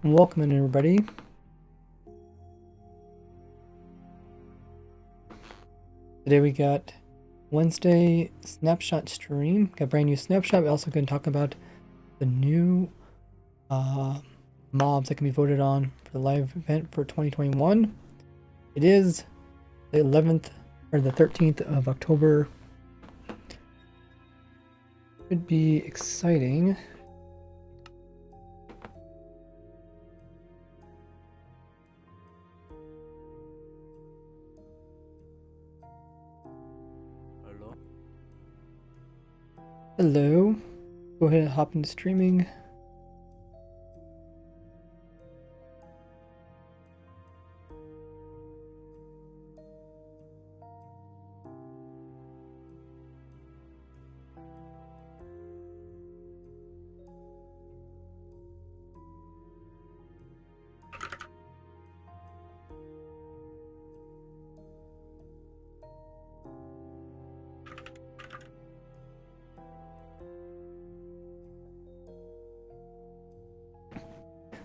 Welcome in, everybody. Today we got Wednesday snapshot stream. Got a brand new snapshot. We're also going to talk about the new mobs that can be voted on for the live event for 2021. It is the 11th or the 13th of October. Should be exciting. Hello. Go ahead and hop into streaming.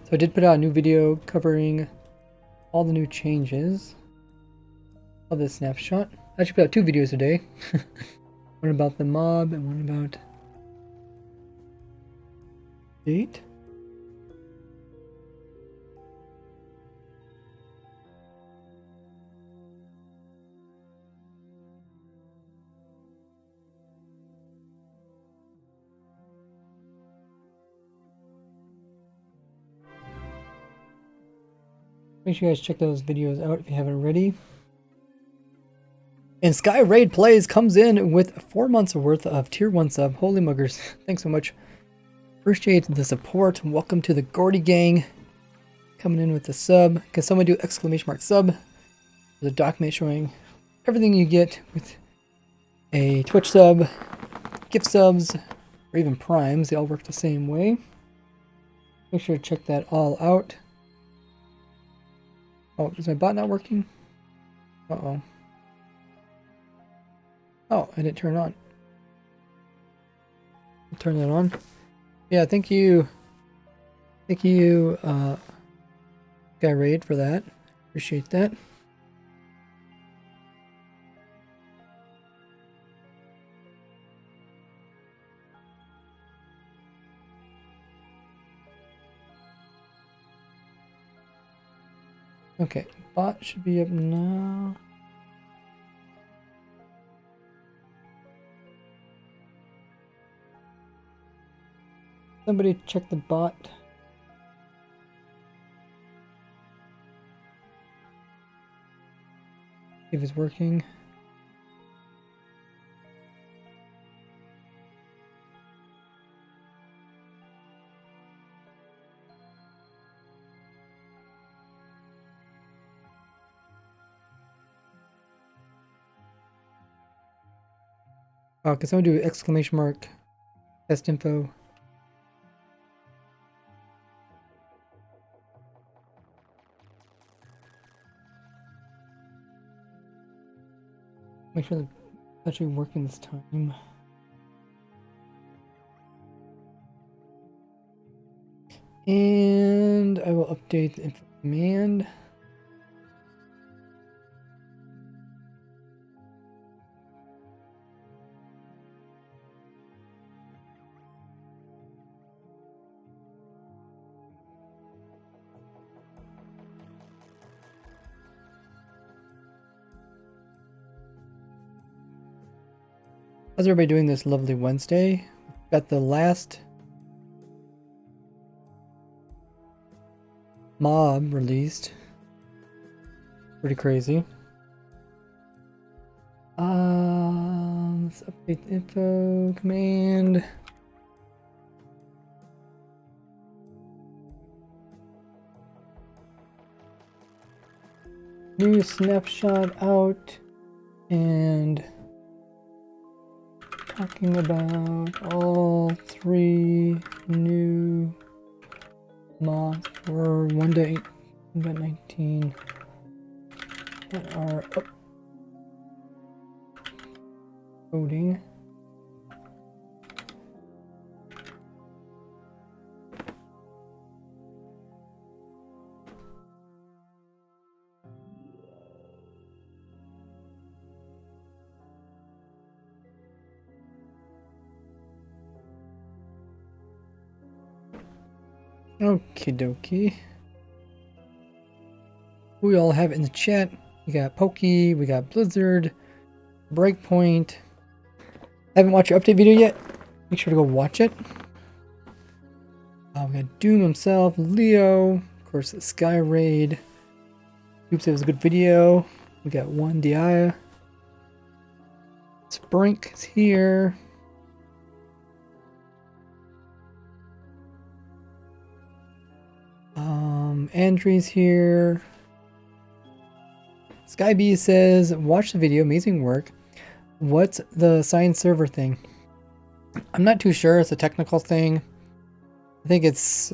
So I did put out a new video covering all the new changes of this snapshot. I actually put out 2 videos today. One about the mob and one about date. Make sure you guys check those videos out if you haven't already. And Sky Raid Plays comes in with 4 months worth of tier 1 sub. Holy muggers. Thanks so much. Appreciate the support. Welcome to the Gordy gang. Coming in with the sub. Can someone do exclamation mark sub? There's a document showing everything you get with a Twitch sub, gift subs, or even primes. They all work the same way. Make sure to check that all out. Oh, is my bot not working? Uh-oh. Oh, I didn't turn it on. I'll turn that on. Yeah, thank you. Thank you, Guy Raid, for that. Appreciate that. Okay, bot should be up now. Somebody check the bot. See if it's working. Oh, can someone do exclamation mark test info? Make sure that it's actually working this time. And I will update the info command. How's everybody doing this lovely Wednesday? Got the last mob released. Pretty crazy. Let's update the info command. New snapshot out and talking about all 3 new mobs for 1.19 that are up voting. Okie dokie. Who we all have in the chat? We got Pokey, we got Blizzard, Breakpoint. Haven't watched your update video yet? Make sure to go watch it. We got Doom himself, Leo, of course, Sky Raid. Oops, it was a good video. We got one Dia. Sprink is here. Andre's here. Skybee says, watch the video, amazing work. What's the signed server thing? I'm not too sure, it's a technical thing. I think it's,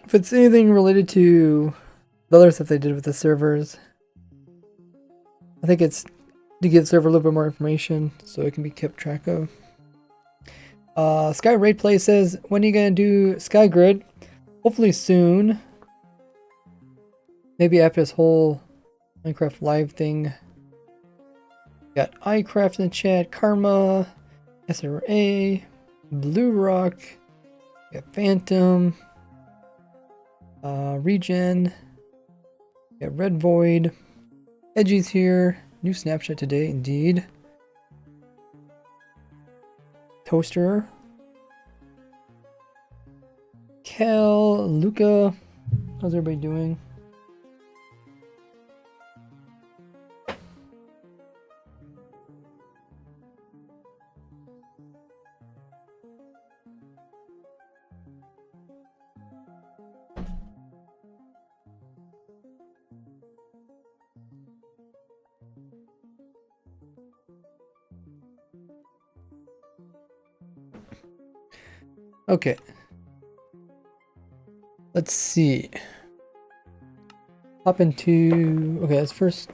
if it's anything related to the other stuff they did with the servers, I think it's to give the server a little bit more information so it can be kept track of. Sky Raid Play says, when are you going to do Sky Grid? Hopefully soon. Maybe after this whole Minecraft Live thing. Got iCraft in the chat, Karma, SRA, Blue Rock, got Phantom, Regen, got Red Void, Edgy's here, new snapshot today, indeed. Toaster, Kel, Luca, how's everybody doing? Okay. Let's see. Hop into... Okay, let's first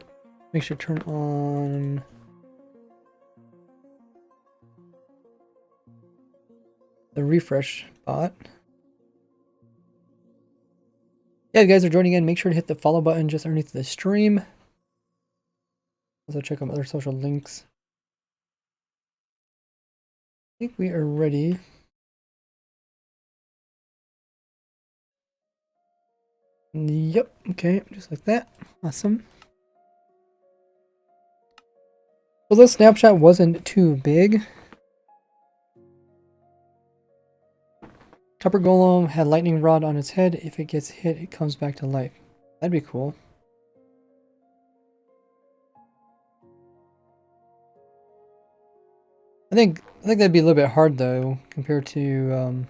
make sure to turn on... the refresh bot. Yeah, guys are joining in. Make sure to hit the follow button just underneath the stream. Also check out my other social links. I think we are ready. Yep, okay, just like that. Awesome. Well, this snapshot wasn't too big. Copper Golem had lightning rod on its head. If it gets hit, it comes back to life. That'd be cool. I think that'd be a little bit hard though, compared to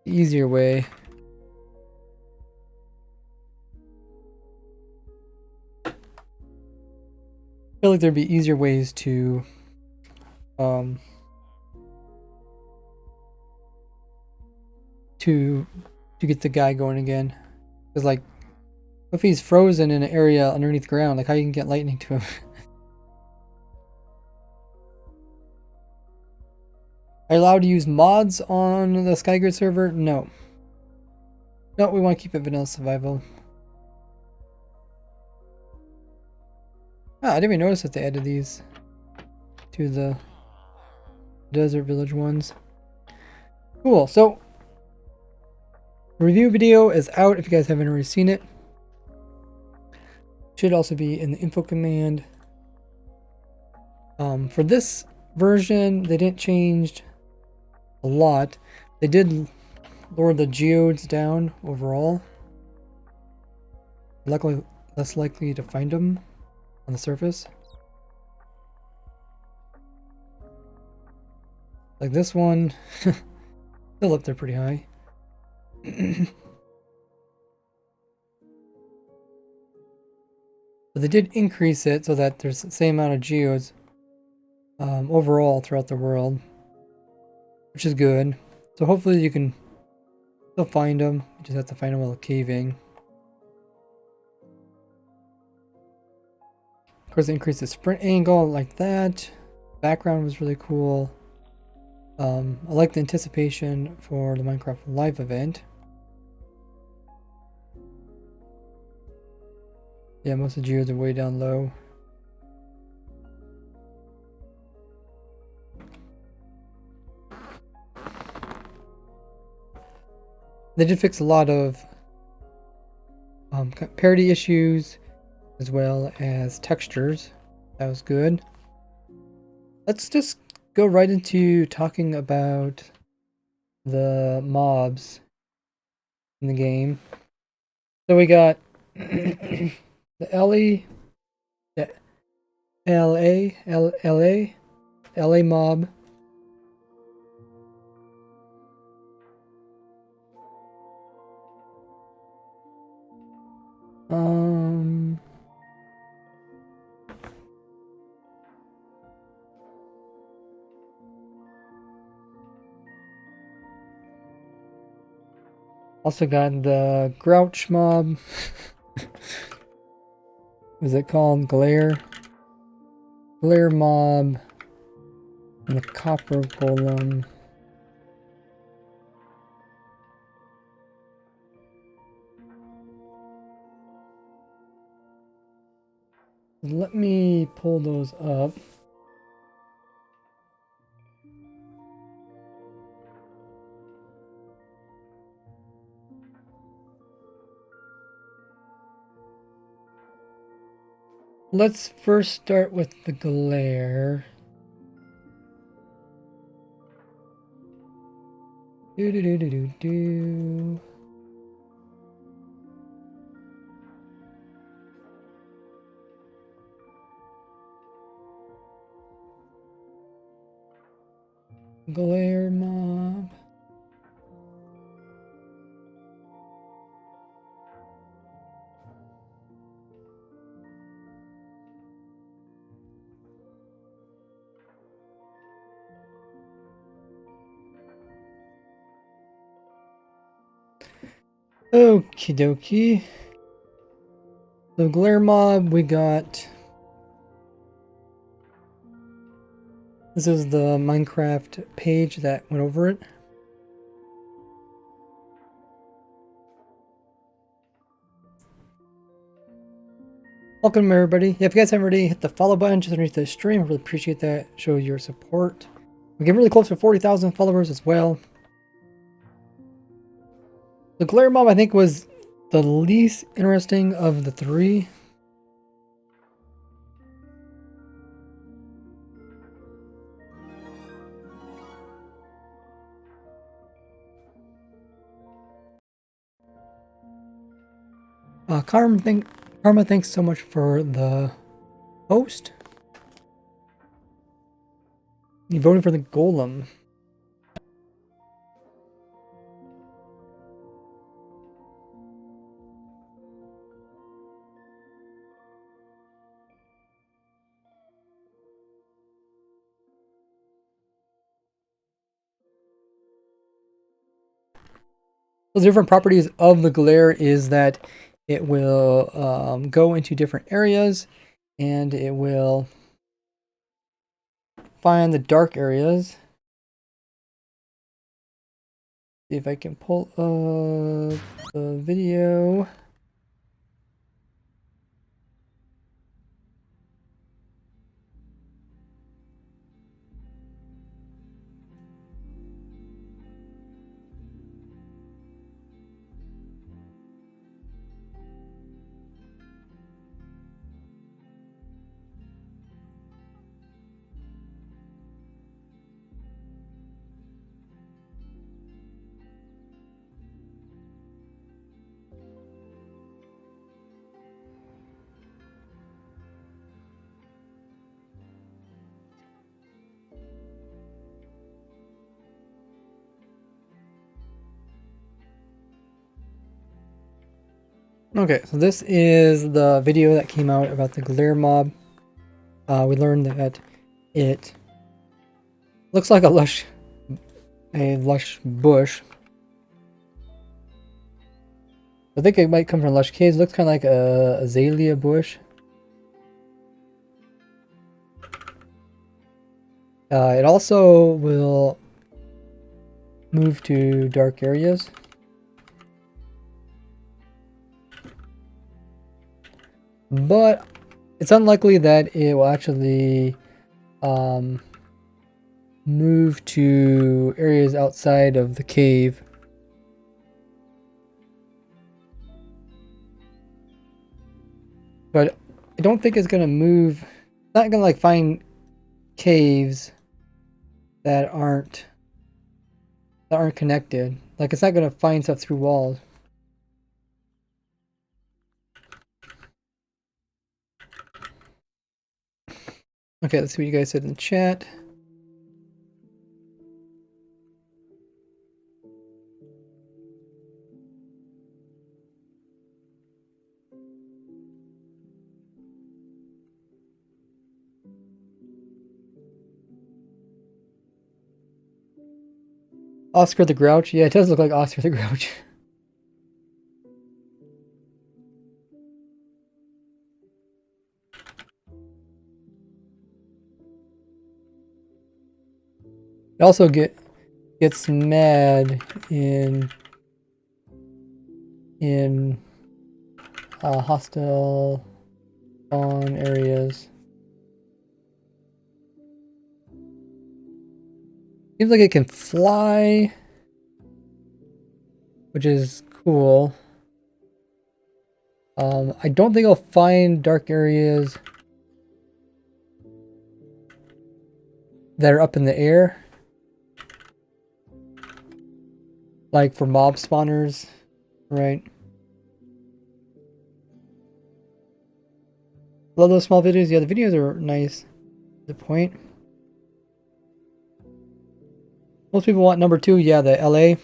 the easier way. I feel like there'd be easier ways to get the guy going again. Because like, if he's frozen in an area underneath ground, like how you can get lightning to him? Are you allowed to use mods on the Skygrid server? No. No, we want to keep it vanilla survival. Ah, I didn't even notice that they added these to the desert village ones. Cool, so review video is out if you guys haven't already seen it. Should also be in the info command. For this version, they didn't change a lot. They did lower the geodes down overall. Luckily, less likely to find them on the surface. Like this one, still up there pretty high. But they did increase it so that there's the same amount of geodes overall throughout the world, which is good. So hopefully you can still find them. You just have to find them while caving. Of course, they increased the sprint angle like that. Background was really cool. I like the anticipation for the Minecraft Live event. Yeah, most of the geodes are way down low. They did fix a lot of parity issues as well as textures. That was good. Let's just go right into talking about the mobs in the game. So we got the LE, the LA mob. Also got the Grouch mob. Is it called Glare? Glare mob. And the Copper Golem. Let me pull those up. Let's first start with the glare. Do do do do do do. Glare mob. Okie dokie. The glare mob, we got. This is the Minecraft page that went over it. Welcome everybody. If you guys haven't already hit the follow button just underneath the stream, I really appreciate that. Show your support. We're getting really close to 40,000 followers as well. The glare mob I think was the least interesting of the three. Karma, thanks so much for the host. You voted for the golem. The different properties of the glare is that it will go into different areas and it will find the dark areas. See if I can pull up the video. Okay, so this is the video that came out about the glare mob. We learned that it looks like a lush bush. I think it might come from lush caves. It looks kind of like a azalea bush. It also will move to dark areas. But it's unlikely that it will actually move to areas outside of the cave. But I don't think it's gonna move. It's not gonna like find caves that aren't connected. Like it's not gonna find stuff through walls. Okay, let's see what you guys said in the chat. Oscar the Grouch. Yeah, it does look like Oscar the Grouch. It also gets mad in hostile spawn areas. Seems like it can fly, which is cool. I don't think I'll find dark areas that are up in the air, like for mob spawners, right? Love those small videos. Yeah, the videos are nice. The point. Most people want number 2. Yeah, the LA.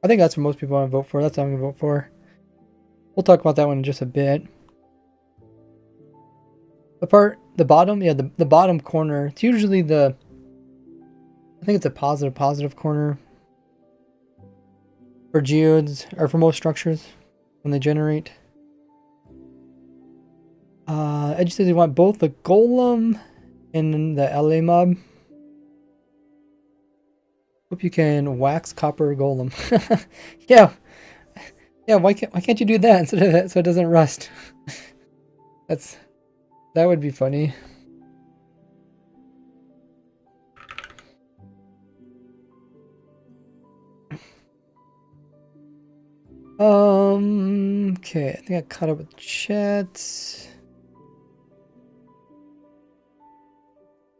I think that's what most people want to vote for. That's what I'm going to vote for. We'll talk about that one in just a bit. The bottom, yeah, the bottom corner. It's usually I think it's a positive corner for geodes, or for most structures when they generate. Edge says you want both the golem and the LA mob. Hope you can wax copper golem. Yeah. Yeah, why can't you do that instead of that so it doesn't rust? That would be funny. Okay, I think I caught up with chat.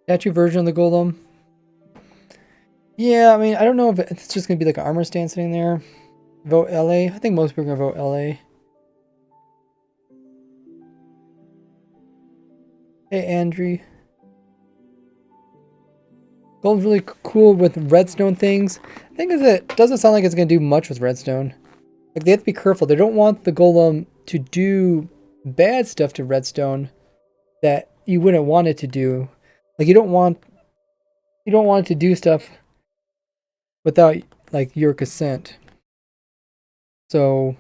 Statue version of the golem. Yeah, I mean, I don't know if it's just gonna be like an armor stand sitting there. Vote LA. I think most people are gonna vote LA. Hey, Andrew. Gold's really cool with redstone things. The thing is, it doesn't sound like it's gonna do much with redstone. Like, they have to be careful. They don't want the golem to do bad stuff to redstone that you wouldn't want it to do. Like, you don't want it to do stuff without like your consent. So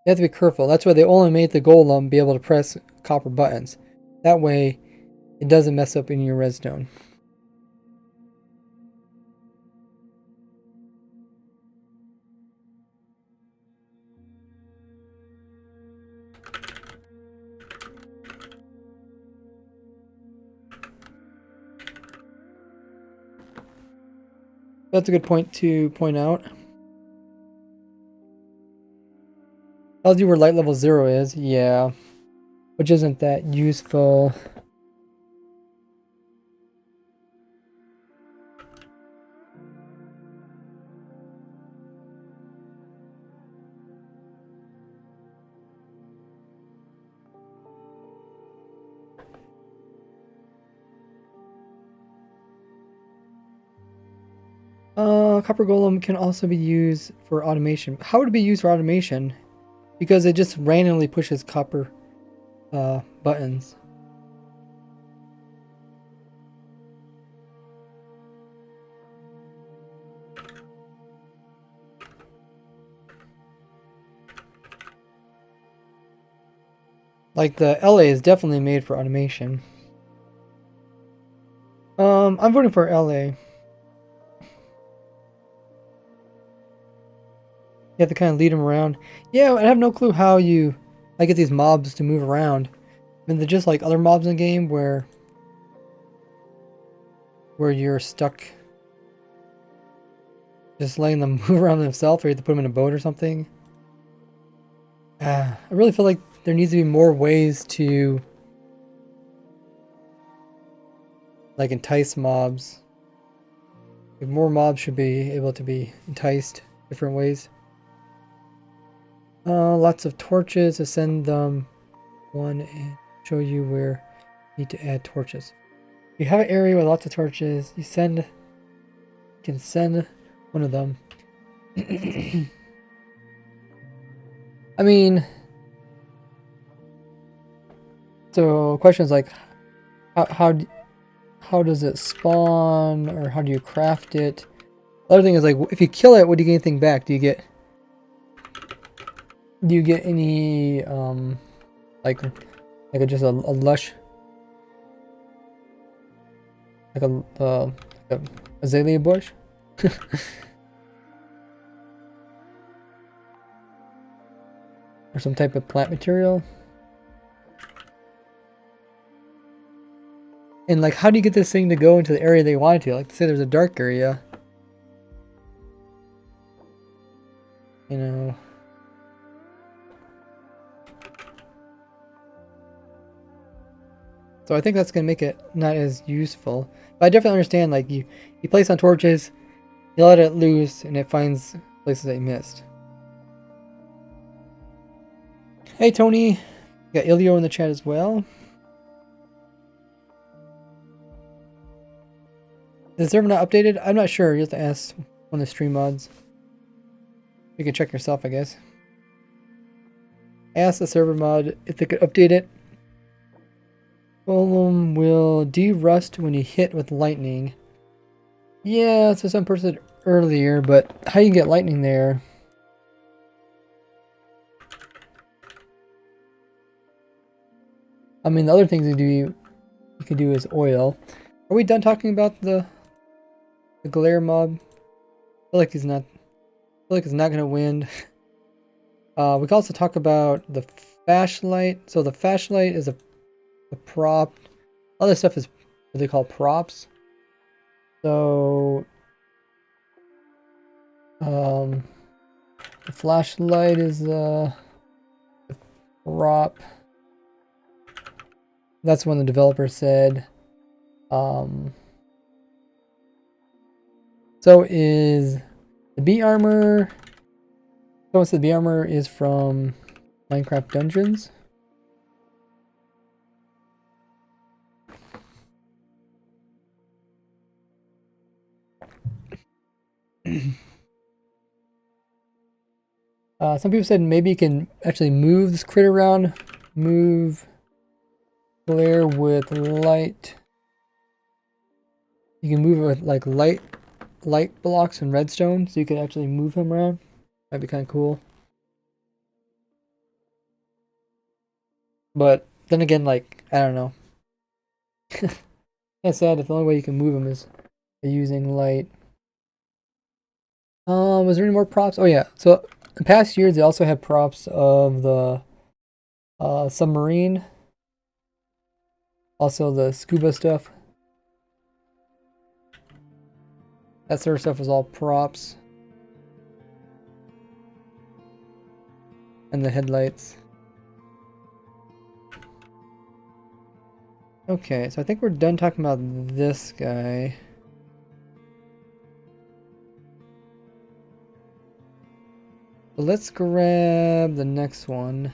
you have to be careful. That's why they only made the golem be able to press copper buttons. That way it doesn't mess up in your redstone. That's a good point to point out. Tells you where light level 0 is, yeah. Which isn't that useful. Copper Golem can also be used for automation. How would it be used for automation? Because it just randomly pushes copper buttons. Like, the LA is definitely made for automation. I'm voting for LA. You have to kind of lead them around. Yeah, I have no clue how you get these mobs to move around. I mean, they're just like other mobs in the game where you're stuck just letting them move around themselves, or you have to put them in a boat or something. I really feel like there needs to be more ways to like entice mobs. Like, more mobs should be able to be enticed different ways. Lots of torches to send them one and show you where you need to add torches. If you have an area with lots of torches, you can send one of them. I mean, so questions like how does it spawn, or how do you craft it? The other thing is like, if you kill it, what do you get anything back? Do you get any like just a lush, like a azalea bush? Or some type of plant material? And like, how do you get this thing to go into the area they want it to? Like, say there's a dark area, you know. So I think that's gonna make it not as useful. But I definitely understand, like, you place on torches, you let it loose, and it finds places that you missed. Hey Tony, you got Ilio in the chat as well. Is the server not updated? I'm not sure. You have to ask one of the stream mods. You can check yourself, I guess. Ask the server mod if they could update it. Golem will de-rust when you hit with lightning. Yeah, so some person said earlier, but how you get lightning there? I mean, the other things you can do is oil. Are we done talking about the glare mob? I feel like he's not. I feel like he's not gonna win. We can also talk about the flashlight. So the flashlight is a prop. Other stuff is what they call props. So the flashlight is a prop. That's when the developer said. So is the bee armor. Someone said the bee armor is from Minecraft Dungeons. Some people said maybe you can actually move this critter around. Move glare with light. You can move it with like light blocks and redstone, so you can actually move him around. That'd be kind of cool. But then again, like, I don't know. That's sad if the only way you can move him is using light. Was there any more props? Oh yeah. So in past years they also had props of the submarine. Also the scuba stuff. That sort of stuff was all props. And the headlights. Okay, so I think we're done talking about this guy. So let's grab the next one.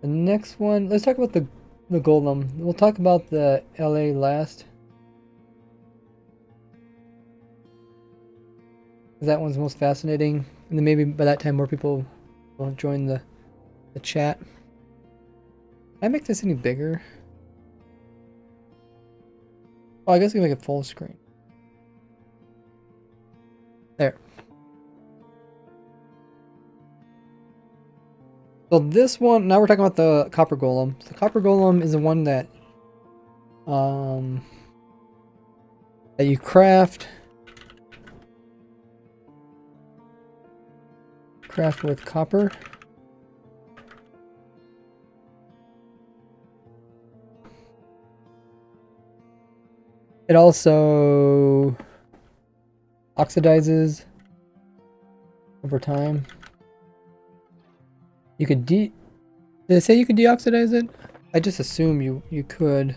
The next one, let's talk about the golem. We'll talk about the LA last. That one's most fascinating. And then maybe by that time more people will join the chat. Can I make this any bigger? Oh, I guess I can make it full screen. There. So this one, now we're talking about the copper golem. So the copper golem is the one that that you craft with copper. It also oxidizes over time. You could did it say you could deoxidize it? I just assume you could.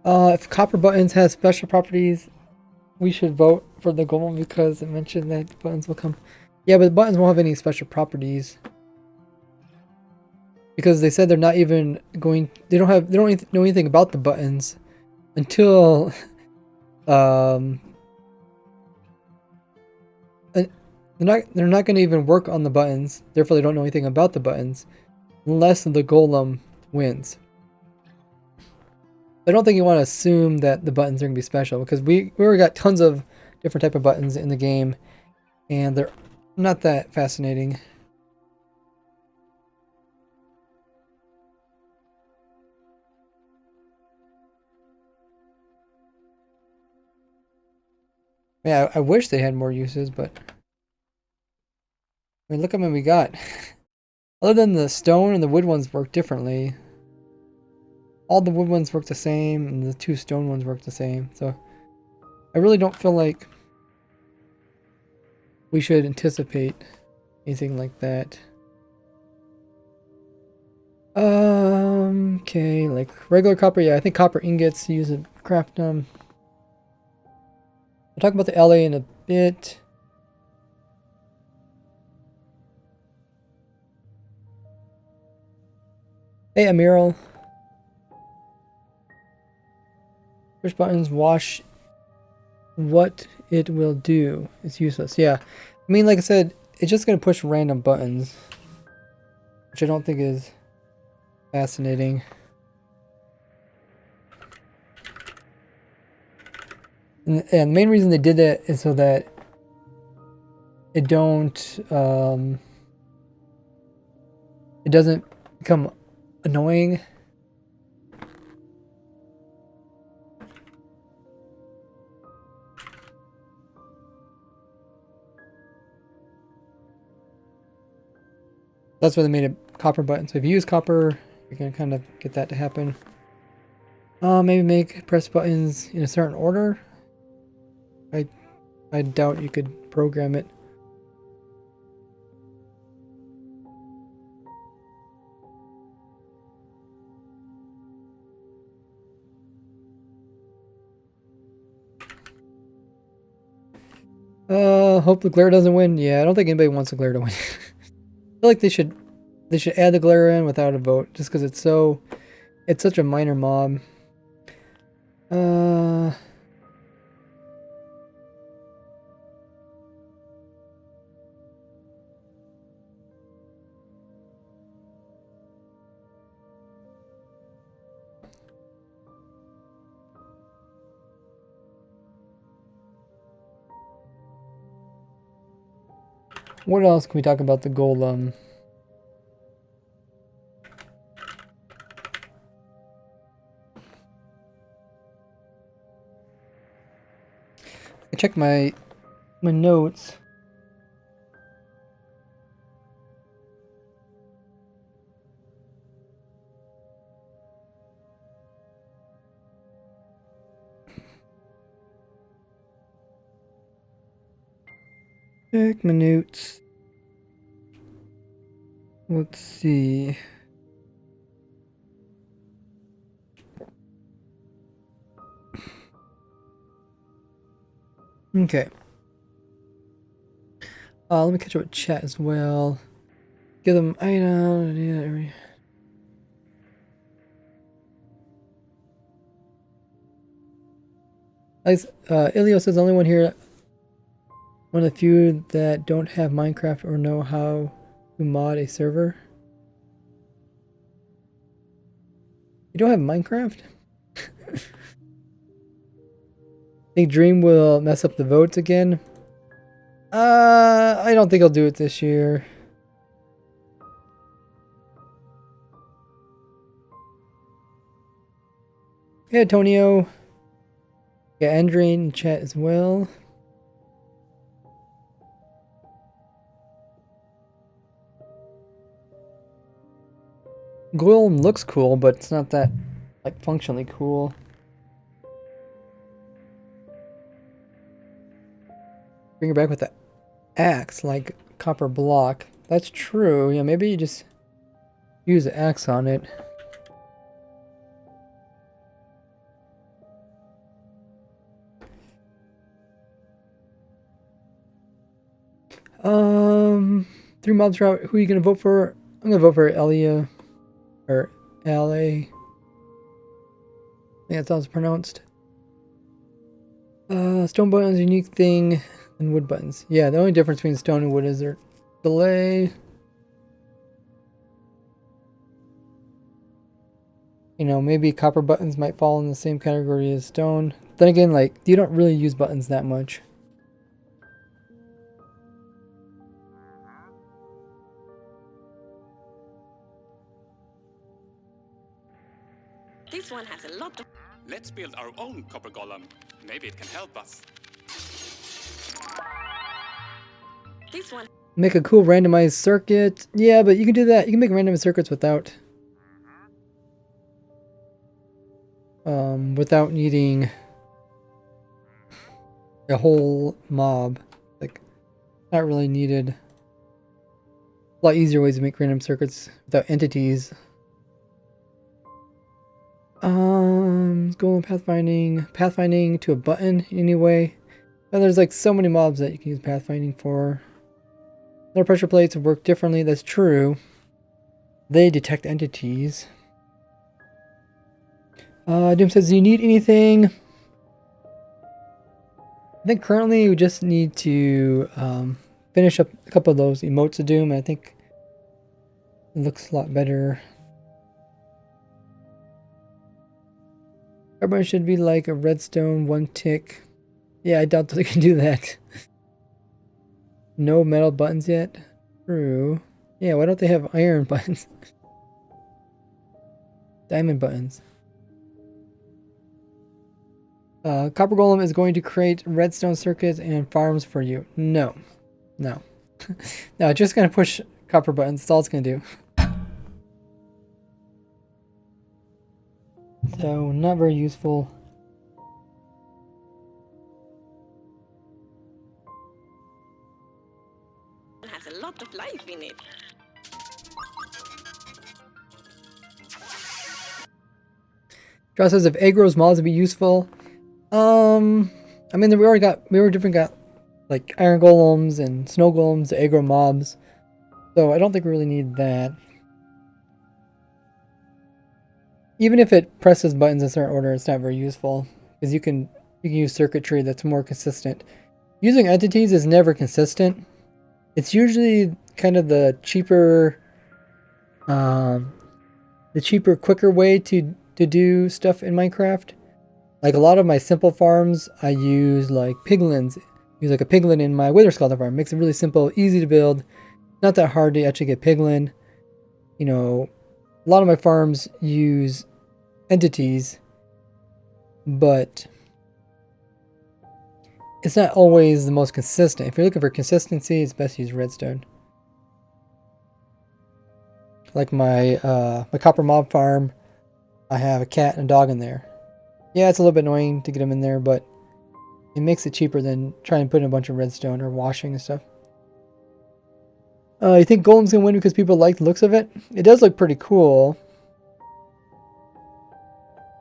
If copper buttons has special properties, we should vote for the gold one because it mentioned that buttons will come. Yeah, but the buttons won't have any special properties. Because they said they're not even going, they don't know anything about the buttons until they're not going to even work on the buttons, therefore they don't know anything about the buttons unless the golem wins. I don't think you want to assume that the buttons are going to be special because we already got tons of different type of buttons in the game and they're not that fascinating. Yeah, I wish they had more uses, but I mean, look how many we got. Other than the stone and the wood ones work differently. All the wood ones work the same, and the 2 stone ones work the same. So I really don't feel like we should anticipate anything like that. Okay, like regular copper, yeah, I think copper ingots use to craft them. We'll talk about the LA in a bit. Hey, Amiral. Push buttons, wash what it will do. It's useless. Yeah. I mean, like I said, it's just going to push random buttons, which I don't think is fascinating. And the main reason they did that is so that it doesn't become annoying. That's why they made a copper button. So if you use copper, you're gonna kind of get that to happen. Maybe make press buttons in a certain order. I doubt you could program it. Hope the glare doesn't win. Yeah, I don't think anybody wants the glare to win. I feel like they should add the glare in without a vote, just because it's such a minor mob. What else can we talk about the golem? I checked my notes. Check my notes. Let's see. Okay. Let me catch up with chat as well. Give them item. Ilio says only one here. One of the few that don't have Minecraft or know how to mod a server. You don't have Minecraft? Think Dream will mess up the votes again? I don't think I'll do it this year. Yeah, Antonio. Yeah, Andrain in chat as well. Golem looks cool, but it's not that like functionally cool. Bring it back with the axe, like copper block. That's true. Yeah, maybe you just use the axe on it. Three mobs are out. Who are you gonna vote for? I'm gonna vote for Elia or LA. I think that's how it's pronounced. Stone buttons, unique thing, and wood buttons. Yeah, the only difference between stone and wood is their delay. You know, maybe copper buttons might fall in the same category as stone. Then again, like, you don't really use buttons that much. This one has a lot of... Let's build our own copper golem. Maybe it can help us. This one. Make a cool randomized circuit. Yeah, but you can do that. You can make randomized circuits without without needing a whole mob. Like, not really needed. A lot easier ways to make random circuits without entities. Golem pathfinding to a button anyway. And there's like so many mobs that you can use pathfinding for. Low pressure plates work differently. That's true. They detect entities. Doom says, do you need anything? I think currently we just need to finish up a couple of those emotes of Doom. I think it looks a lot better. Everyone should be like a redstone, one tick. Yeah, I doubt they can do that. No metal buttons yet? True. Yeah, why don't they have iron buttons? Diamond buttons. Copper Golem is going to create redstone circuits and farms for you. No. No. No, it's just going to push copper buttons. That's all it's going to do. So, not very useful. It has a lot of life in it. Josh says if aggro's mobs would be useful. I mean, we got like iron golems and snow golems, the aggro mobs. So I don't think we really need that. Even if it presses buttons in a certain order, it's not very useful because you can use circuitry that's more consistent. Using entities is never consistent. It's usually kind of the cheaper, quicker way to do stuff in Minecraft. Like a lot of my simple farms, I use like piglins. Use like a piglin in my wither skeleton farm. Makes it really simple, easy to build. Not that hard to actually get piglin. You know, a lot of my farms use entities, but it's not always the most consistent. If you're looking for consistency, it's best to use redstone. Like my my copper mob farm, I have a cat and a dog in there. Yeah, it's a little bit annoying to get them in there, but it makes it cheaper than trying to put in a bunch of redstone or washing and stuff. You think Golem's gonna win because people like the looks of it? It does look pretty cool.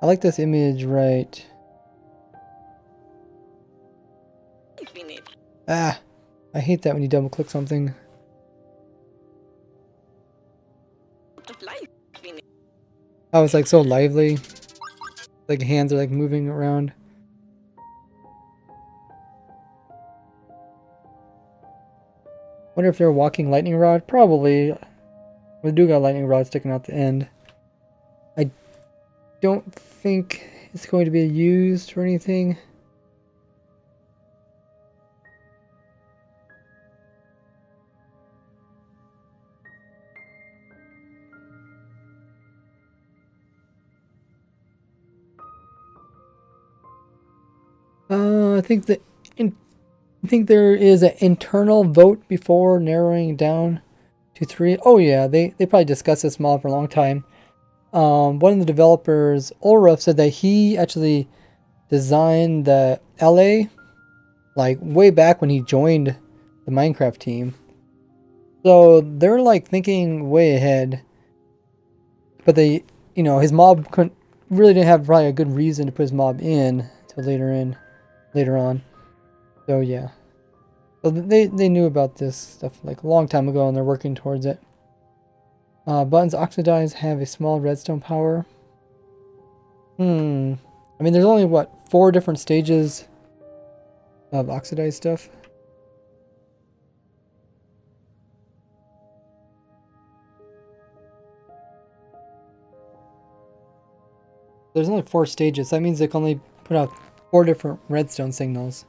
I like this image right. Ah, I hate that when you double click something. Oh, it's like so lively. Like hands are like moving around. Wonder if they're a walking lightning rod? Probably. We do got a lightning rod sticking out the end. I don't think it's going to be used for anything. I think there is an internal vote before narrowing down to 3. Oh yeah, they probably discussed this mob for a long time. one of the developers, Ulraf, said that he actually designed the LA like way back when he joined the Minecraft team. So they're like thinking way ahead. But they, his mob couldn't really didn't have probably a good reason to put his mob in until later on. So yeah. So they knew about this stuff like a long time ago and they're working towards it. Buttons oxidize have a small redstone power. I mean, there's only, what, 4 different stages of oxidized stuff? There's only 4 stages. That means they can only put out 4 different redstone signals.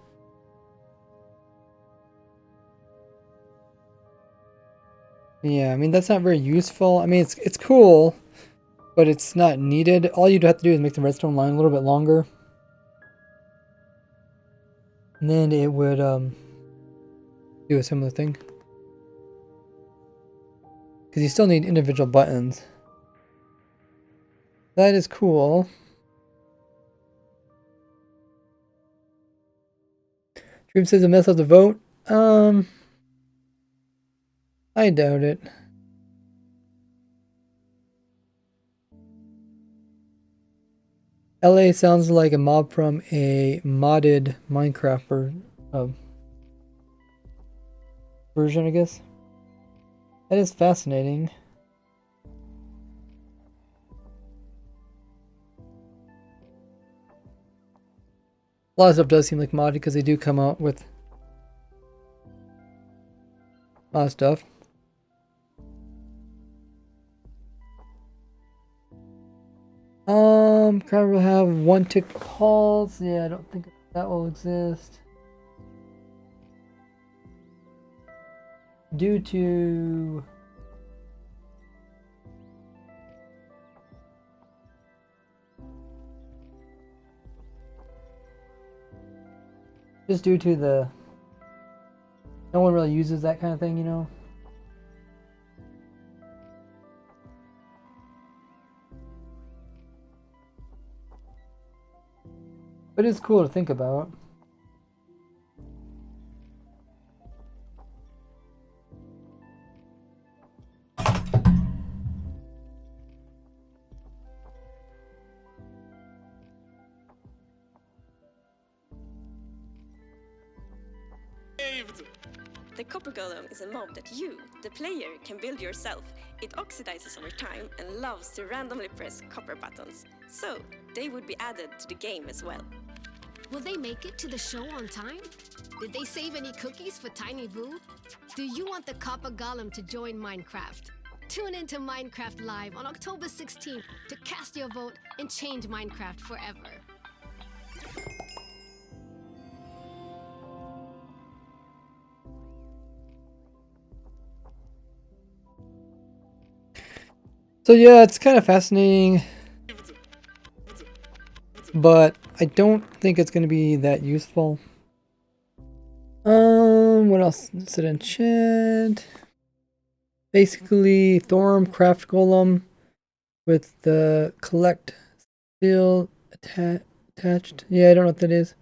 Yeah, I mean, that's not very useful. I mean, it's cool, but it's not needed. All you'd have to do is make the redstone line a little bit longer. And then it would do a similar thing. Because you still need individual buttons. That is cool. Dream says a mess up the vote. I doubt it. LA sounds like a mob from a modded Minecraft version, I guess. That is fascinating. A lot of stuff does seem like modded because they do come out with a lot of stuff. Crowd will have 1-tick calls. Yeah, I don't think that will exist. Due to the no one really uses that kind of thing, But it's cool to think about. The copper golem is a mob that you, the player, can build yourself. It oxidizes over time and loves to randomly press copper buttons. So, they would be added to the game as well. Will they make it to the show on time? Did they save any cookies for Tiny Boo? Do you want the copper golem to join Minecraft? Tune into Minecraft Live on October 16th to cast your vote and change Minecraft forever. So yeah, it's kind of fascinating, but I don't think it's going to be that useful. What else? Sit in chat. Basically, Thorm Craft Golem with the collect field attached. Yeah, I don't know what that is.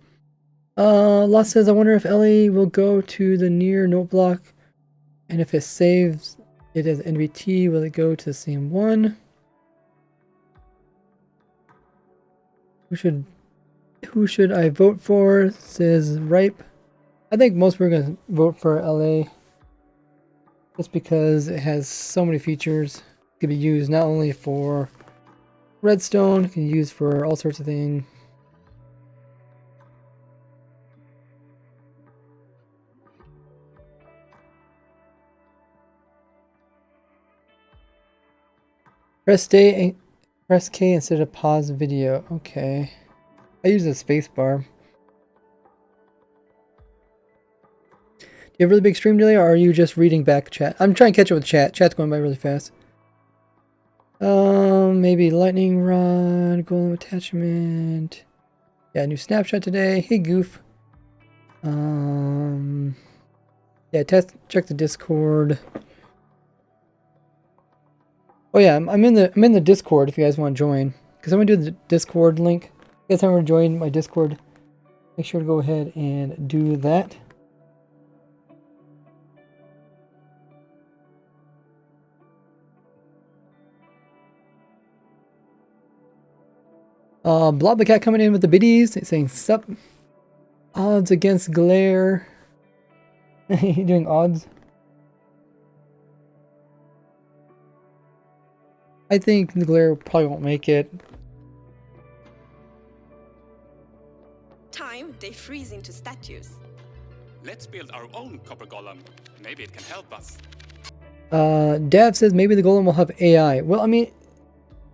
Lost says, I wonder if Ellie will go to the near note block, and if it saves it as NVT, will it go to the same one? Who should I vote for? Says Ripe. I think most people are gonna vote for LA just because it has so many features. It can be used not only for redstone, it can be used for all sorts of things. Press K instead of pause video. Okay. I use the space bar. Do you have a really big stream delay, or are you just reading back chat? I'm trying to catch up with chat. Chat's going by really fast. Maybe lightning rod, golem attachment. Yeah, new snapshot today. Hey, Goof. Yeah, check the Discord. Oh yeah, I'm in the Discord if you guys want to join. Because I'm gonna do the Discord link. If you guys haven't joined my Discord, make sure to go ahead and do that. Blob the Cat coming in with the biddies, saying sup. Odds against glare. You doing odds? I think the glare probably won't make it. Time, they freeze into statues. Let's build our own copper golem. Maybe it can help us. Dav says maybe the golem will have AI. Well, I mean,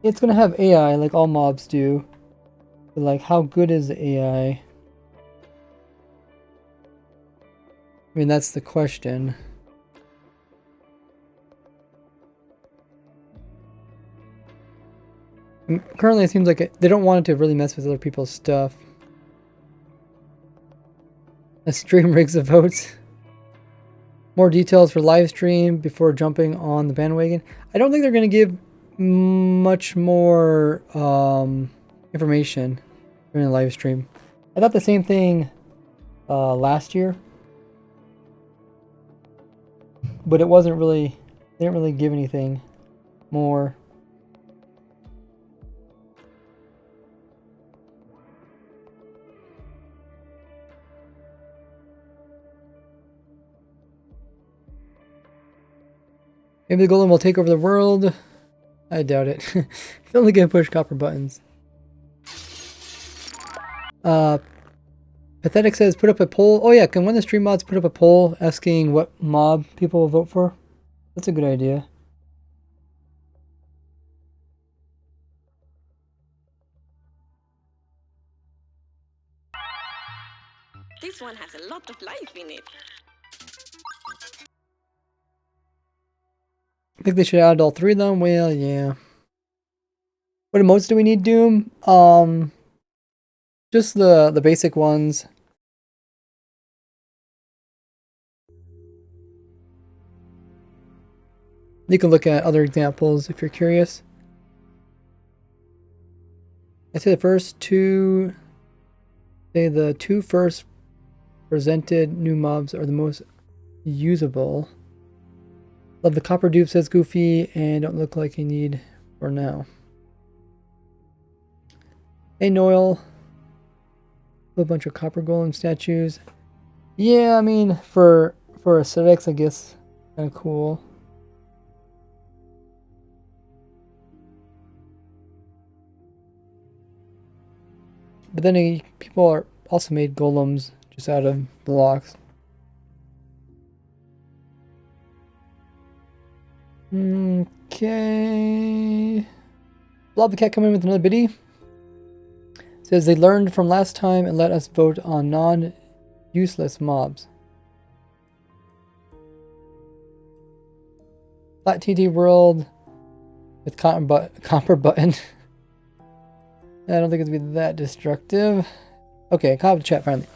it's gonna have AI like all mobs do. But like, how good is the AI? I mean, that's the question. Currently, it seems like they don't want it to really mess with other people's stuff. A stream rigs the votes. More details for live stream before jumping on the bandwagon. I don't think they're going to give much more information during the live stream. I thought the same thing last year, but it wasn't really. They didn't really give anything more. Maybe the golem will take over the world. I doubt it. He's only gonna push copper buttons. Pathetic says put up a poll. Oh yeah, can one of the stream mods put up a poll asking what mob people will vote for? That's a good idea. This one has a lot of life in it. I think they should add all three of them. Well, yeah. What emotes do we need, Doom? Just the basic ones. You can look at other examples if you're curious. I say the first two. Say the two first presented new mobs are the most usable. Love the copper dupe, says Goofy, and don't look like you need for now. Hey Noel. A bunch of copper golem statues. Yeah, I mean for aesthetics, I guess kind of cool. But then people are also made golems just out of blocks. Okay. Blob the Cat coming in with another biddy. Says they learned from last time and let us vote on non-useless mobs. Flat TD world with copper button. I don't think it's gonna be that destructive. Okay, copy the chat finally.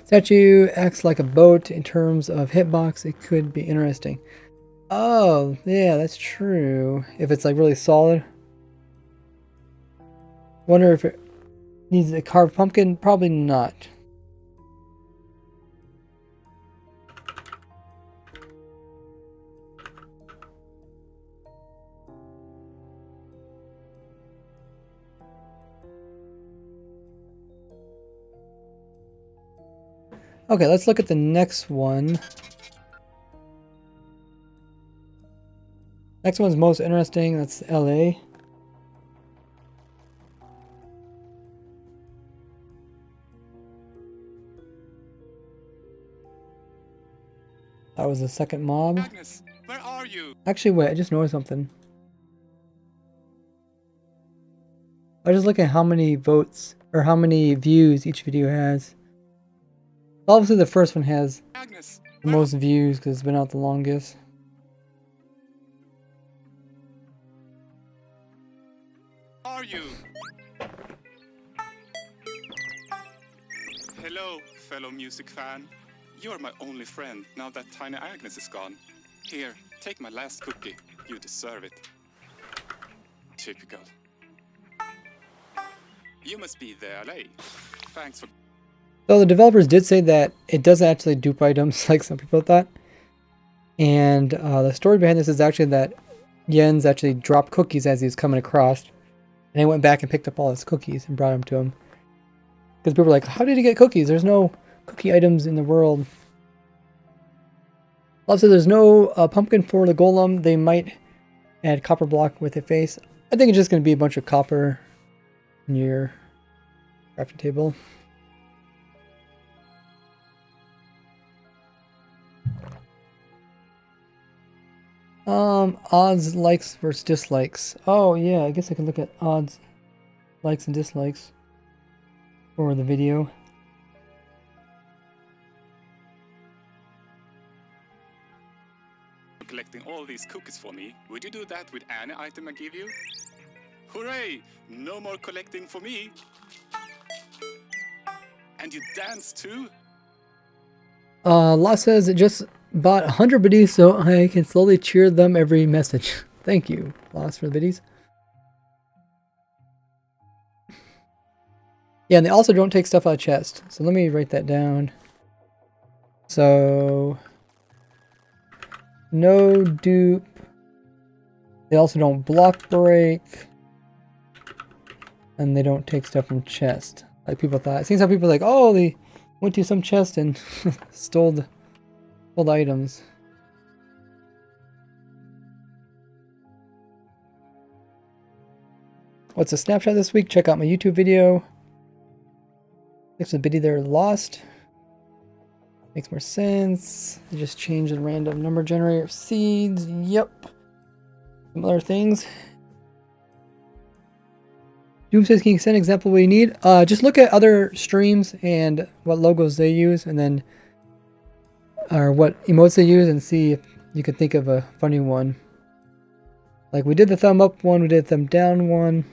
Statue acts like a boat in terms of hitbox. It could be interesting. Oh, yeah, that's true. If it's like really solid. Wonder if it needs a carved pumpkin? Probably not. Okay, let's look at the next one. Next one's most interesting. That's LA. That was the second mob. Agnes, where are you? Actually, wait, I just noticed something. I was just looking at how many votes or how many views each video has. Obviously, the first one has Agnes, the most views because it's been out the longest. are you? Hello, fellow music fan. You're my only friend now that Tiny Agnes is gone. Here, take my last cookie. You deserve it. Typical. You must be the LA. Thanks for... So the developers did say that it doesn't actually dupe items like some people thought. And the story behind this is actually that Jens actually dropped cookies as he was coming across. And he went back and picked up all his cookies and brought them to him. Because people were like, how did he get cookies? There's no cookie items in the world. Also, there's no pumpkin for the golem. They might add copper block with a face. I think it's just going to be a bunch of copper in your crafting table. Odds, likes versus dislikes. Oh yeah, I guess I can look at odds, likes and dislikes for the video. collecting all these cookies for me. Would you do that with any item I give you? Hooray! No more collecting for me! And you dance too? La says it just bought 100 biddies so I can slowly cheer them every message. Thank you, Loss, for the biddies. Yeah, and they also don't take stuff out of chest. So let me write that down. So, no dupe. They also don't block break. And they don't take stuff from chest. Like people thought. It seems how people are like, oh, they went to some chest and stole the items. What's a snapshot this week? Check out my YouTube video. There's a biddy there lost. Makes more sense. They just changed the random number generator seeds. Yep. Some other things. Doom says, can you send an example what you need? Just look at other streams and what logos they use, and then or what emotes they use, and see if you can think of a funny one. Like we did the thumb up one, we did the thumb down one.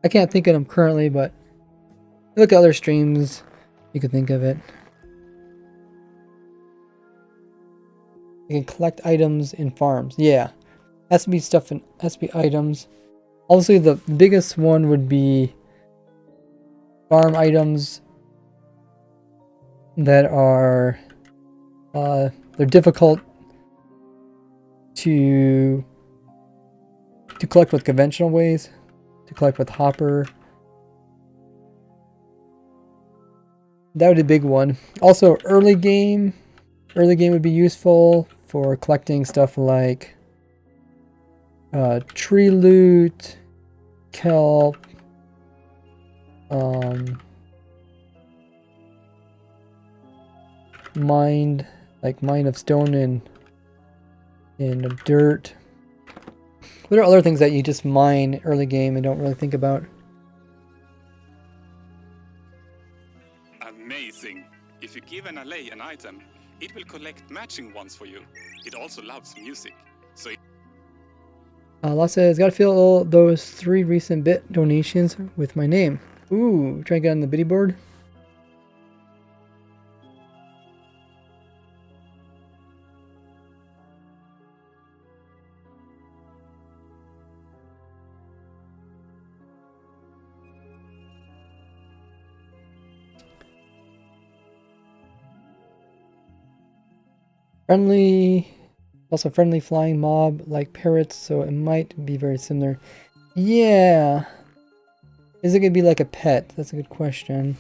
I can't think of them currently, but look at other streams, you can think of it. You can collect items in farms. Yeah. Has to be stuff in has to be items. Obviously the biggest one would be farm items that are they're difficult to collect with conventional ways, to collect with hopper. That would be a big one. Also early game would be useful for collecting stuff like tree loot, kelp, mine of stone and dirt. What are other things that you just mine early game and don't really think about? Amazing! If you give an allay an item, it will collect matching ones for you. It also loves music, so La says, gotta fill those 3 recent bit donations with my name. Ooh, trying to get on the biddy board. Friendly. Also friendly flying mob like parrots, so it might be very similar. Yeah. Is it going to be like a pet? That's a good question.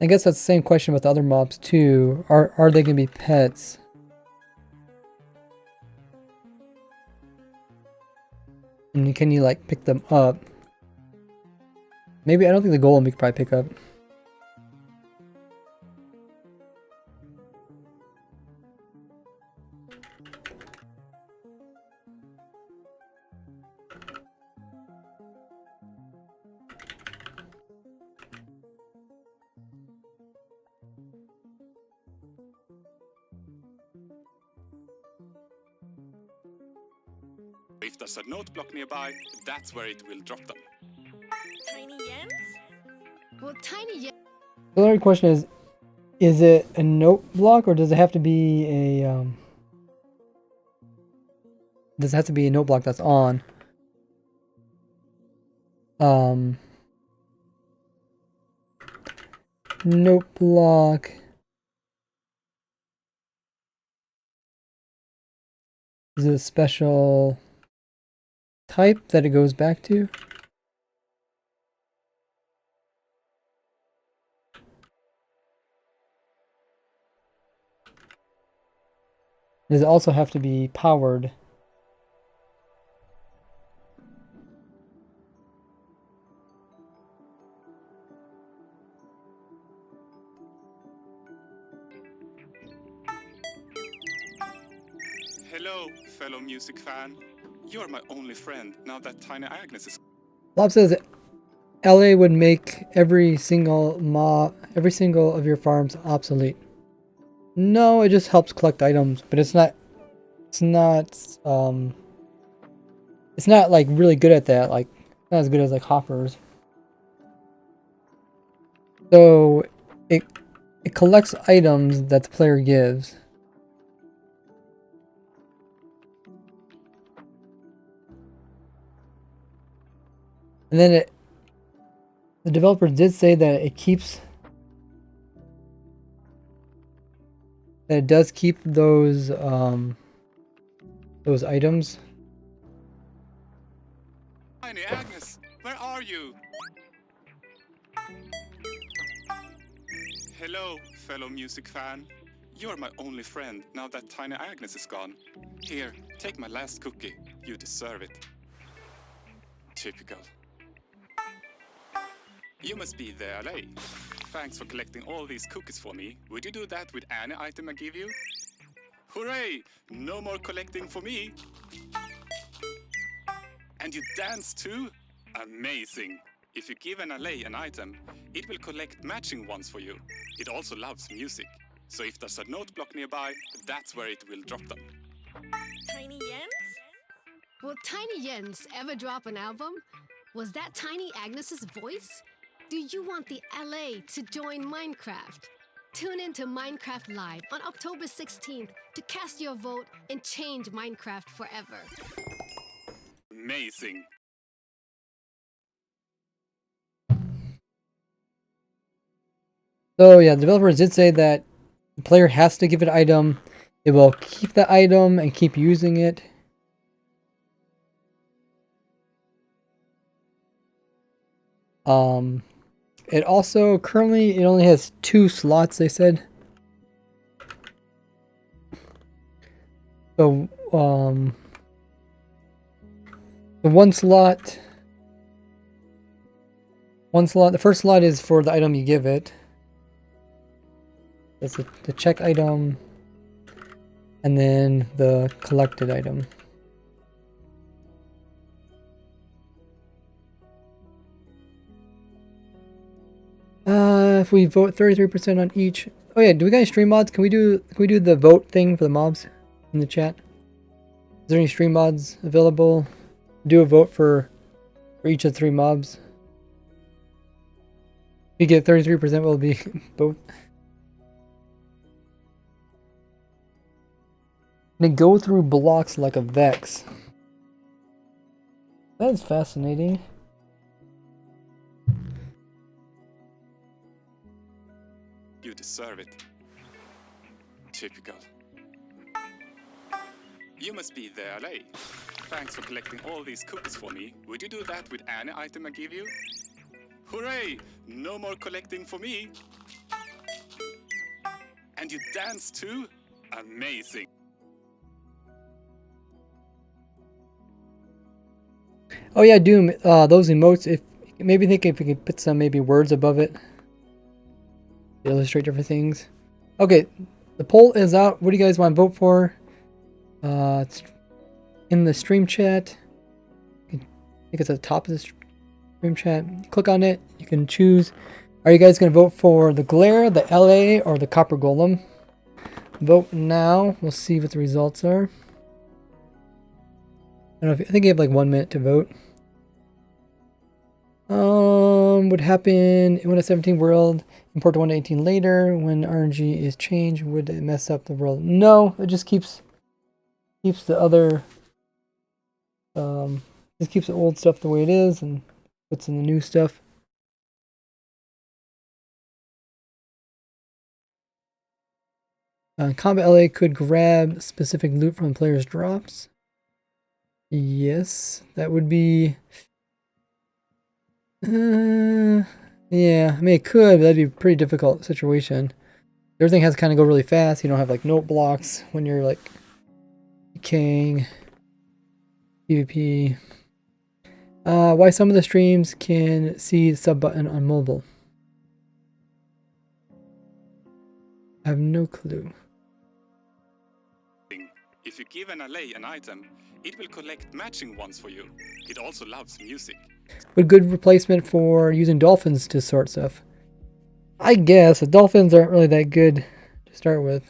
I guess that's the same question with the other mobs too. Are they going to be pets? And can you like pick them up? Maybe I don't think the golem we could probably pick up. If there's a note block nearby, that's where it will drop them. Tiny Jens? Well, Tiny Jens. The other question is it a note block or does it have to be a does it have to be a note block that's on? Note block. Is it a special type that it goes back to? Does it also have to be powered? Hello, fellow music fan. You're my only friend now that Tiny Agnes is... Bob says LA would make every single of your farms obsolete. No, it just helps collect items, but it's not like really good at that, like not as good as like hoppers. So it collects items that the player gives. And then the developers did say that it does keep those items. Tiny Agnes, where are you? Hello, fellow music fan. You're my only friend now that Tiny Agnes is gone. Here, take my last cookie. You deserve it. Typical. You must be the LA. Thanks for collecting all these cookies for me. Would you do that with any item I give you? Hooray! No more collecting for me. And you dance too? Amazing! If you give an LA an item, it will collect matching ones for you. It also loves music. So if there's a note block nearby, that's where it will drop them. Tiny Jens? Will Tiny Jens ever drop an album? Was that Tiny Agnes's voice? Do you want the LA to join Minecraft? Tune in to Minecraft Live on October 16th to cast your vote and change Minecraft forever. Amazing! So yeah, the developers did say that the player has to give it an item. It will keep the item and keep using it. It also currently it only has 2 slots, they said. So the one slot, the first slot is for the item you give it. That's the check item, and then the collected item. If we vote 33% on each. Oh yeah, do we got any stream mods? Can we do the vote thing for the mobs in the chat? Is there any stream mods available? Do a vote for each of the 3 mobs. If you get 33%, will be both. They go through blocks like a Vex. That's fascinating. You deserve it. Typical. You must be the LA. Thanks for collecting all these cookies for me. Would you do that with any item I give you? Hooray! No more collecting for me. And you dance too? Amazing! Oh yeah, Doom. Those emotes. If maybe think if we could put some maybe words above it, to illustrate different things. Okay, the poll is out. What do you guys want to vote for? It's in the stream chat. I think it's at the top of the stream chat. Click on it. You can choose. Are you guys going to vote for the Glare, the LA, or the Copper Golem? Vote now. We'll see what the results are. I don't know if, I think you have like 1 minute to vote. Would happen in Windows 17 world, import to 1.18 later, when RNG is changed, would it mess up the world? No, it just keeps the other, just keeps the old stuff the way it is and puts in the new stuff. Combat LA could grab specific loot from players' drops. Yes, that would be... yeah, I mean it could, but that'd be a pretty difficult situation. Everything has to kind of go really fast. You don't have like note blocks when you're like decaying. PvP. Why some of the streams can see the sub button on mobile? I have no clue. If you give an allay an item, it will collect matching ones for you. It also loves music. Would good replacement for using dolphins to sort stuff? I guess the dolphins aren't really that good to start with.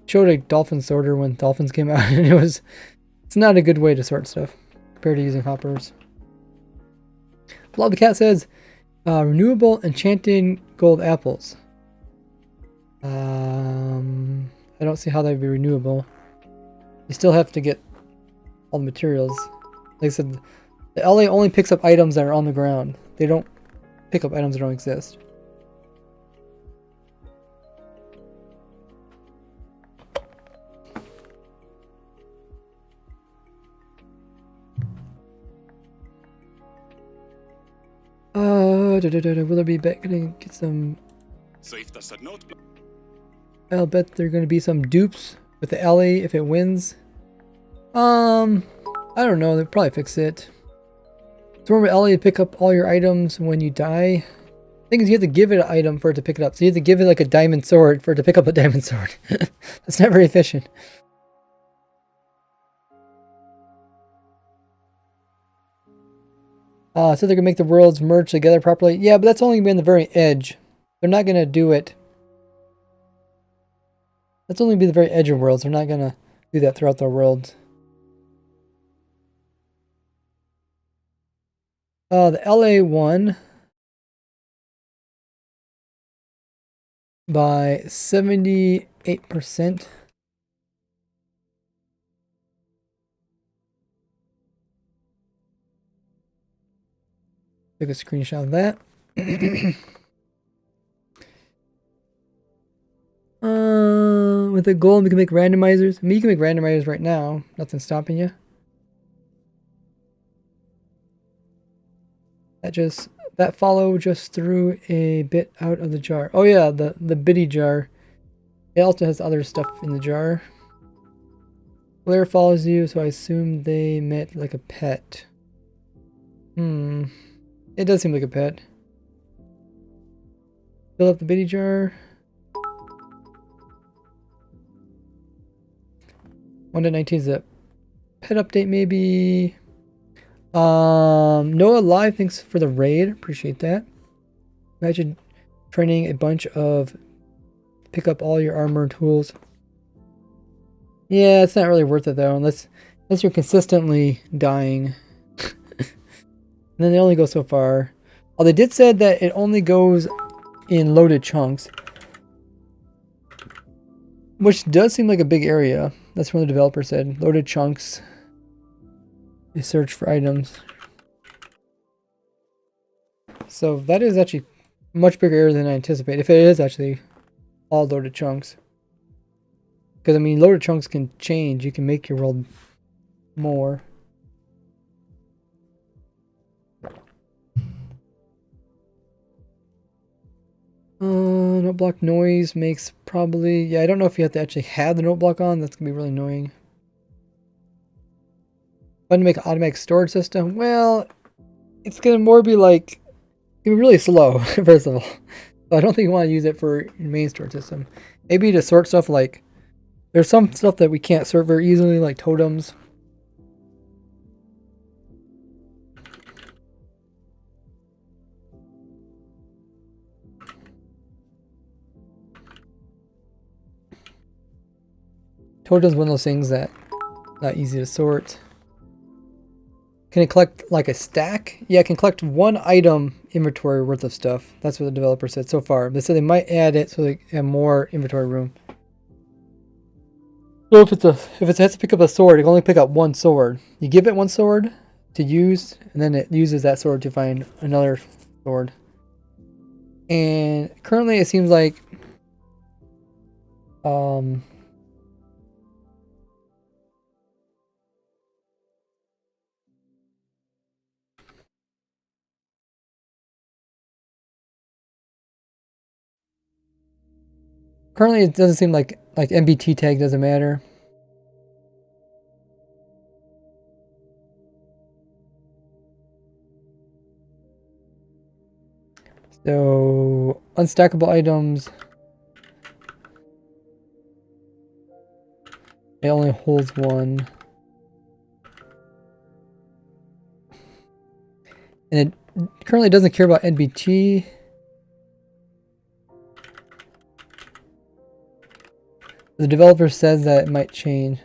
Showed a dolphin sorter when dolphins came out, and it's not a good way to sort stuff compared to using hoppers. Blob the Cat says, renewable enchanted gold apples. I don't see how that would be renewable. You still have to get all the materials. Like I said, the LA only picks up items that are on the ground. They don't pick up items that don't exist. Will there be gonna get some? So if there's a note, I'll bet there are gonna be some dupes with the LA if it wins. I don't know. They'll probably fix it. So remember, LA to pick up all your items when you die. The thing is, you have to give it an item for it to pick it up. So you have to give it like a diamond sword for it to pick up a diamond sword. That's not very efficient. So they're gonna make the worlds merge together properly. Yeah, but that's only been the very edge. They're not gonna do it. That's only be the very edge of worlds. They're not gonna do that throughout the world. The LA won by 78%. Took a screenshot of that. With the goal, we can make randomizers. I mean, you can make randomizers right now. Nothing's stopping you. That follow just threw a bit out of the jar. Oh yeah, the bitty jar. It also has other stuff in the jar. Blair follows you, so I assume they met like a pet. It does seem like a pet. Fill up the bitty jar. 1.19 is a pet update, maybe. Noah Live, thanks for the raid. Appreciate that. Imagine training a bunch of pick up all your armor and tools. Yeah, it's not really worth it though, unless you're consistently dying. And then they only go so far. Oh, they did said that it only goes in loaded chunks, which does seem like a big area. That's what the developer said. Loaded chunks. They search for items. So that is actually a much bigger area than I anticipated. If it is actually all loaded chunks. Because I mean, loaded chunks can change. You can make your world more. Note block noise makes probably... Yeah, I don't know if you have to actually have the note block on. That's going to be really annoying. Fun to make an automatic storage system. Well, it's going to more be like... It's going to be really slow, first of all. So I don't think you want to use it for your main storage system. Maybe to sort stuff like... There's some stuff that we can't sort very easily, like totems. Totems one of those things that not easy to sort. Can it collect like a stack? Yeah, it can collect one item inventory worth of stuff. That's what the developer said so far. They said they might add it so they have more inventory room. So if it has to pick up a sword, it can only pick up one sword. You give it one sword to use, and then it uses that sword to find another sword. And currently it seems like currently it doesn't seem like MBT tag doesn't matter. So unstackable items, it only holds one. And it currently doesn't care about NBT. The developer says that it might change.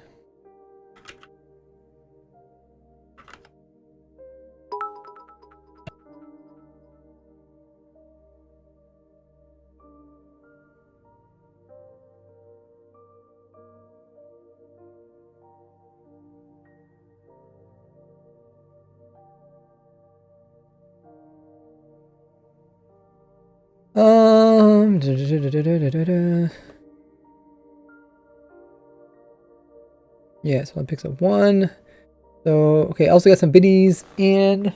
Yeah, so it picks up one. So, okay, I also got some biddies and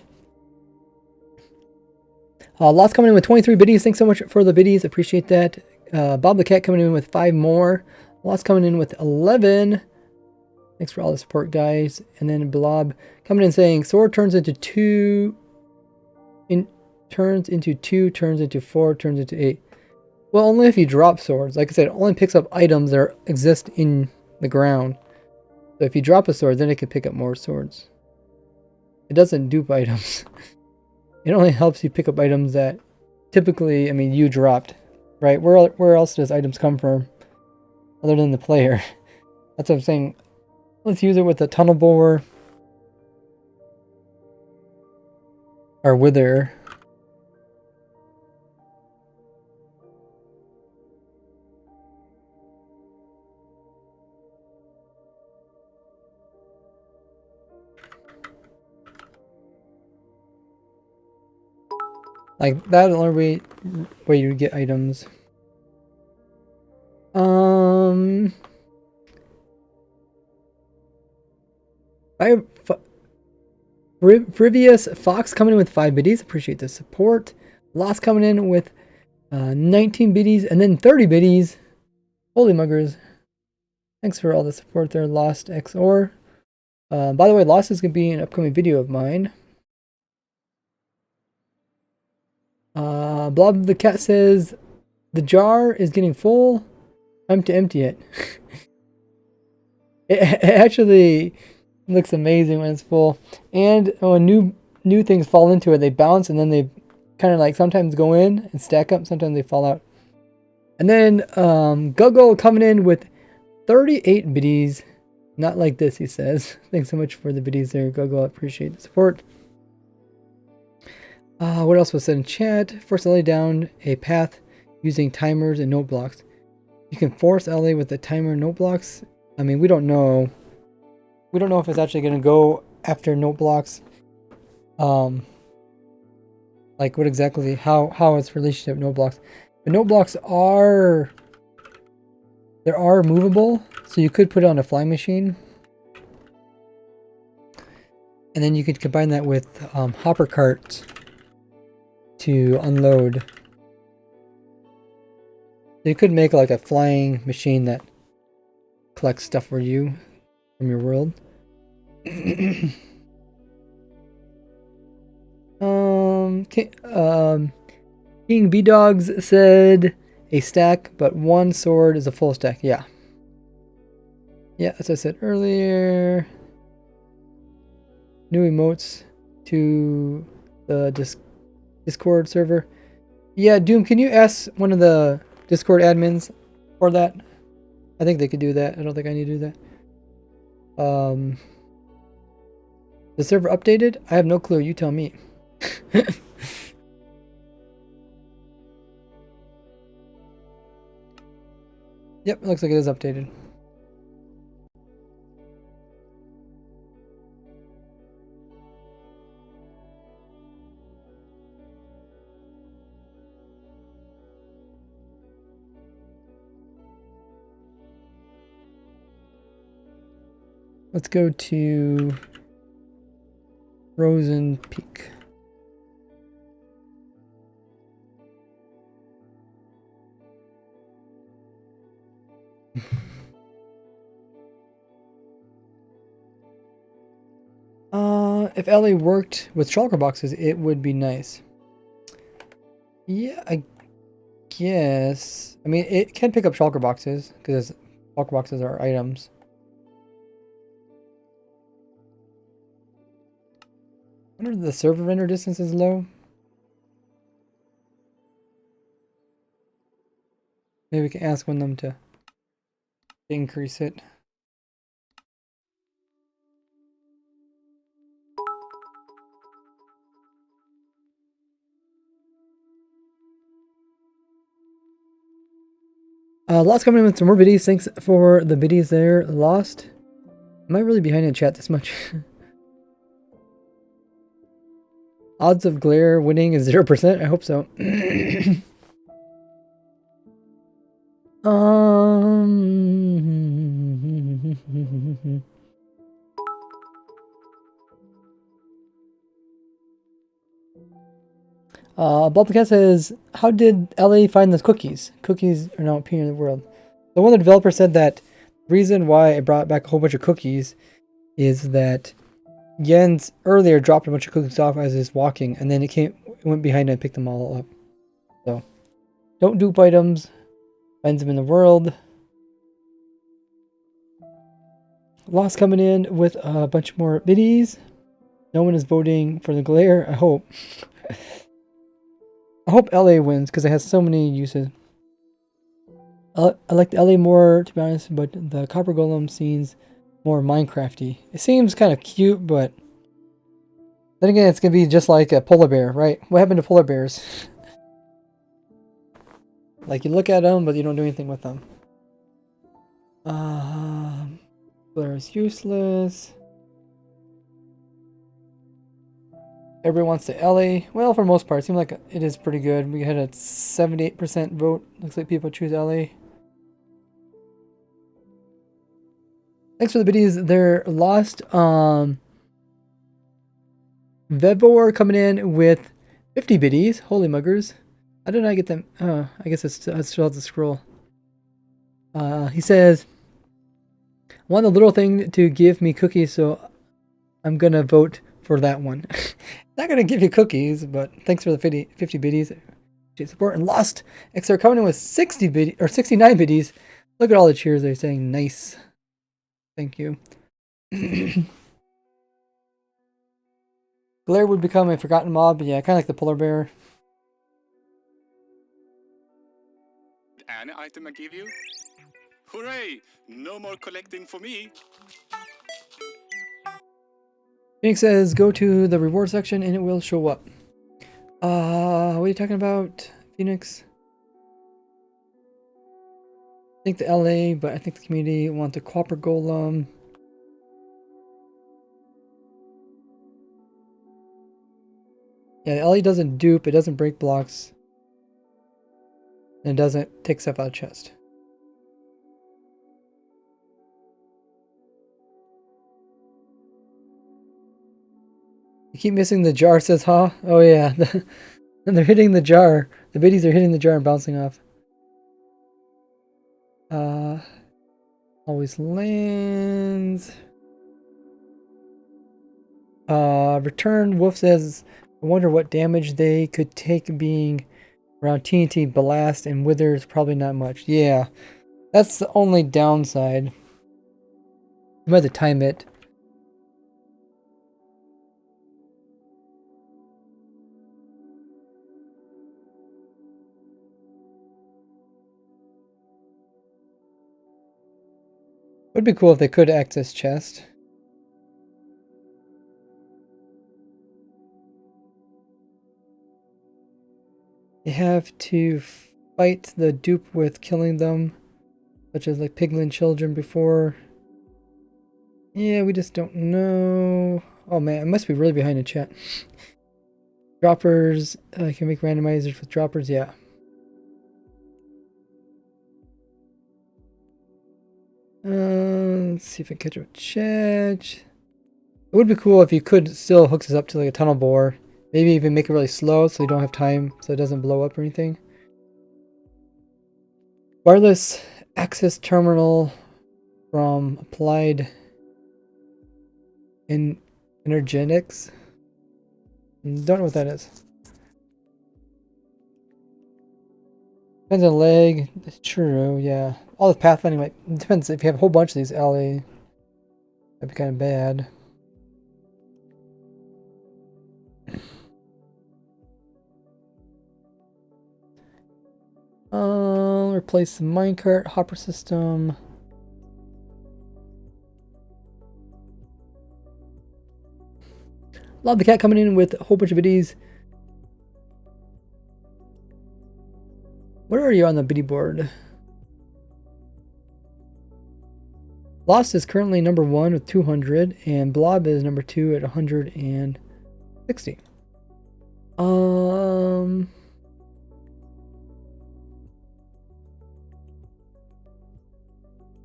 Lots coming in with 23 biddies. Thanks so much for the biddies. Appreciate that. Bob the Cat coming in with 5 more. Lots coming in with 11. Thanks for all the support, guys. And then Blob coming in saying sword turns into 2, turns into 2, turns into 4, turns into 8. Well, only if you drop swords. Like I said, it only picks up items that exist in the ground. So if you drop a sword, then it can pick up more swords. It doesn't dupe items. It only helps you pick up items that typically, I mean, you dropped, right? Where else does items come from other than the player? That's what I'm saying. Let's use it with the tunnel borer or wither. Like that's the only way you get items. Frivious Fox coming in with 5 biddies. Appreciate the support. Lost coming in with 19 biddies and then 30 biddies. Holy muggers. Thanks for all the support there, Lost XOR. By the way, Lost is going to be an upcoming video of mine. Blob the Cat says, the jar is getting full. Time to empty it. It actually looks amazing when it's full. And when new things fall into it, they bounce and then they kind of like sometimes go in and stack up. Sometimes they fall out. And then Guggle coming in with 38 biddies. Not like this, he says. Thanks so much for the biddies there, Guggle. I appreciate the support. What else was said in chat? Force LA down a path using timers and note blocks. You can force LA with the timer and note blocks. I mean, we don't know. We don't know if it's actually going to go after note blocks. Like what exactly, how its relationship with note blocks. But note blocks are movable, so you could put it on a flying machine. And then you could combine that with hopper carts to unload. So you could make like a flying machine that collects stuff for you from your world. King B Dogs said a stack, but one sword is a full stack. Yeah. Yeah, as I said earlier. New emotes to the Discord server. Yeah, Doom, can you ask one of the Discord admins for that? I think they could do that. I don't think I need to do that. The server updated? I have no clue. You tell me. Yep, it looks like it is updated. Let's go to Frozen Peak. If Ellie worked with shulker boxes, it would be nice. Yeah, I guess. I mean, it can pick up shulker boxes because shulker boxes are items. I wonder if the server render distance is low. Maybe we can ask one of them to increase it. Lost coming in with some more biddies. Thanks for the biddies there. Lost. Am I really behind in chat this much? Odds of glare winning is 0%. I hope so. Baltica says, how did LA find those cookies? Cookies are now appearing in the world. So one of the developers said that the reason why I brought back a whole bunch of cookies is that Jens earlier dropped a bunch of cookies off as he's walking, and then it went behind and picked them all up. So, don't dupe items. Finds them in the world. Lost coming in with a bunch more biddies. No one is voting for the glare, I hope. I hope LA wins because it has so many uses. I like the LA more, to be honest, but the Copper Golem seems more Minecrafty. It seems kind of cute, but then again, it's going to be just like a polar bear, right? What happened to polar bears? Like, you look at them, but you don't do anything with them. Glare is useless. Everybody wants to LA. Well, for the most part, it seems like it is pretty good. We had a 78% vote. Looks like people choose LA. Thanks for the biddies. They're lost. Vevor coming in with 50 biddies. Holy muggers. How did I get them? I guess I still have to scroll. He says, want a little thing to give me cookies, so I'm going to vote for that one. Not going to give you cookies, but thanks for the 50 biddies. Support. And Lost XR coming in with 60 biddies, or 69 biddies. Look at all the cheers they're saying. Nice. Thank you. Glare would become a forgotten mob, but yeah, kind of like the polar bear. Any item I give you? Hooray! No more collecting for me! Phoenix says, go to the reward section and it will show up. What are you talking about, Phoenix? I think the LA, but I think the community want the Copper Golem. Yeah, the LA doesn't dupe, it doesn't break blocks. And it doesn't take stuff out of chest. You keep missing the jar, says huh? Oh yeah. And they're hitting the jar. The biddies are hitting the jar and bouncing off. Always lands. Return Wolf says, I wonder what damage they could take being around TNT blast and withers. Probably not much. Yeah, that's the only downside. You might have to time it. Would be cool if they could access chest. They have to fight the dupe with killing them, such as like piglin children before. Yeah, we just don't know. Oh man, I must be really behind in chat. Droppers, I can make randomizers with droppers, yeah. Let's see if I can catch up with chat. It would be cool if you could still hook this up to like a tunnel bore. Maybe even make it really slow so you don't have time so it doesn't blow up or anything. Wireless access terminal from Applied Energetics. Don't know what that is. Depends on leg. It's true, yeah. All the pathfinding, like, it depends if you have a whole bunch of these LA. That'd be kind of bad. Replace the minecart hopper system. Love the cat coming in with a whole bunch of biddies. Where are you on the biddy board? Lost is currently number 1 with 200, and Blob is number 2 at 160.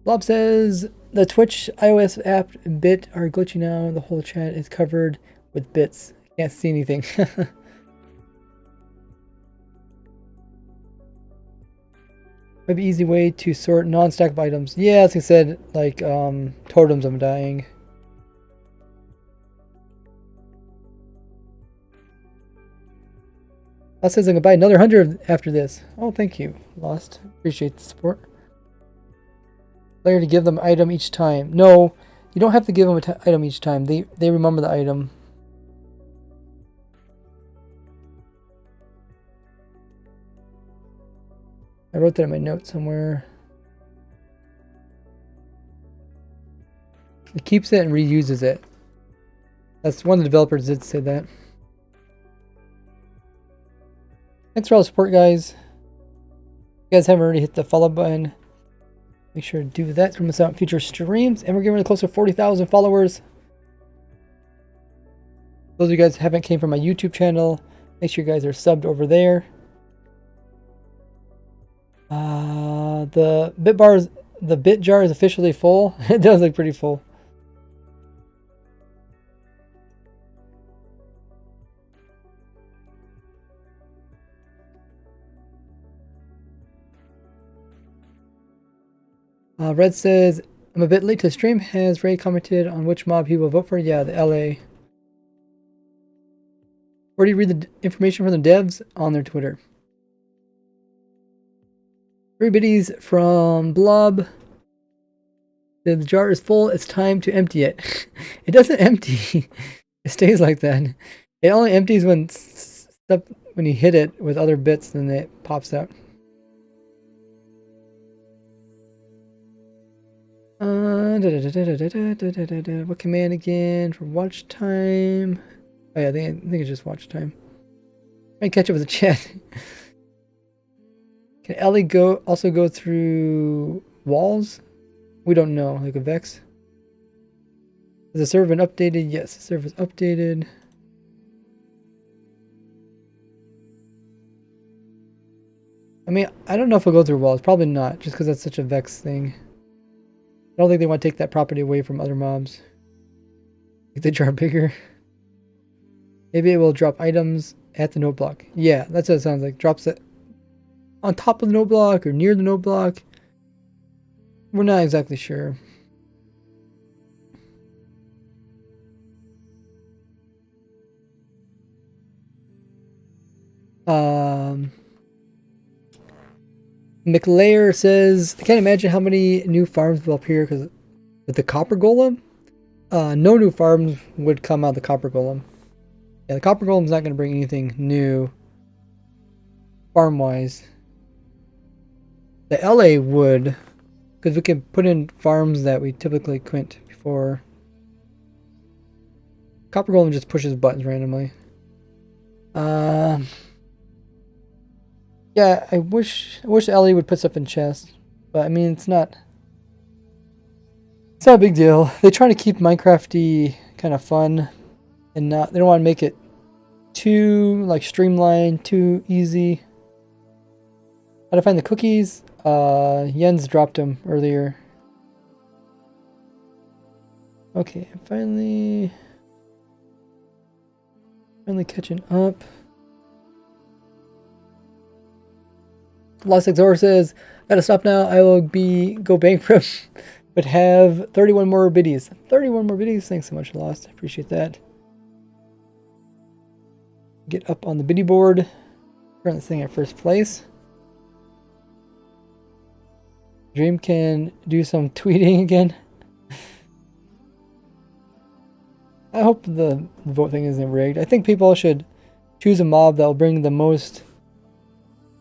Blob says the Twitch iOS app bit are glitchy now. The whole chat is covered with bits. Can't see anything. Maybe easy way to sort non-stackable items. Yeah, as I said, like totems. I'm dying. Lost says I can buy another 100 after this. Oh, thank you, Lost. Appreciate the support. Player to give them item each time. No, you don't have to give them an item each time. They remember the item. I wrote that in my notes somewhere. It keeps it and reuses it. That's one of the developers did say that. Thanks for all the support, guys. If you guys haven't already hit the follow button, make sure to do that to miss out on future streams. And we're getting close to 40,000 followers. Those of you guys who haven't came from my YouTube channel, make sure you guys are subbed over there. The bit jar is officially full. It does look pretty full. Red says, I'm a bit late to the stream. Has Ray commented on which mob he will vote for? Yeah, the LA. Where do you read the information from the devs? On their Twitter. 3 biddies from Blob. The jar is full. It's time to empty it. It doesn't empty. It stays like that. It only empties when you hit it with other bits, then it pops out. What command again for watch time? Oh yeah, I think it's just watch time. Try and catch up with the chat. Can Ellie also go through walls? We don't know, like a Vex. Has the server been updated? Yes, the server's updated. I mean, I don't know if we'll go through walls. Probably not, just because that's such a Vex thing. I don't think they want to take that property away from other mobs. Make the jar bigger. Maybe it will drop items at the note block. Yeah, that's what it sounds like. Drops it on top of the note block or near the note block. We're not exactly sure. McLayer says, I can't imagine how many new farms will appear because with the copper golem. No new farms would come out of the copper golem. Yeah, the copper golem's not going to bring anything new farm wise. The LA would, because we can put in farms that we typically couldn't before. Copper golem just pushes buttons randomly. Yeah, I wish Ellie would put stuff in chest, but I mean it's not a big deal. They try to keep Minecrafty kind of fun and not they don't want to make it too like streamlined, too easy. How to find the cookies? Jens dropped them earlier. Okay, I'm finally catching up. Lost Exor says, gotta stop now. I will go bankrupt, but have 31 more biddies. 31 more biddies. Thanks so much, Lost. I appreciate that. Get up on the biddy board. Currently sitting at first place. Dream can do some tweeting again. I hope the vote thing isn't rigged. I think people should choose a mob that will bring the most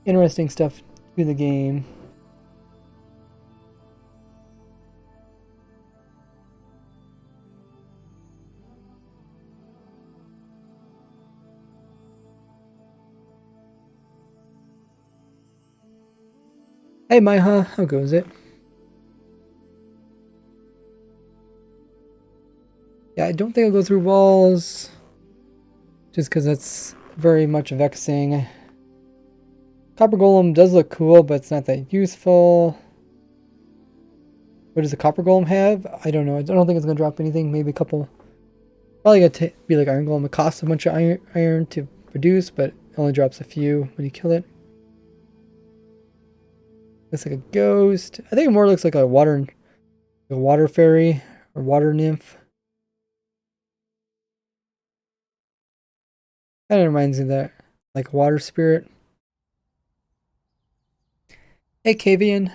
interesting stuff to the game. Hey Maiha, how goes it? Yeah, I don't think I'll go through walls. Just because that's very much vexing. Copper Golem does look cool, but it's not that useful. What does the Copper Golem have? I don't know. I don't think it's going to drop anything. Maybe a couple. Probably going to be like Iron Golem. It costs a bunch of iron to produce, but it only drops a few when you kill it. Looks like a ghost. I think it more looks like a water fairy or water nymph. Kind of reminds me of that, like a water spirit. Hey, Kavian.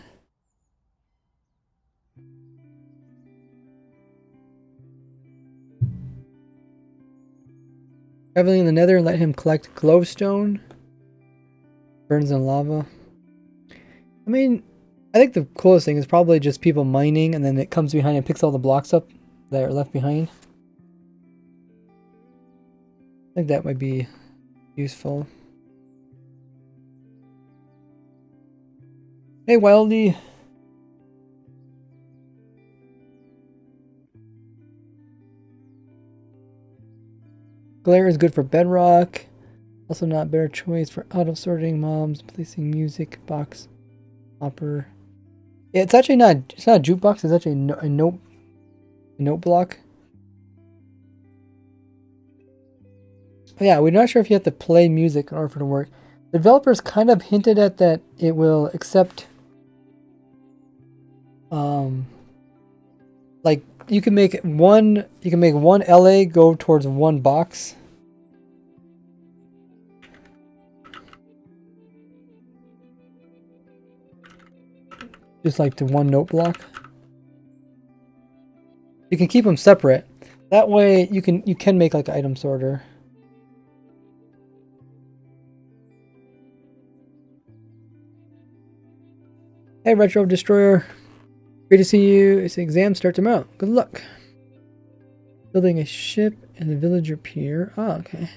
Traveling in the nether and let him collect glowstone. Burns in lava. I mean, I think the coolest thing is probably just people mining and then it comes behind and picks all the blocks up that are left behind. I think that might be useful. Hey, Wildy. Glare is good for bedrock. Also not a better choice for auto-sorting mobs, placing music box, hopper. Yeah, it's actually not. It's not a jukebox. It's actually a note block. Yeah, we're not sure if you have to play music in order for it to work. The developers kind of hinted at that it will accept. Like you can make one LA go towards one box. Just like to one note block. You can keep them separate. That way you can make like an item sorter. Hey Retro Destroyer. Great to see you. It's the exam start tomorrow. Good luck. Building a ship in the villager pier. Oh, okay.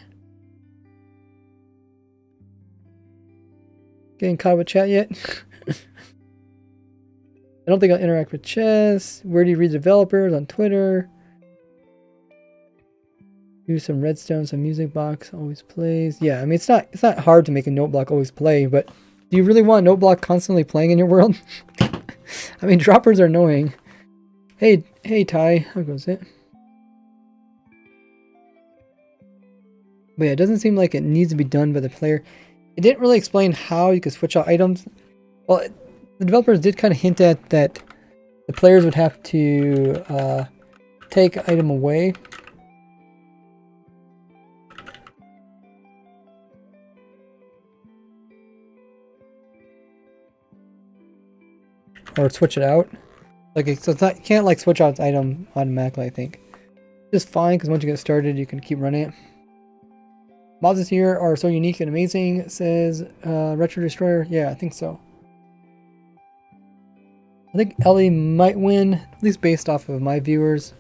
Getting caught with chat yet? I don't think I'll interact with chess. Where do you read developers? On Twitter. Do some redstone, some music box always plays. Yeah, I mean it's not hard to make a note block always play, but do you really want a note block constantly playing in your world? I mean droppers are annoying. Hey Ty, how goes it? But yeah, it doesn't seem like it needs to be done by the player. It didn't really explain how you could switch out items. Well, the developers did kind of hint at that the players would have to take an item away. Or switch it out. Like so it's not, you can't like switch out its item automatically, I think. Just fine, because once you get started you can keep running it. Mobs this year are so unique and amazing, says Retro Destroyer. Yeah, I think so. I think Ellie might win, at least based off of my viewers.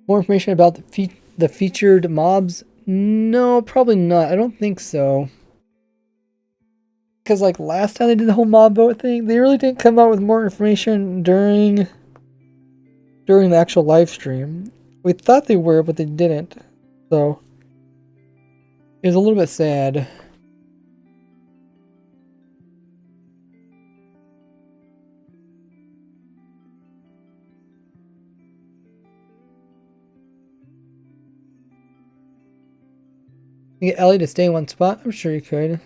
More information about the featured mobs? No, probably not. I don't think so. because like last time they did the whole mob vote thing, they really didn't come out with more information during the actual live stream. We thought they were, but they didn't. So it was a little bit sad. You get Ellie to stay in one spot? I'm sure you could.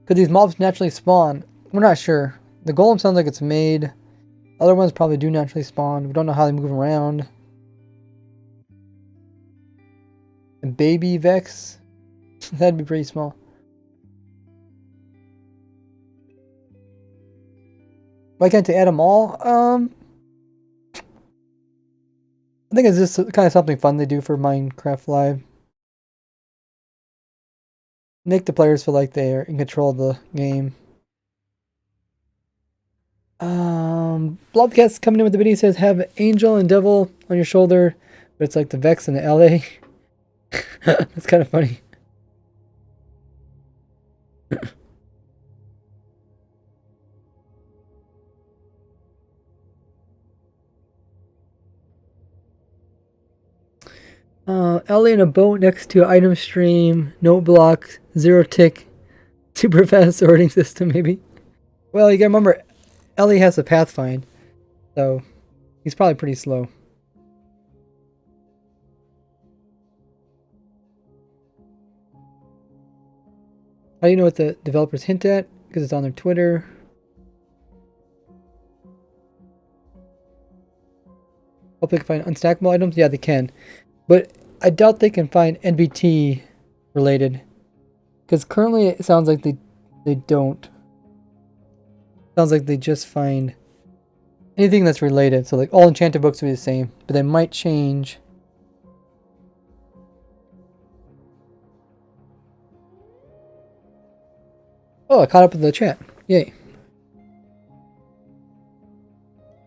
Could these mobs naturally spawn? We're not sure. The golem sounds like it's made. Other ones probably do naturally spawn. We don't know how they move around. A baby Vex? That'd be pretty small. Why can't they add them all? I think it's just kind of something fun they do for Minecraft Live. Make the players feel like they're in control of the game. Blobcast coming in with the video says have Angel and Devil on your shoulder, but it's like the Vex and the LA. That's kind of funny. Ellie in a boat next to an item stream, note block, 0 tick, super fast sorting system maybe. Well, you gotta remember, Ellie has a pathfind, so he's probably pretty slow. How do you know what the developers hint at? Because it's on their Twitter. Hope they can find unstackable items. Yeah, they can. But I doubt they can find NBT related. Because currently it sounds like they don't. Sounds like they just find anything that's related. So like all enchanted books will be the same. But they might change. Oh, I caught up with the chat. Yay.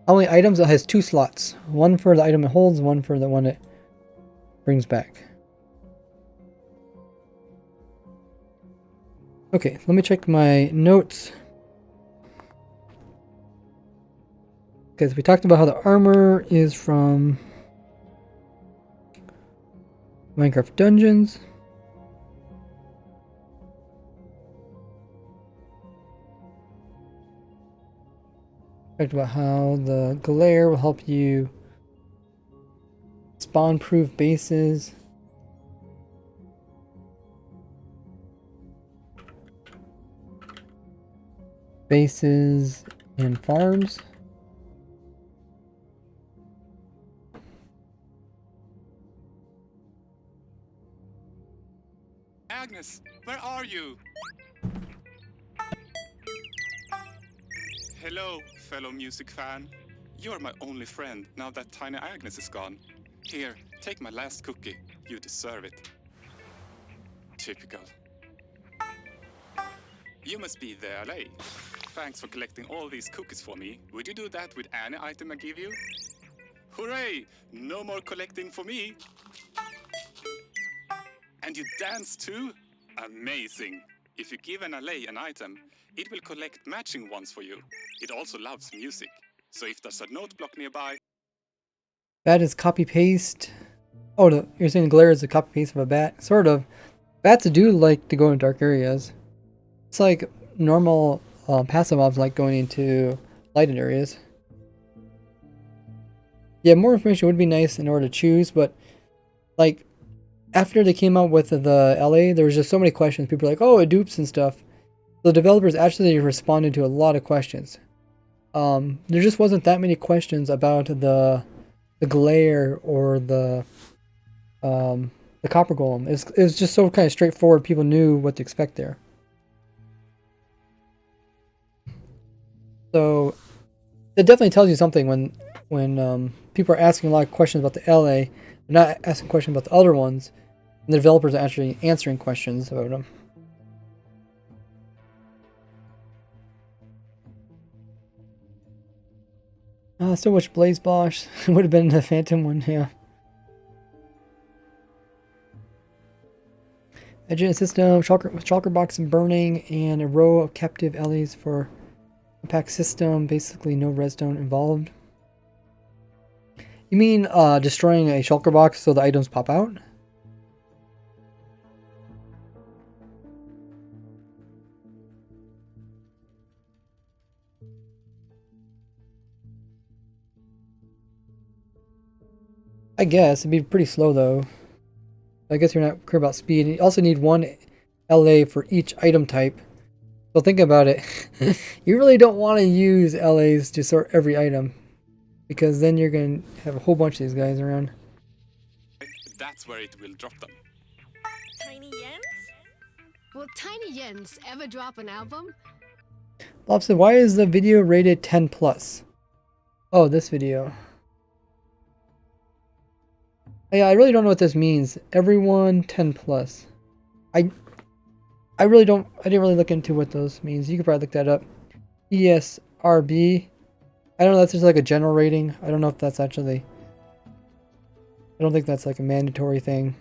How many items? It has 2 slots. One for the item it holds, one for the one it brings back. Okay, let me check my notes. Because we talked about how the armor is from Minecraft Dungeons. Talked about how the glare will help you spawn-proof bases. Bases and farms. Agnes, where are you? Hello, fellow music fan. You're my only friend now that Tiny Agnes is gone. Here, take my last cookie. You deserve it. Typical. You must be the LA. Thanks for collecting all these cookies for me. Would you do that with any item I give you? Hooray! No more collecting for me! And you dance too? Amazing! If you give an LA an item, it will collect matching ones for you. It also loves music. So if there's a note block nearby... Bat is copy-paste. Oh, you're saying the glare is a copy-paste of a bat? Sort of. Bats do like to go in dark areas. It's like normal passive mobs like going into lighted areas. Yeah, more information would be nice in order to choose, but like after they came out with the LA, there was just so many questions. People were like, oh, it dupes and stuff. The developers actually responded to a lot of questions. There just wasn't that many questions about the glare or the copper golem. It was just so kind of straightforward. People knew what to expect there. So it definitely tells you something when people are asking a lot of questions about the LA, they're not asking questions about the other ones, and the developers are actually answering questions about them. So much Blaze Bosch. It would have been the Phantom one, yeah. Agent system, shulker box and burning, and a row of captive LAs for a pack system. Basically, no redstone involved. You mean destroying a shulker box so the items pop out? I guess it'd be pretty slow though. I guess you're not clear about speed. You also need one LA for each item type. So think about it. You really don't want to use LAs to sort every item, because then you're going to have a whole bunch of these guys around. That's where it will drop them. Tiny Yens? Will Tiny Yens ever drop an album? Lobster, why is the video rated 10 plus? Oh, this video. Yeah, I really don't know what this means. Everyone 10 plus. I really don't. I didn't really look into what those means. You could probably look that up. ESRB. I don't know. That's just like a general rating. I don't know if that's actually. I don't think that's like a mandatory thing.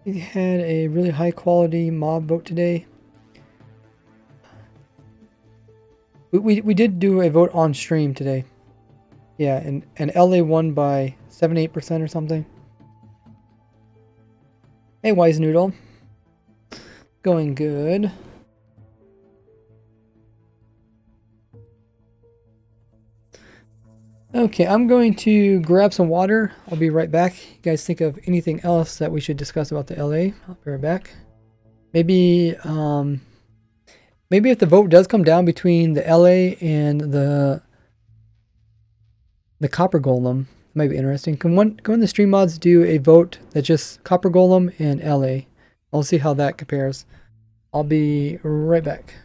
We had a really high quality mob vote today. We did do a vote on stream today. Yeah, and LA won by 78% or something. Hey, Wise Noodle. Going good. Okay, I'm going to grab some water. I'll be right back. You guys think of anything else that we should discuss about the LA? I'll be right back. Maybe maybe if the vote does come down between the LA and the Copper Golem, it might be interesting. Can one the stream mods do a vote that's just Copper Golem and LA? I'll see how that compares. I'll be right back.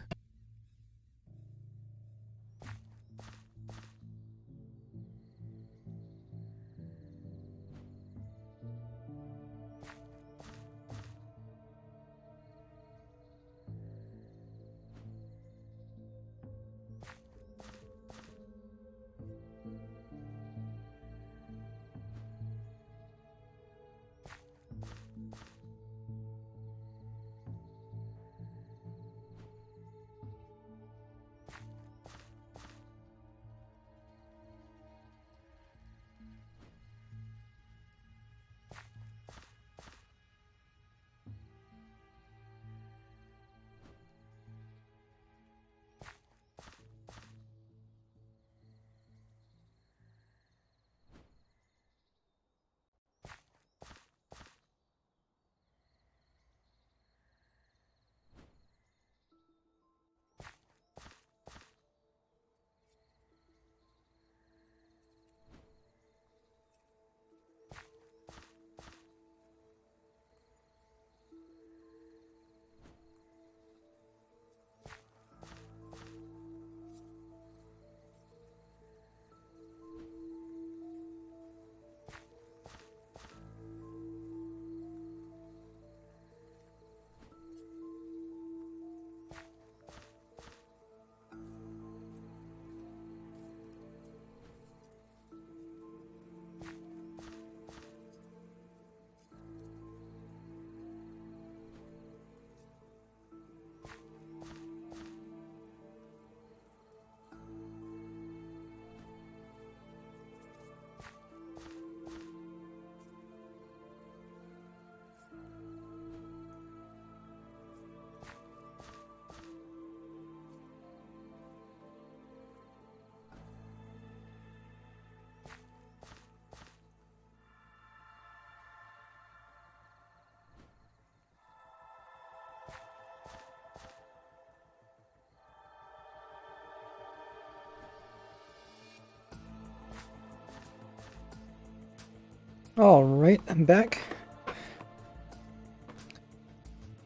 Alright, I'm back.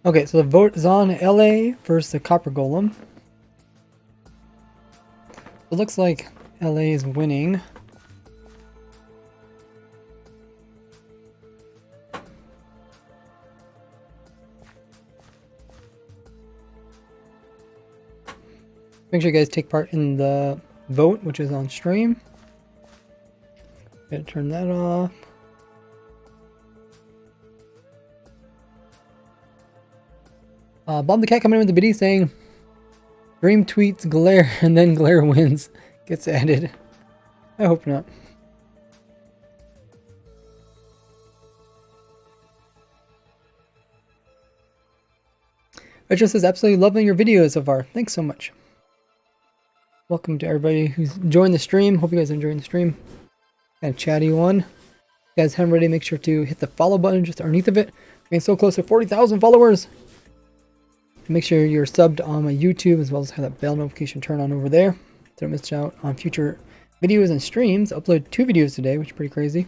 Okay, so the vote is on LA versus the Copper Golem. It looks like LA is winning. Make sure you guys take part in the vote, which is on stream. Gotta turn that off. Bob the Cat coming in with the biddy saying, Dream tweets glare and then glare wins. Gets added. I hope not. Retro says, absolutely loving your videos so far. Thanks so much. Welcome to everybody who's joined the stream. Hope you guys are enjoying the stream. Kind of chatty one. If you guys haven't already, make sure to hit the follow button just underneath of it. We're getting so close to 40,000 followers. Make sure you're subbed on my YouTube as well as have that bell notification turn on over there. So don't miss out on future videos and streams. I uploaded 2 videos today, which is pretty crazy.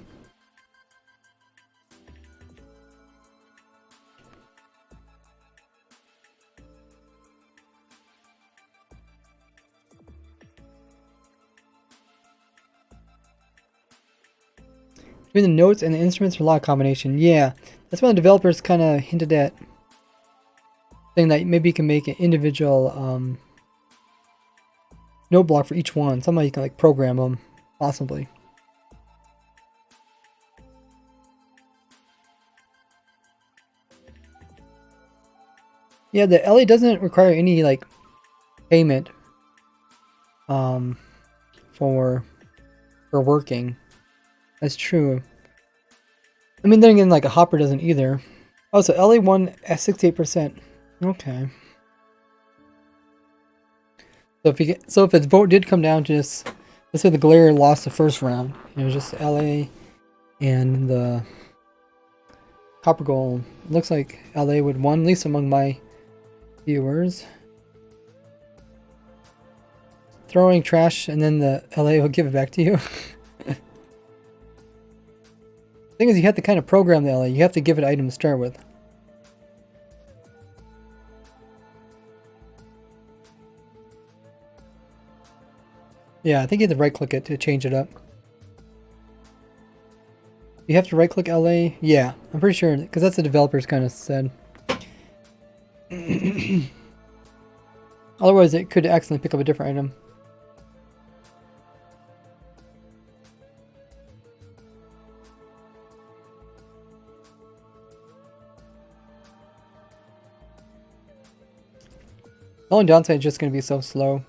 Between the notes and the instruments for log combination. Yeah, that's when the developers kind of hinted at saying that maybe you can make an individual note block for each one. Somehow you can like program them, possibly. Yeah, the LA doesn't require any like payment for working. That's true. I mean, then again, like a Hopper doesn't either. Oh, so LA won at 68%. Okay. So if its vote did come down to just, let's say the Glare lost the first round, it was just LA and the Copper Gold. Looks like LA would win, at least among my viewers. Throwing trash and then the LA will give it back to you. Thing is, you have to kind of program the LA. You have to give it an item to start with. Yeah, I think you have to right click it to change it up. You have to right click LA? Yeah, I'm pretty sure, because that's the developers kind of said. Otherwise, it could accidentally pick up a different item. The only downside is just going to be so slow.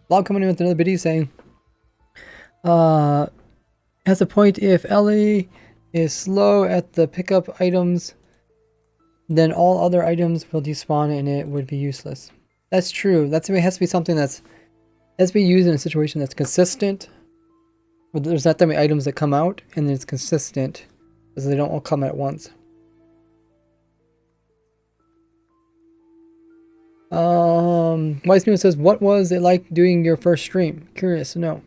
Bob coming in with another video saying, has a point, if LA is slow at the pickup items, then all other items will despawn and it would be useless. That's true. It has to be something that's has to be used in a situation that's consistent. Where there's not that many items that come out, and then it's consistent because they don't all come at once. Wise New says, what was it like doing your first stream? Curious to know.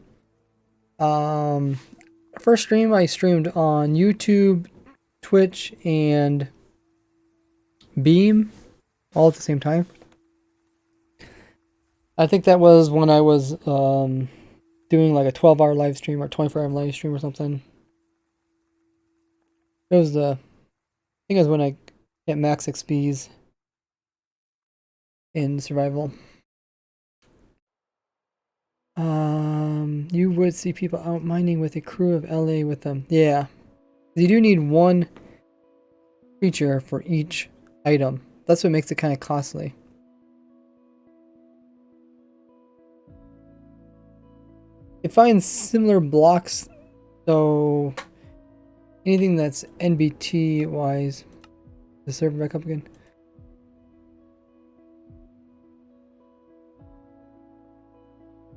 First stream I streamed on YouTube, Twitch, and Beam all at the same time. I think that was when I was doing like a 12-hour live stream or 24-hour live stream or something. It was I think it was when I hit max XPs in survival. You would see people out mining with a crew of LA with them. Yeah. You do need one creature for each item. That's what makes it kind of costly. It finds similar blocks, so anything that's NBT wise. The server back up again.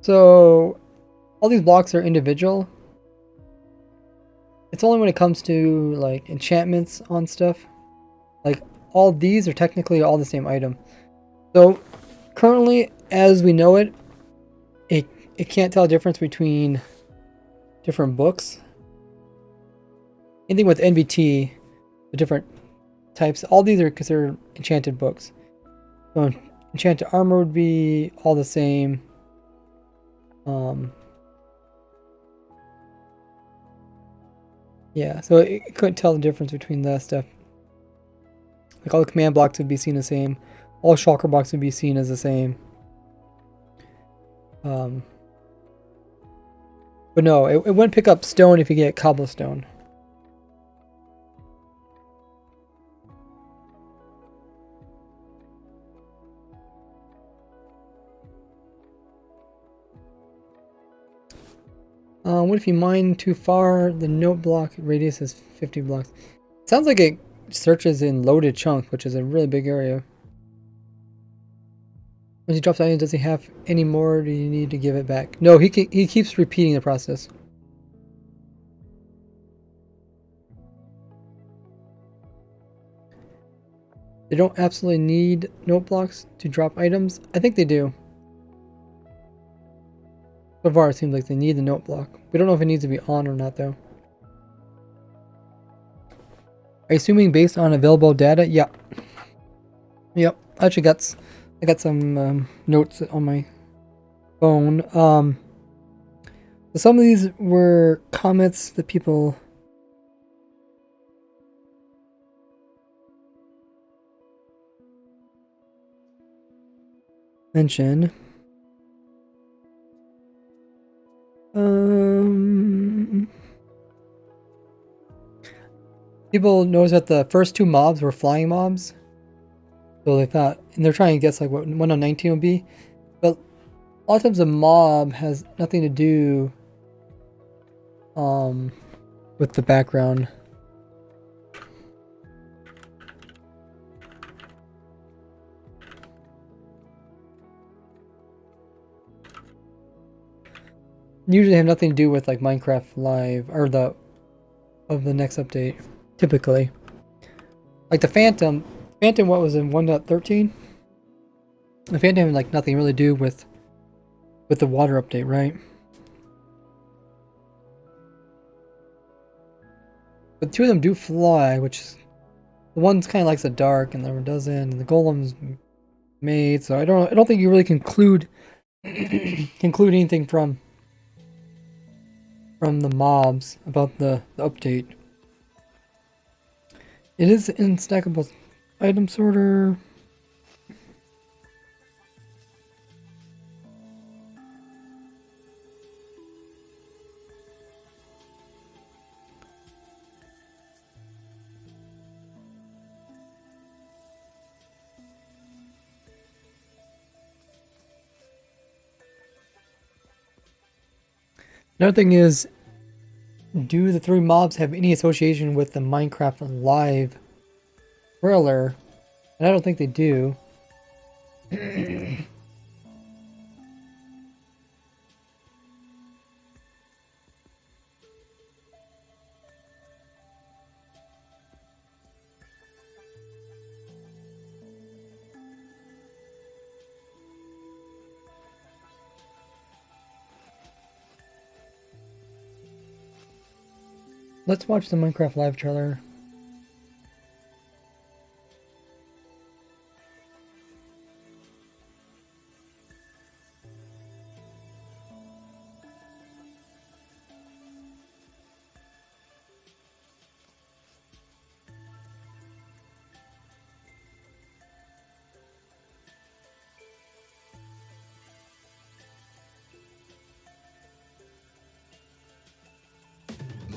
So all these blocks are individual. It's only when it comes to like enchantments on stuff. Like all these are technically all the same item. So currently, as we know it, it can't tell the difference between different books. Anything with NBT, the different types, all these are considered enchanted books. So enchanted armor would be all the same. Yeah, so it couldn't tell the difference between that stuff. Like all the command blocks would be seen the same. All shulker blocks would be seen as the same. But no, it wouldn't pick up stone if you get cobblestone. What if you mine too far? The note block radius is 50 blocks. Sounds like it searches in loaded chunks, which is a really big area. Once he drops items, does he have any more? Do you need to give it back? No, he keeps repeating the process. They don't absolutely need note blocks to drop items. I think they do. So far, it seems like they need the note block. We don't know if it needs to be on or not, though. Are you assuming based on available data? Yeah. Yep. I got some notes on my phone. Some of these were comments that people mentioned. People noticed that the first two mobs were flying mobs. So they thought, and they're trying to guess like what 119 would be. But a lot of times a mob has nothing to do with the background. Usually have nothing to do with like Minecraft Live or the next update. Typically, like the Phantom what was in 1.13? The Phantom had like nothing really to do with the water update, right? But two of them do fly, which is, the one's kind of likes the dark and the other doesn't, and the golem's made, so I don't think you really conclude anything from the mobs about the update. It is in stackable item sorter. Another thing is, do the three mobs have any association with the Minecraft Live trailer? And I don't think they do. Let's watch the Minecraft Live trailer.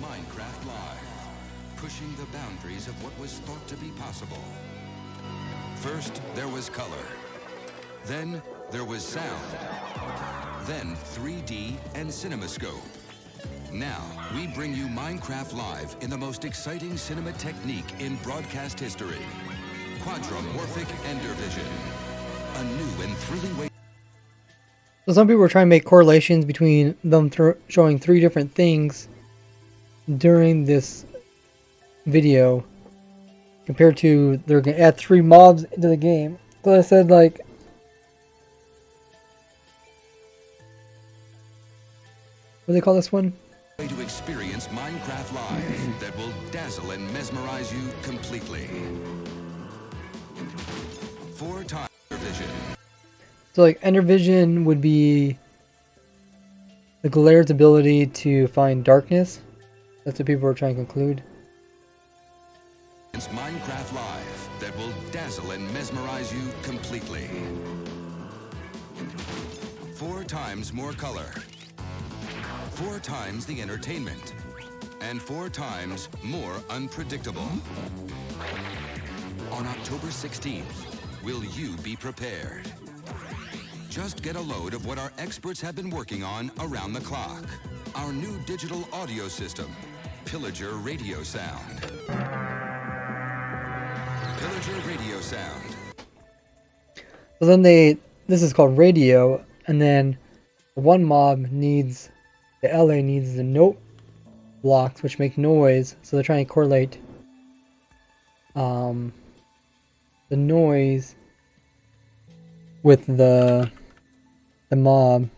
Minecraft Live, pushing the boundaries of what was thought to be possible. First, there was color. Then, there was sound. Then, 3D and CinemaScope. Now, we bring you Minecraft Live in the most exciting cinema technique in broadcast history. Quadromorphic Ender Vision. A new and thrilling way. So some people were trying to make correlations between them showing three different things during this video compared to they're gonna add three mobs into the game. So I said, like, what do they call this one? Way to experience Minecraft Live that will dazzle and mesmerize you completely. 4 times vision. So like Ender Vision would be the Glaire's ability to find darkness. That's what people were trying to conclude. It's Minecraft Live that will dazzle and mesmerize you completely. 4 times more color. 4 times the entertainment, and 4 times more unpredictable. On October 16th, will you be prepared? Just get a load of what our experts have been working on around the clock. Our new digital audio system, Pillager Radio Sound. Pillager Radio Sound. So then this is called radio, and then one mob needs, the LA needs the note blocks, which make noise, so they're trying to correlate the noise with the mob.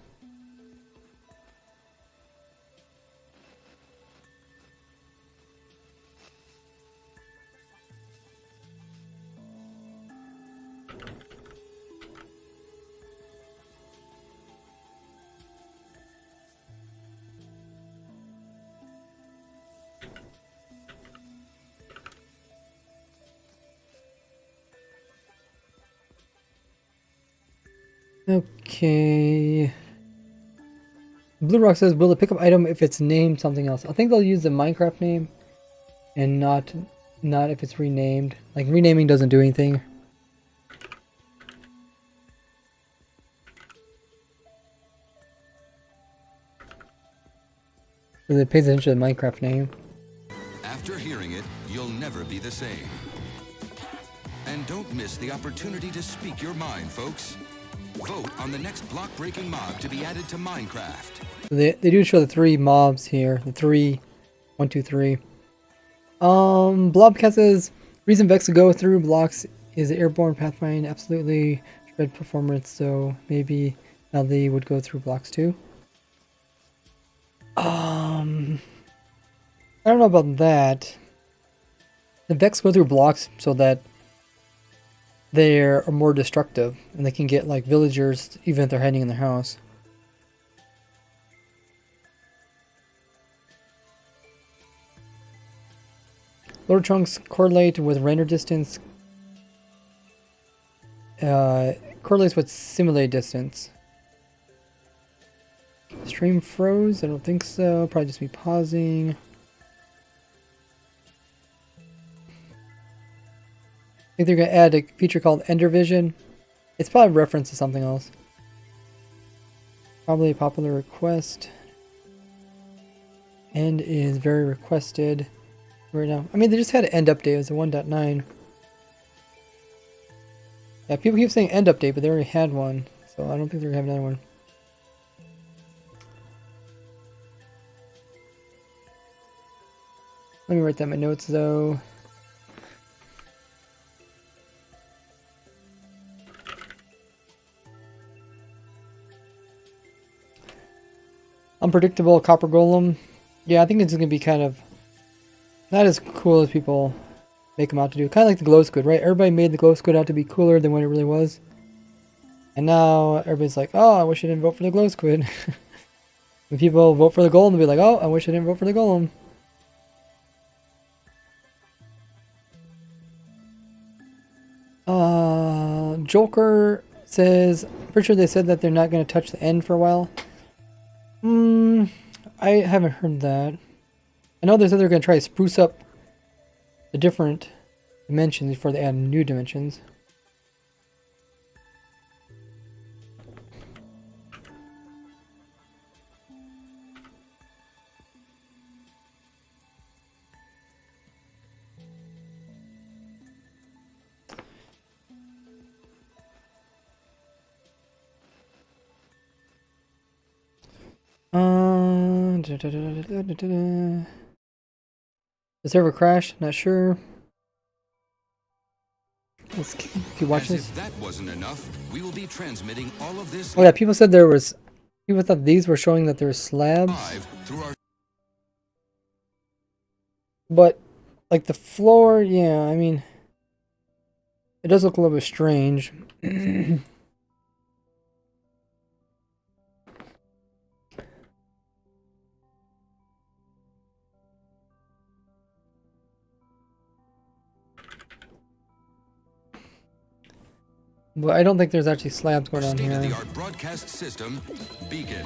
Okay. Blue Rock says, will the pickup item if it's named something else? I think they'll use the Minecraft name and not if it's renamed. Like, renaming doesn't do anything. So it pays attention to the Minecraft name. After hearing it, you'll never be the same. And don't miss the opportunity to speak your mind, folks. Vote on the next block-breaking mob to be added to Minecraft. So they do show the 3 mobs here. The 3, 1, 2, 3. Blobcat says, reason Vex to go through blocks is airborne pathfind, absolutely shred performance, so maybe now they would go through blocks too. I don't know about that. The Vex go through blocks so that they're more destructive and they can get like villagers even if they're hiding in their house. Lower chunks correlate with render distance. Correlates with simulated distance. Stream froze? I don't think so. Probably just me pausing. I think they're going to add a feature called Ender Vision. It's probably a reference to something else. Probably a popular request. End is very requested right now. I mean, they just had an end update as a 1.9. Yeah, people keep saying end update, but they already had one. So I don't think they're going to have another one. Let me write down my notes though. Unpredictable copper golem. Yeah, I think it's going to be kind of not as cool as people make them out to do. Kind of like the glow squid, right? Everybody made the glow squid out to be cooler than what it really was. And now everybody's like, oh, I wish I didn't vote for the glow squid. When people vote for the golem, they'll be like, oh, I wish I didn't vote for the golem. Joker says, pretty sure they said that they're not going to touch the end for a while. I haven't heard that. I know they said they're going to try to spruce up the different dimensions before they add new dimensions. The server crashed, not sure. Let's keep watching this. If that wasn't enough, we will be transmitting all of this. Oh yeah, people said there was. People thought these were showing that there were slabs. But like the floor, yeah, I mean, it does look a little bit strange. But I don't think there's actually slabs going on here. State-of-the-art broadcast system, Beacon.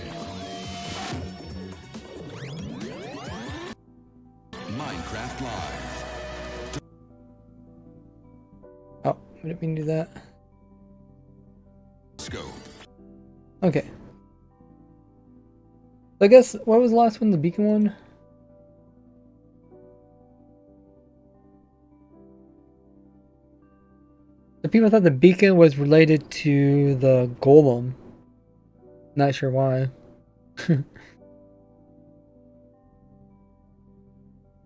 Minecraft Live. Oh, I didn't mean to do that. Scope. Okay. I guess, what was the last one? The beacon one? The people thought the beacon was related to the golem. Not sure why.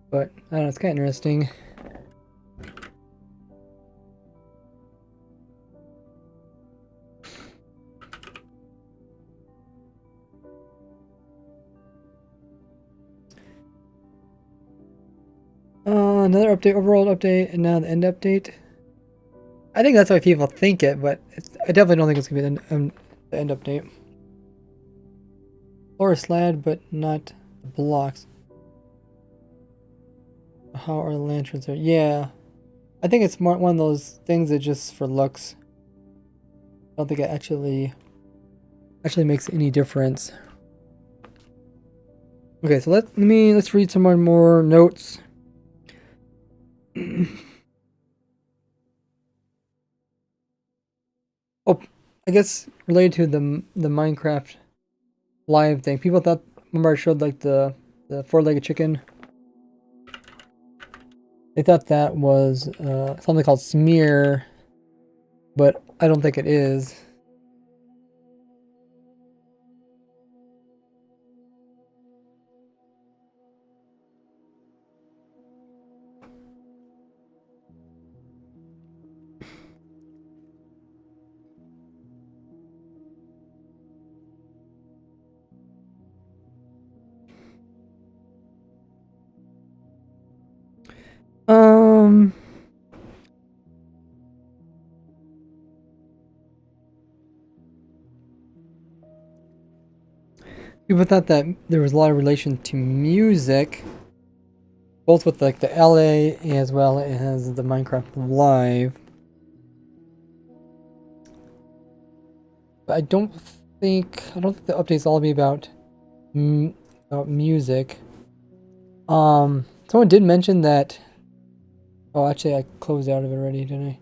But, I don't know, it's kind of interesting. Another update, overall update, and now the end update. I think that's why people think it, but I definitely don't think it's going to be the end update. Or a slab, but not the blocks. How are the lanterns there? Yeah. I think it's more one of those things that just for looks. I don't think it actually makes any difference. Okay, so let's read some more notes. Oh, I guess related to the Minecraft live thing. People thought, remember I showed like the four-legged chicken? They thought that was something called smear, but I don't think it is. Um, People thought that there was a lot of relation to music, both with like the LA as well as the Minecraft Live. But I don't think the updates all be about music. Someone did mention that. Oh, actually, I closed out of it already, didn't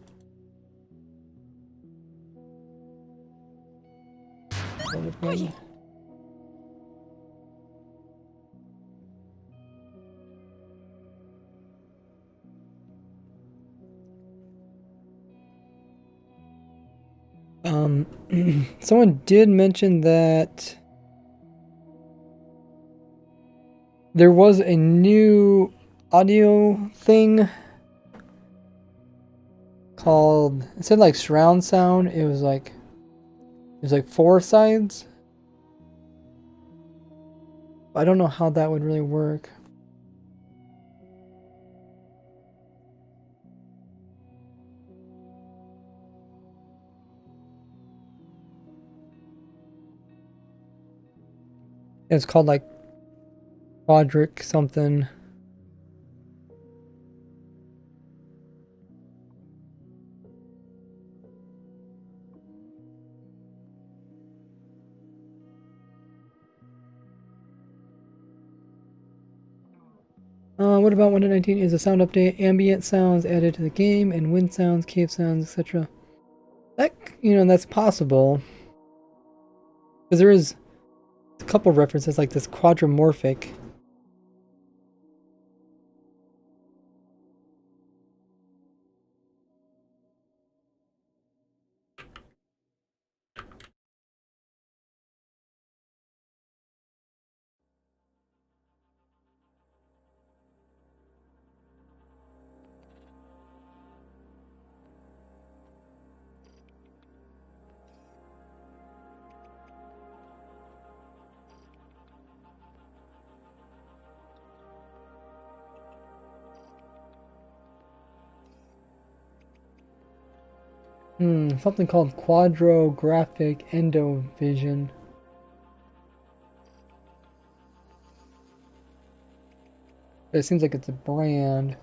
I? Oi. Someone did mention that there was a new audio thing called, it said like surround sound. It was like 4 sides. I don't know how that would really work. It's called like quadric something. What about 119 is a sound update, ambient sounds added to the game, and wind sounds, cave sounds, etc. That, that's possible. Because there is a couple references like this quadrimorphic. Something called quadrographic endovision. It seems like it's a brand.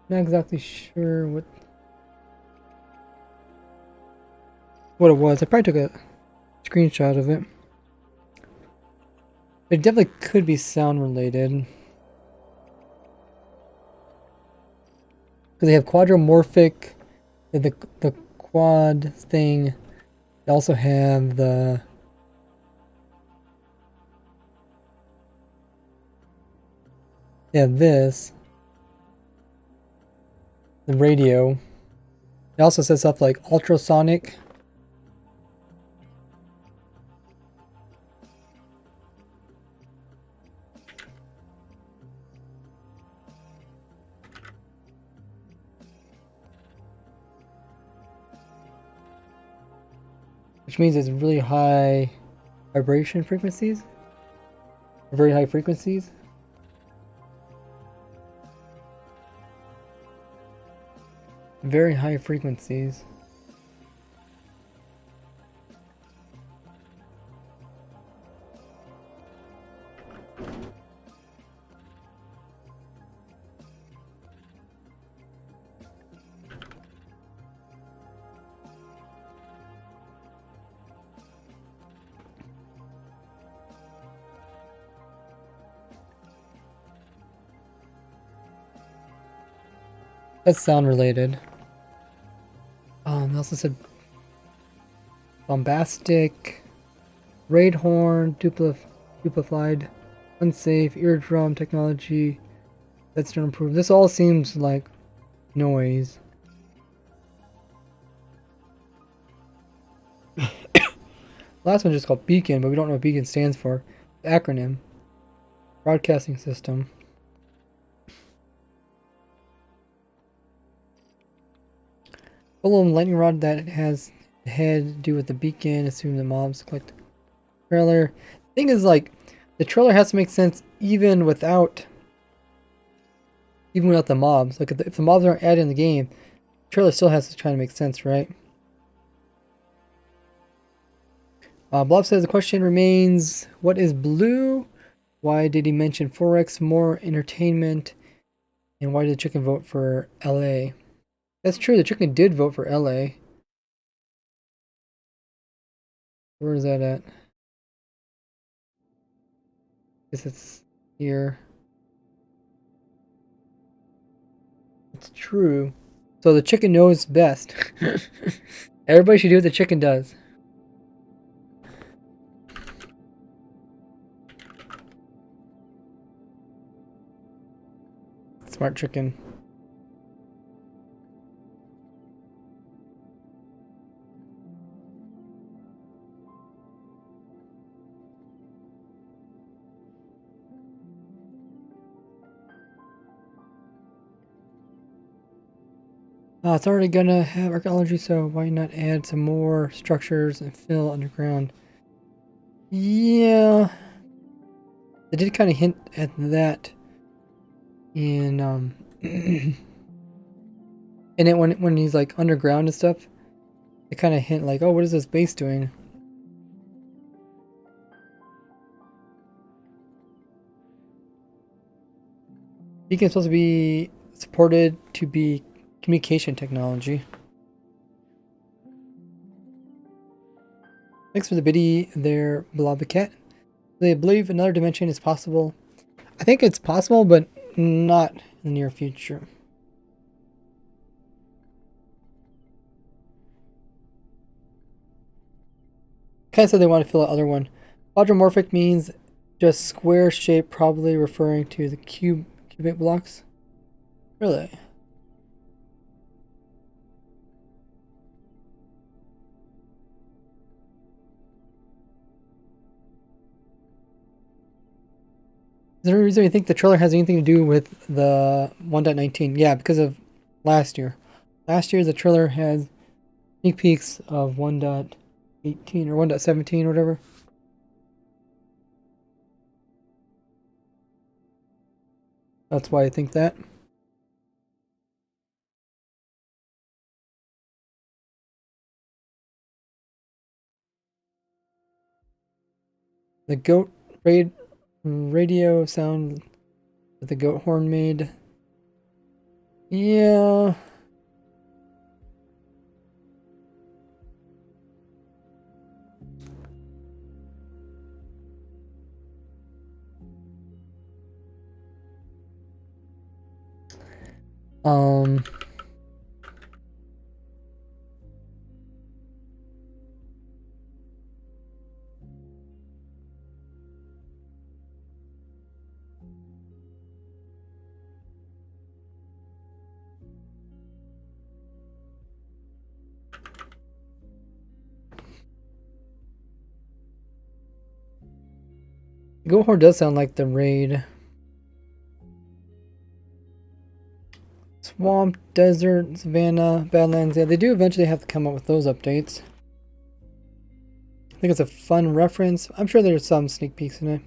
Not exactly sure what it was. I probably took a screenshot of it. It definitely could be sound related. Because they have quadromorphic, the quad thing. They also have the this, the radio. It also says stuff like ultrasonic. Which means it's really high vibration frequencies. Very high frequencies. Very high frequencies. That's sound related. They also said bombastic, raid horn, duplified, unsafe, eardrum technology. That's not improved. This all seems like noise. Last one's just called beacon, but we don't know what beacon stands for. The acronym. Broadcasting system. Full lightning rod that has the head to do with the beacon. Assume the mobs collect trailer. Thing is, like, the trailer has to make sense even without the mobs. Like, if the mobs aren't added in the game, the trailer still has to try to make sense, right? Blob says the question remains: what is blue? Why did he mention Forex? More entertainment. And why did the chicken vote for LA? That's true. The chicken did vote for LA. Where is that at? Guess it's here. It's true. So the chicken knows best. Everybody should do what the chicken does. Smart chicken. It's already gonna have archaeology, so why not add some more structures and fill underground? Yeah, they did kind of hint at that in and then when he's like underground and stuff, they kind of hint like, oh, what is this base doing? Beacon's supposed to be supported to be communication technology. Thanks for the biddy there, Blobicat. They believe another dimension is possible. I think it's possible, but not in the near future. Kind of said they want to fill out other one. Quadromorphic means just square shape, probably referring to the cubic blocks. Really? Is there a reason you think the trailer has anything to do with the 1.19? Yeah, because of last year. Last year, the trailer has sneak peeks of 1.18 or 1.17 or whatever. That's why I think that. The goat radio sound that the goat horn made. Yeah. Um. Gohor does sound like the raid. Swamp, desert, savannah, badlands. Yeah, they do eventually have to come up with those updates. I think it's a fun reference. I'm sure there's some sneak peeks in it.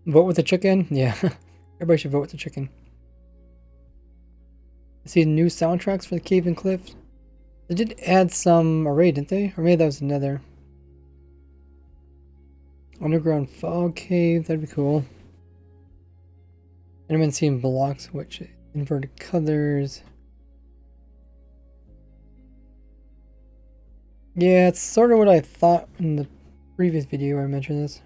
Vote with the chicken? Yeah. Everybody should vote with the chicken. I see new soundtracks for the Cave and Cliff. They did add some array, didn't they? Or maybe that was another. Underground fog cave, that'd be cool. Anyone seeing blocks, which inverted colors. Yeah, it's sort of what I thought in the previous video where I mentioned this.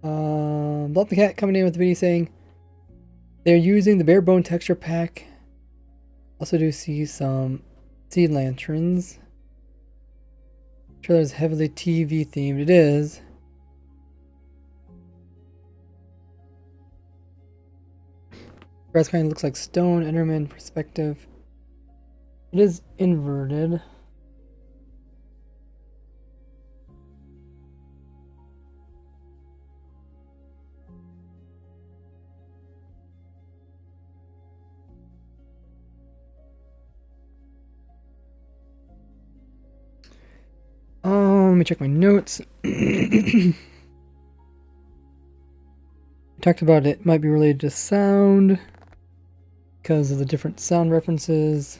Love the Cat coming in with the video saying they're using the bare bone texture pack. Also do see some sea lanterns. Trailer is heavily TV themed. It is. Grass kind of looks like stone, Enderman perspective. It is inverted. Let me check my notes. We talked about it might be related to sound because of the different sound references.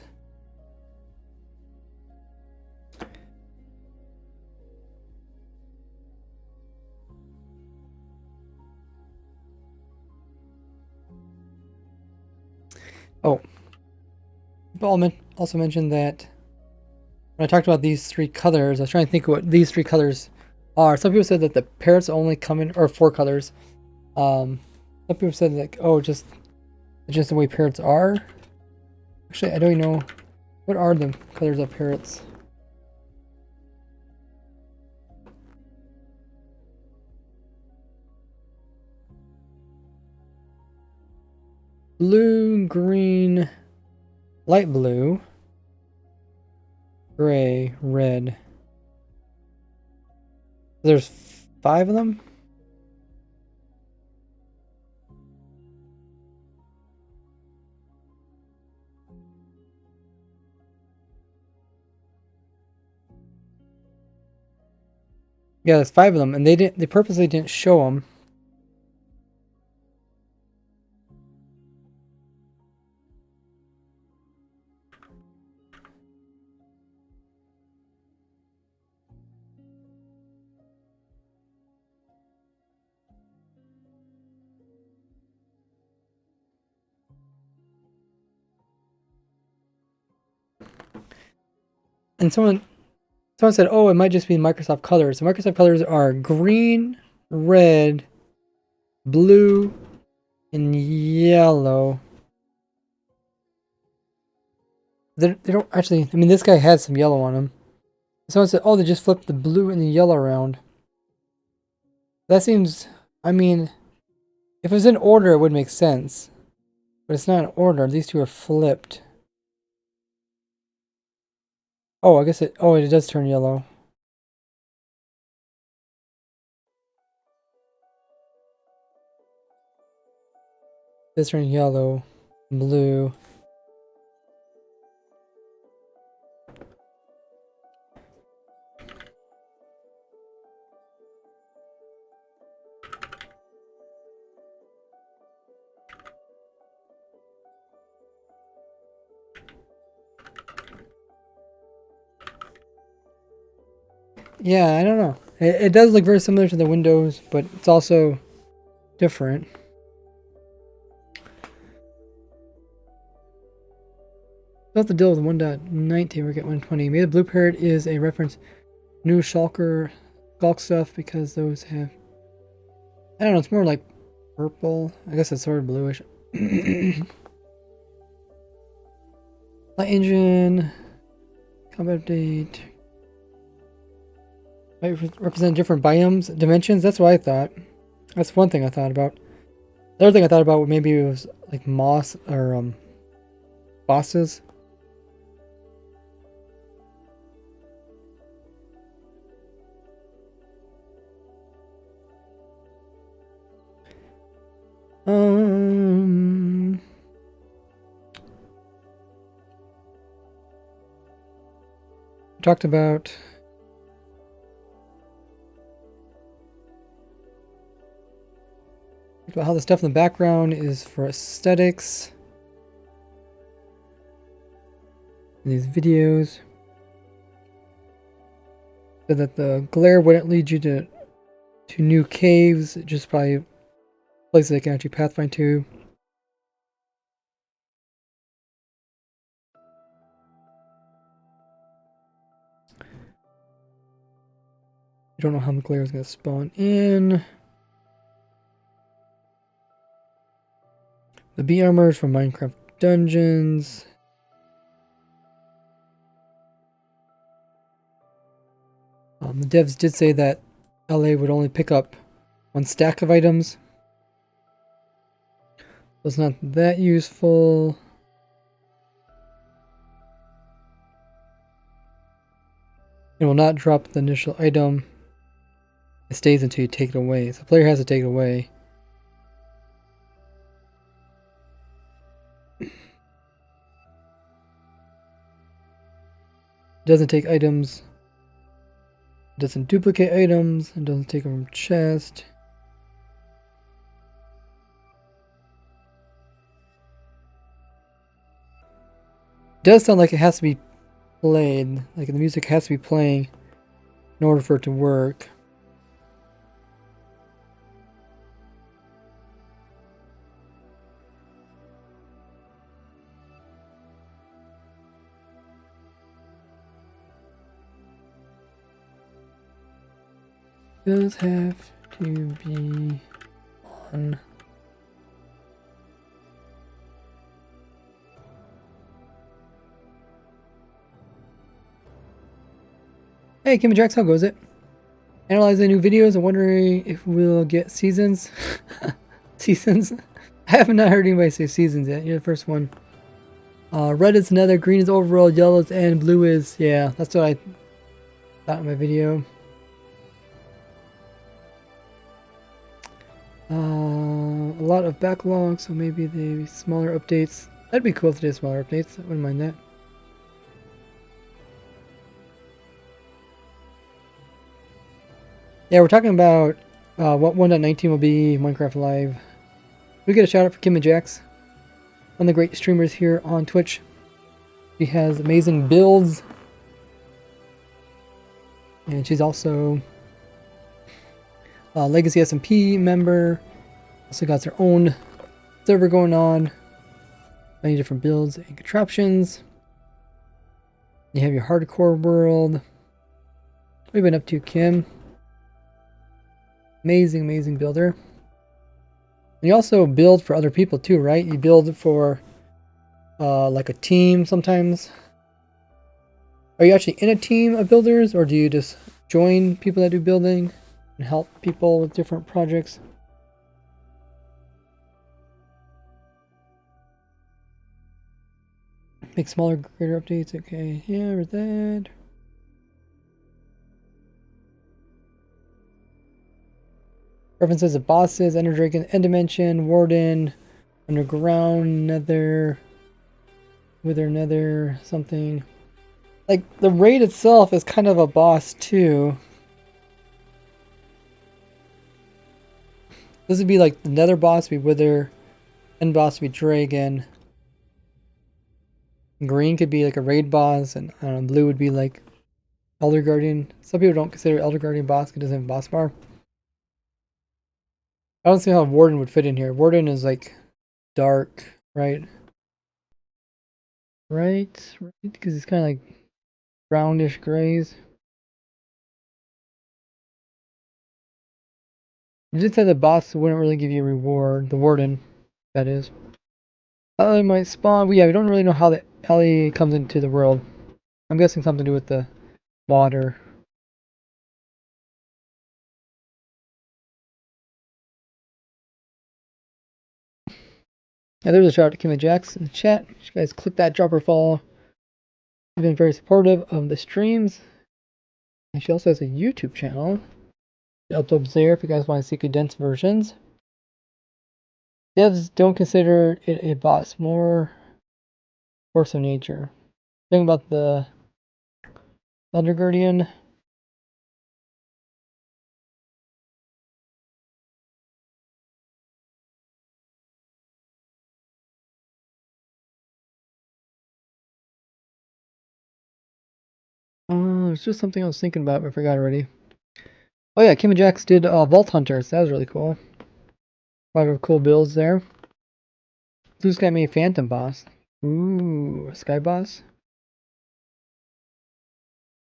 Oh, Paul also mentioned that when I talked about these three colors, I was trying to think of what these three colors are. Some people said that the parrots only come in, or four colors. Some people said like, oh, just the way parrots are. Actually, I don't know. What are the colors of parrots? Blue, green, light blue, gray, red. There's 5 of them? Yeah, there's 5 of them, and they purposely didn't show them. And someone said, oh, it might just be Microsoft colors. The Microsoft colors are green, red, blue, and yellow. They don't actually, I mean, this guy has some yellow on him. Someone said, oh, they just flipped the blue and the yellow around. That seems, I mean, if it was in order, it would make sense. But it's not in order. These two are flipped. Oh, I guess it does turn yellow. This turn yellow, blue. Yeah, I don't know. It does look very similar to the Windows, but it's also different. That's the deal with 1.19. We get 120. Maybe the blue parrot is a reference new Shulker Skulk stuff because those have, I don't know, it's more like purple. I guess it's sort of bluish. Light engine, combat update. Might represent different biomes, dimensions. That's what I thought. That's one thing I thought about. The other thing I thought about maybe it was like moss or bosses. Talked about how the stuff in the background is for aesthetics. In these videos, so that the glare wouldn't lead you to new caves just by places they can actually pathfind to. You don't know how the glare is going to spawn in. The bee armors from Minecraft Dungeons. The devs did say that LA would only pick up one stack of items. So it's not that useful. It will not drop the initial item. It stays until you take it away. So the player has to take it away. It doesn't take items. It doesn't duplicate items. It doesn't take them from chest. It does sound like it has to be played. Like the music has to be playing in order for it to work. Does have to be on. Hey, Kim and Jax, how goes it? Analyzing new videos and wondering if we'll get seasons. Seasons? I haven't not heard anybody say seasons yet. You're the first one. Red is nether, green is overworld, yellow is end, blue is, yeah, that's what I thought in my video. A lot of backlog, so maybe the smaller updates. That'd be cool if they did smaller updates. I wouldn't mind that. Yeah, we're talking about what 1.19 will be Minecraft Live. We get a shout out for Kim and Jax, one of the great streamers here on Twitch. She has amazing builds, and she's also Legacy SMP member. Also got their own server going on. Many different builds and contraptions. You have your hardcore world. What have you been up to, Kim? Amazing, amazing builder. And you also build for other people too, right? You build for like a team sometimes. Are you actually in a team of builders, or do you just join people that do building and help people with different projects? Make smaller, greater updates. Okay, yeah, with that. References of bosses, Ender Dragon, End Dimension, Warden, Underground, Nether, Wither Nether, something. Like, the raid itself is kind of a boss, too. This would be like the Nether boss would be Wither, End boss would be Dragon. Green could be like a raid boss, and I don't know, blue would be like Elder Guardian. Some people don't consider Elder Guardian boss because it doesn't have a boss bar. I don't see how Warden would fit in here. Warden is like dark, right? Right? Because it's kind of like brownish grays. You did say the boss wouldn't really give you a reward. The Warden, that is. Ellie might spawn. Well, yeah, we don't really know how the Ellie comes into the world. I'm guessing something to do with the water. Yeah, there's a shout out to Kim and Jax in the chat. You guys click that drop or follow. You've been very supportive of the streams. And she also has a YouTube channel. She uploads there if you guys want to see condensed versions. Devs don't consider it a boss, more force of nature. Think about the Thunder Guardian. There's just something I was thinking about, but I forgot already. Oh yeah, Kim and Jax did Vault Hunters. That was really cool. A lot of cool builds there. Blue Sky made Phantom Boss. Ooh, Sky Boss?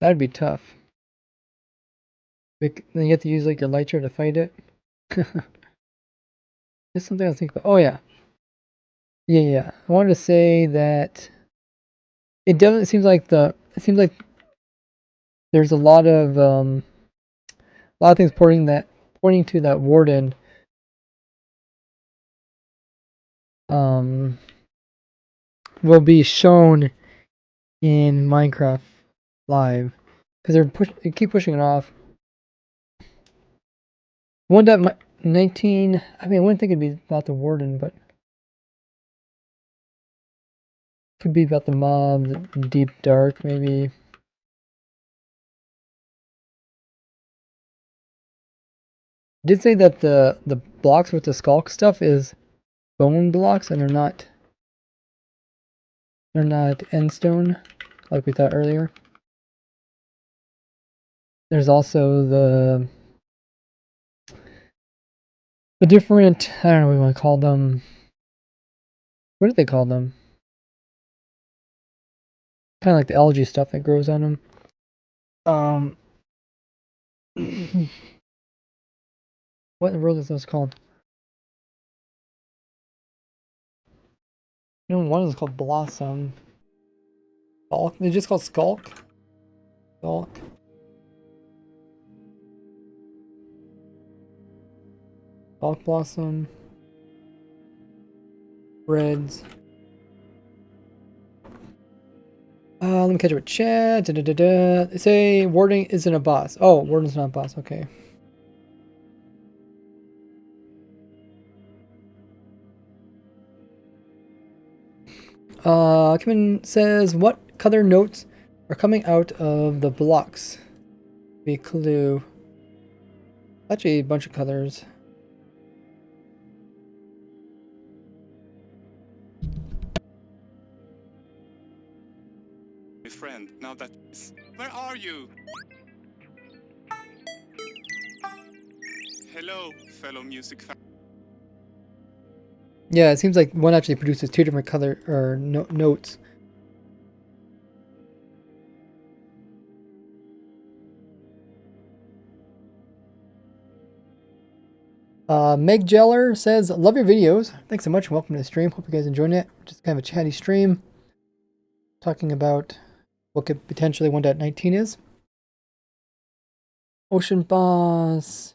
That'd be tough. Then you have to use like your Lytra to fight it. There's something I was thinking about. Oh yeah. Yeah. I wanted to say that it definitely seems like there's a lot of things pointing to that Warden will be shown in Minecraft Live because they keep pushing it off. 1.19. I mean, I wouldn't think it'd be about the Warden, but could be about the mob, the deep dark, maybe. I did say that the blocks with the skulk stuff is bone blocks and they're not end stone like we thought earlier. There's also the different, I don't know what you want to call them. What do they call them? Kind of like the algae stuff that grows on them. What in the world is those called? You know, one is called Blossom. Skulk? They're just called Skulk? Skulk. Skulk Blossom. Reds. Let me catch up with chat. They say Warden isn't a boss. Oh, Warden's not a boss. Okay. Kim says, what color notes are coming out of the blocks? Be a clue. Actually, a bunch of colors. My friend, now that... Where are you? Hello, fellow music fans. Yeah, it seems like one actually produces two different color or notes. Meg Jeller says, love your videos. Thanks so much. Welcome to the stream. Hope you guys enjoying it. Just kind of a chatty stream. Talking about what could potentially 1.19 is. Ocean Boss.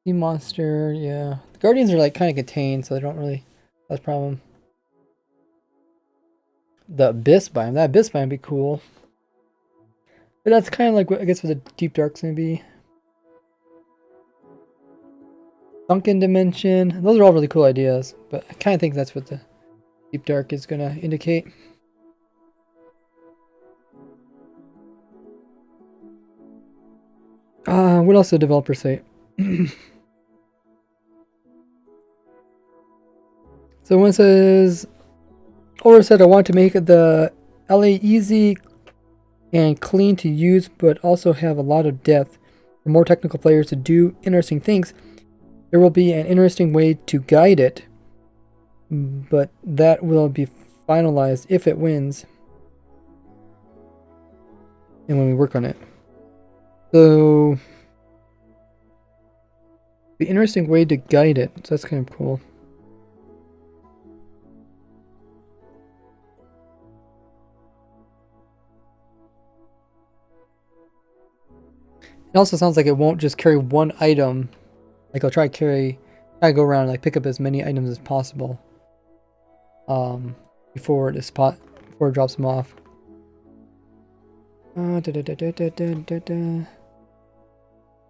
Sea Monster, yeah. The Guardians are like kind of contained, so they don't really... That's a problem. The Abyss biome. That Abyss biome would be cool. But that's kind of like what I guess what the Deep Dark's going to be. Sunken Dimension. Those are all really cool ideas, but I kind of think that's what the Deep Dark is going to indicate. What else did developers say? So one says, Or said I want to make the LA easy and clean to use, but also have a lot of depth for more technical players to do interesting things. There will be an interesting way to guide it, but that will be finalized if it wins and when we work on it. So, the interesting way to guide it. So that's kind of cool. It also sounds like it won't just carry one item. Like I'll try to go around and like pick up as many items as possible. Before it drops them off.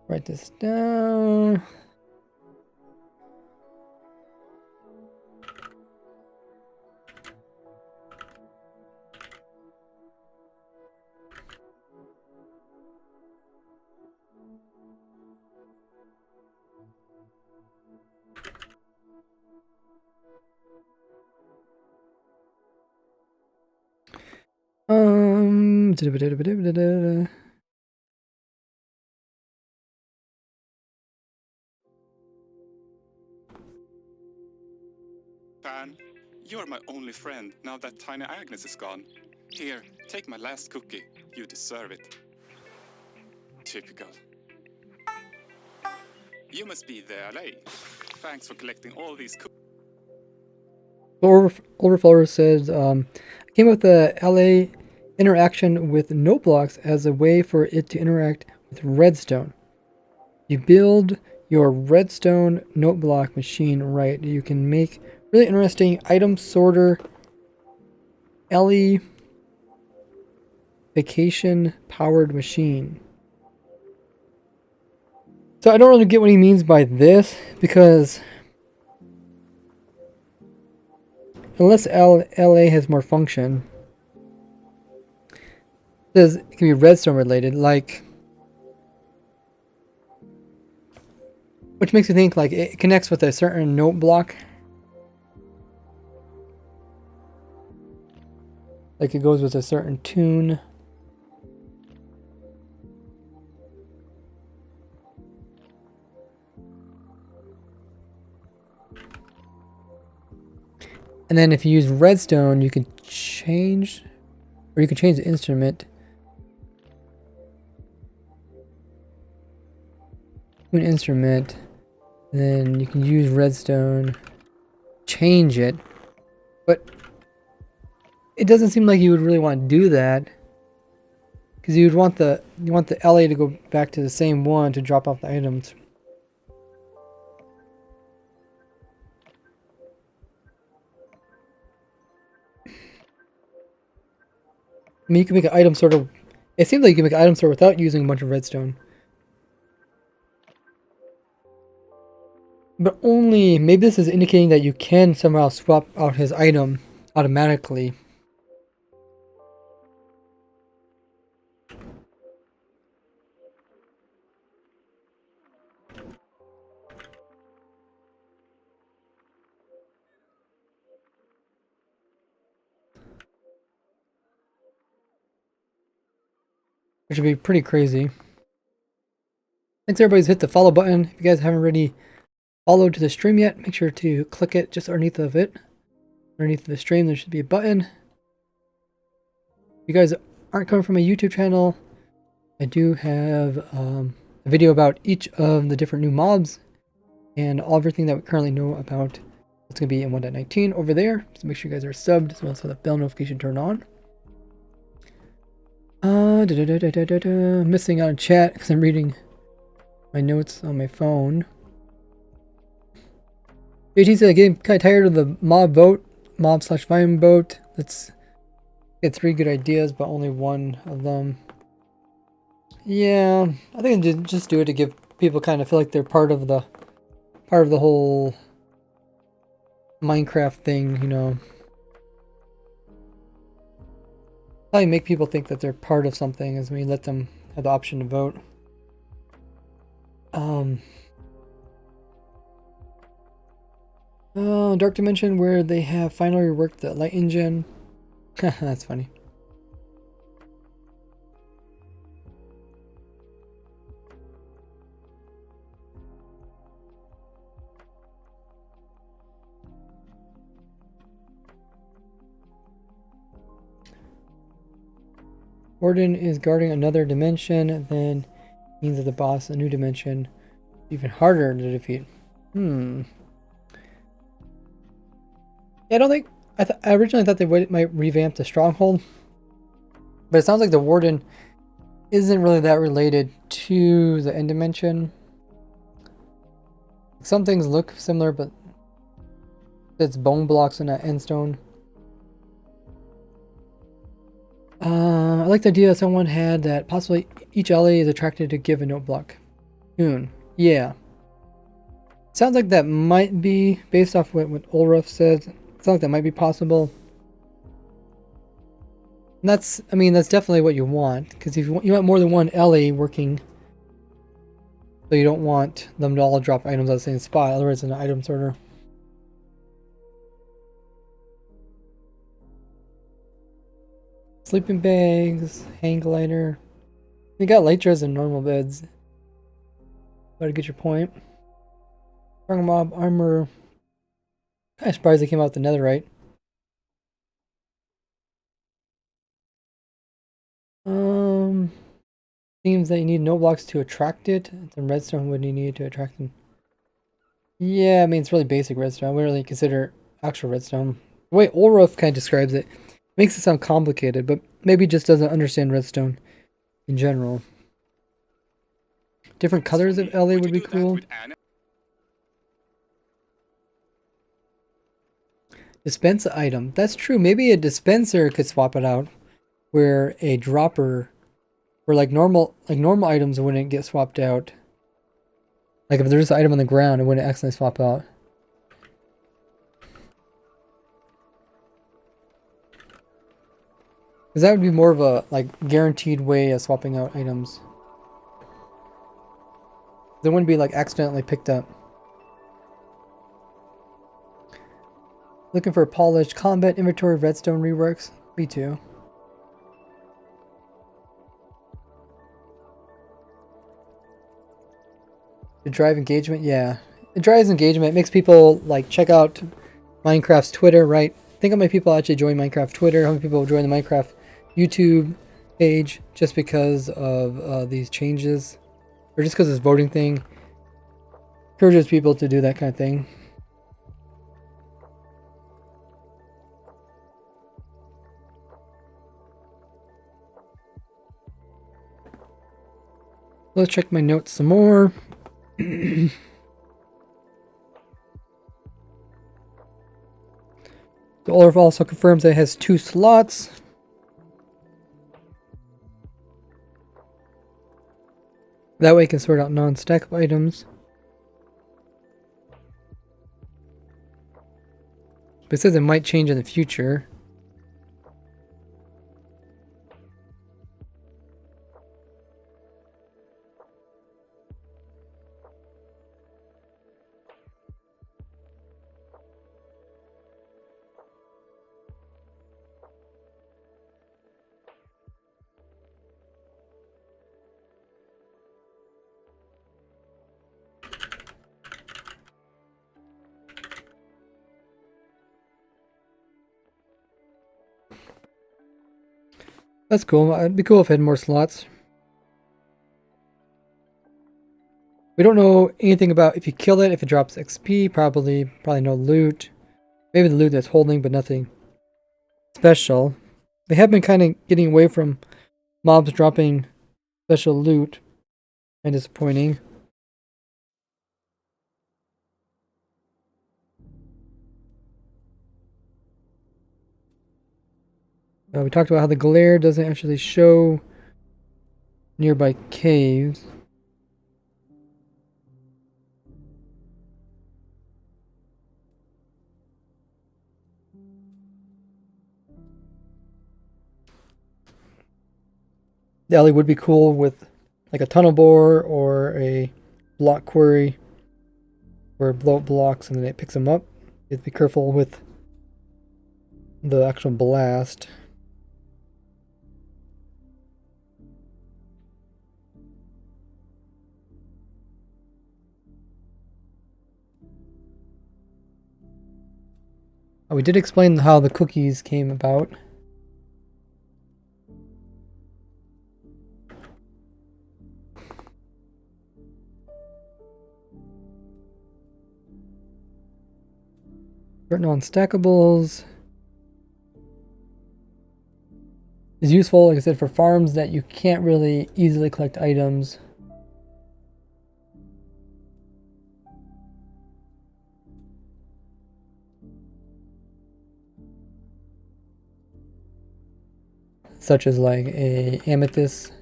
Write this down. Fan, you're my only friend now that Tiny Agnes is gone. Here, take my last cookie. You deserve it. Typical. You must be the LA. Thanks for collecting all these cookies. Overflower says, I came up with the LA interaction with note blocks as a way for it to interact with redstone. You build your redstone note block machine right, you can make really interesting item sorter, LE vacation powered machine. So I don't really get what he means by this, because unless LA has more function, it says it can be redstone related, like, which makes me think like it connects with a certain note block. Like it goes with a certain tune. And then if you use redstone, you can change, or you can change the instrument to an instrument. And then you can use redstone, change it, but it doesn't seem like you would really want to do that, because you want the LA to go back to the same one to drop off the items. I mean, you can make an item sort of. It seems like you can make an item sort without using a bunch of redstone. But only, maybe this is indicating that you can somehow swap out his item automatically. Which would be pretty crazy. Thanks everybody's hit the follow button. If you guys haven't already followed to the stream yet, make sure to click it just underneath of it. Underneath the stream there should be a button. If you guys aren't coming from a YouTube channel, I do have a video about each of the different new mobs and everything that we currently know about what's going to be in 1.19 over there. So make sure you guys are subbed as well as have the bell notification turned on. Missing out on chat because I'm reading my notes on my phone. JT said, getting kind of tired of the mob/volume vote. Let's get 3 good ideas, but only one of them. Yeah, I think I just do it to give people kind of feel like they're part of the whole Minecraft thing, you know. How you make people think that they're part of something is when you let them have the option to vote. Dark Dimension, where they have finally reworked the light engine. That's funny. Warden is guarding another dimension, then means that the boss, a new dimension, even harder to defeat. Yeah, I don't think I originally thought they might revamp the stronghold, but it sounds like the Warden isn't really that related to the end dimension. Some things look similar, but it's bone blocks in that end stone. I like the idea that someone had that possibly each alley is attracted to give a note block. Yeah. Sounds like that might be, based off what Ulruf says, sounds like that might be possible. And that's definitely what you want, because if you want more than one alley working, so you don't want them to all drop items at the same spot, otherwise it's an item sorter. Sleeping bags, hang glider. You got elytras and normal beds. Better get your point. Strong mob armor. Kind of surprised they came out with the netherite. Seems that you need no blocks to attract it. Some redstone would you need to attract them? Yeah, I mean it's really basic redstone. I wouldn't really consider actual redstone. The way Ulruf kind of describes it makes it sound complicated, but maybe just doesn't understand redstone in general. Different colors of LA would be cool. Dispense item. That's true. Maybe a dispenser could swap it out, where a dropper, where like normal items wouldn't get swapped out. Like if there's an item on the ground, it wouldn't accidentally swap out. Because that would be more of a guaranteed way of swapping out items. They wouldn't be accidentally picked up. Looking for polished combat inventory redstone reworks. Me too. To drive engagement, yeah. It drives engagement. It makes people check out Minecraft's Twitter, right? Think how many people actually join Minecraft Twitter, how many people join the Minecraft YouTube page just because of these changes, or just because this voting thing encourages people to do that kind of thing. Let's check my notes some more. The Olaf also confirms that it has 2 slots. That way you can sort out non-stackable items. But it says it might change in the future. That's cool. It'd be cool if it had more slots. We don't know anything about if you kill it, if it drops XP, probably no loot. Maybe the loot that's holding, but nothing special. They have been kind of getting away from mobs dropping special loot. Kind of disappointing. We talked about how the glare doesn't actually show nearby caves. The alley would be cool with a tunnel bore or a block quarry where blow up blocks and then it picks them up. You have to be careful with the actual blast. Oh, we did explain how the cookies came about. Non-stackables is useful, like I said, for farms that you can't really easily collect items. Such as like a amethyst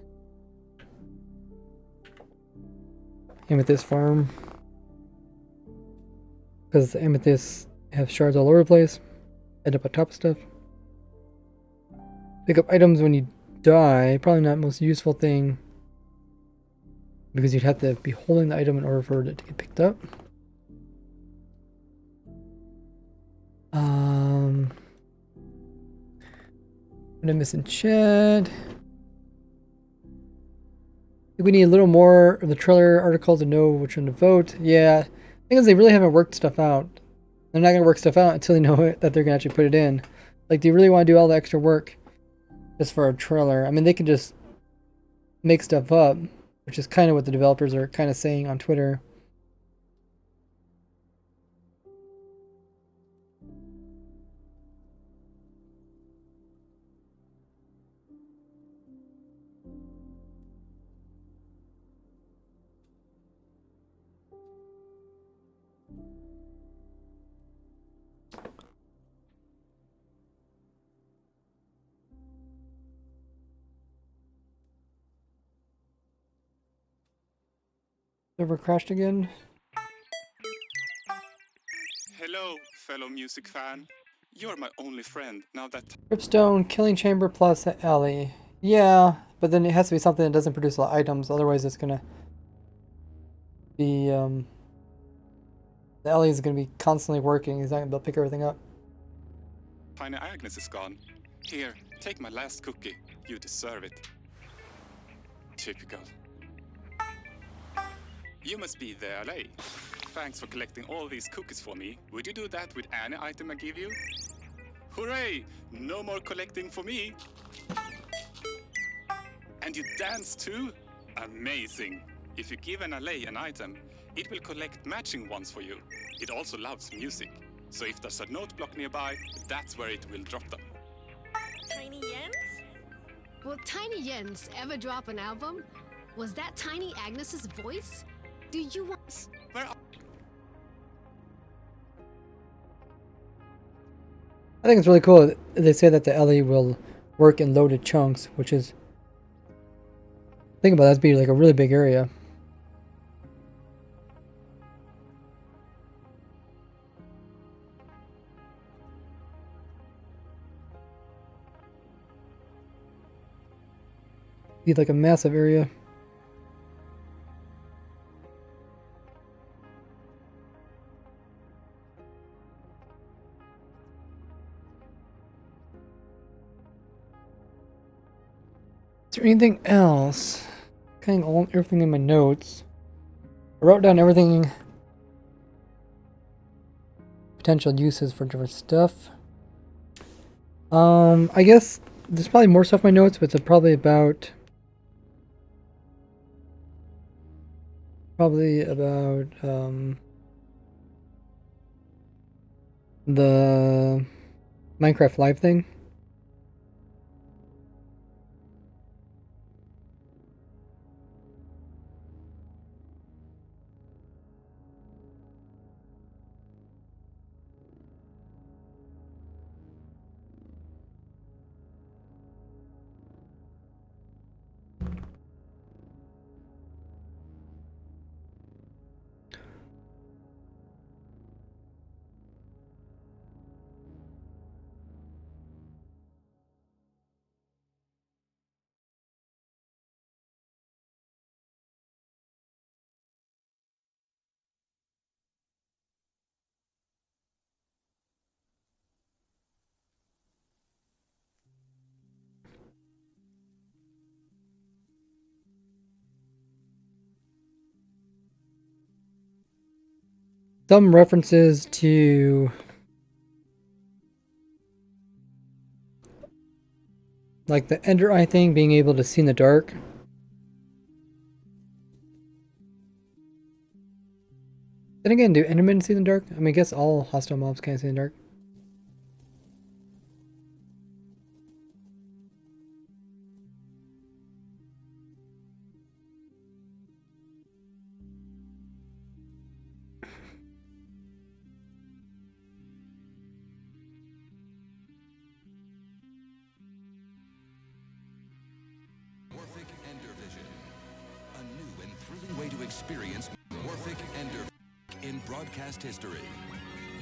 farm, because the amethysts have shards all over the place, end up on top of stuff. Pick up items when you die, probably not the most useful thing, because you'd have to be holding the item in order for it to get picked up. What am I missing, chat? I think we need a little more of the trailer article to know which one to vote. Yeah, the thing is they really haven't worked stuff out. They're not going to work stuff out until they know that they're going to actually put it in. Like, do you really want to do all the extra work just for a trailer? I mean, they can just make stuff up, which is kind of what the developers are kind of saying on Twitter. Server crashed again. Hello, fellow music fan. You're my only friend now that... Ripstone, Killing Chamber plus Ellie. Yeah, but then it has to be something that doesn't produce a lot of items, otherwise it's gonna be, the Ellie is gonna be constantly working, he's not gonna be able to pick everything up. Tiny Agnes is gone. Here, take my last cookie. You deserve it. Typical. You must be the LA. Thanks for collecting all these cookies for me. Would you do that with any item I give you? Hooray! No more collecting for me! And you dance too? Amazing! If you give an LA an item, it will collect matching ones for you. It also loves music. So if there's a note block nearby, that's where it will drop them. Tiny Jens? Will Tiny Jens ever drop an album? Was that Tiny Agnes's voice? Do you want... Where are... I think it's really cool. They say that the Ellie will work in loaded chunks, which is... Think about that, that'd be like a really big area. Be like a massive area. Is there anything else? Kind of all everything in my notes. I wrote down everything. Potential uses for different stuff. I guess there's probably more stuff in my notes, but it's probably about the Minecraft Live thing. Some references to like the Ender Eye thing, being able to see in the dark. Then again, do Endermen see in the dark? I mean, I guess all hostile mobs can see in the dark. Morphic Ender Vision. A new and thrilling way to experience Morphic Ender in broadcast history.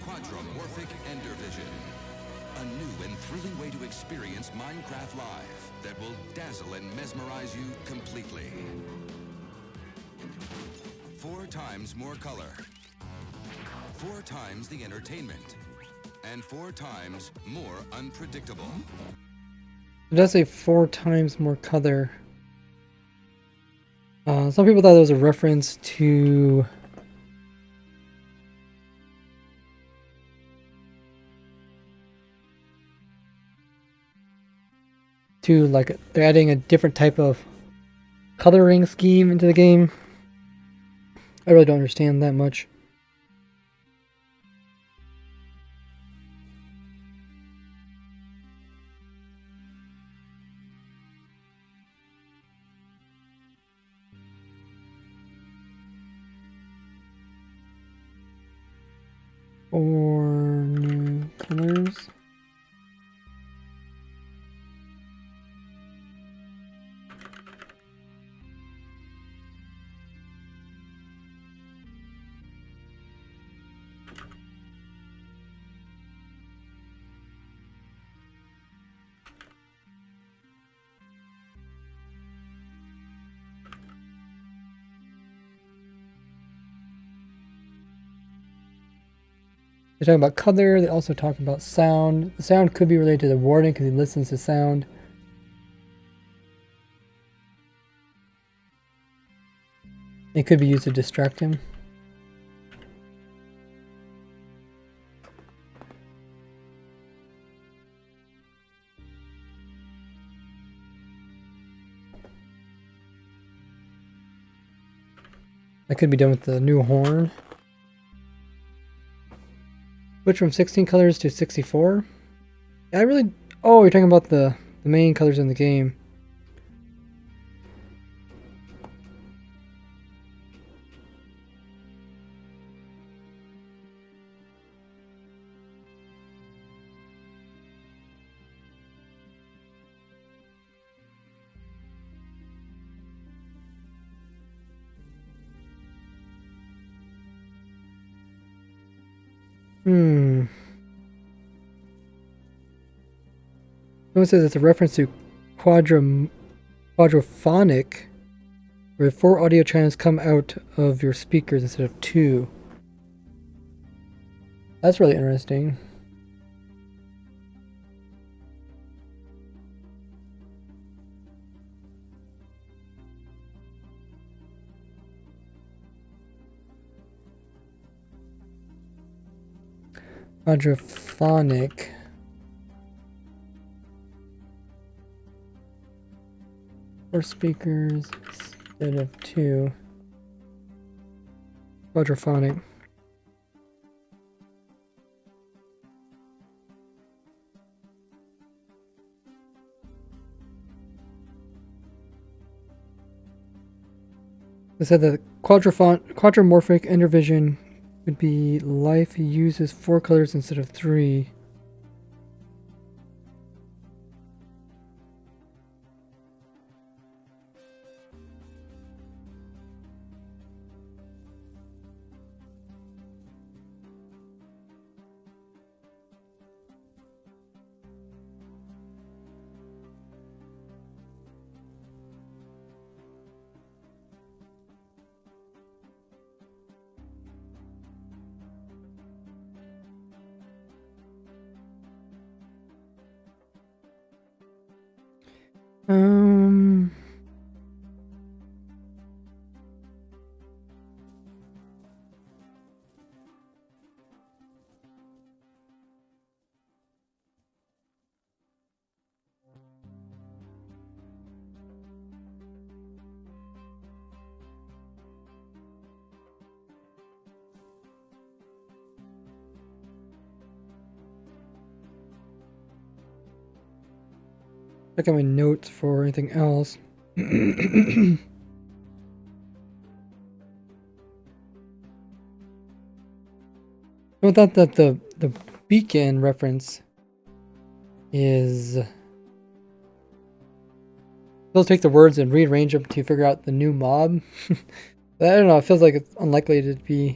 Quadramorphic Ender Vision. A new and thrilling way to experience Minecraft Live that will dazzle and mesmerize you completely. 4 times more color. 4 times the entertainment. And 4 times more unpredictable. It does say 4 times more color. Some people thought it was a reference to like they're adding a different type of coloring scheme into the game. I really don't understand that much. Or new colors. They're talking about color. They also talk about sound. The sound could be related to the warden because he listens to sound. It could be used to distract him. That could be done with the new horn. Switch from 16 colors to 64. I really... Oh, you're talking about the main colors in the game. Someone says it's a reference to quadraphonic, where 4 audio channels come out of your speakers instead of 2. That's really interesting. Quadraphonic. 4 speakers instead of 2. Quadraphonic. They said that quadramorphic Ender Vision would be life uses 4 colors instead of 3. Check out my notes for anything else. I thought that the beacon reference is they'll take the words and rearrange them to figure out the new mob. But I don't know, it feels like it's unlikely to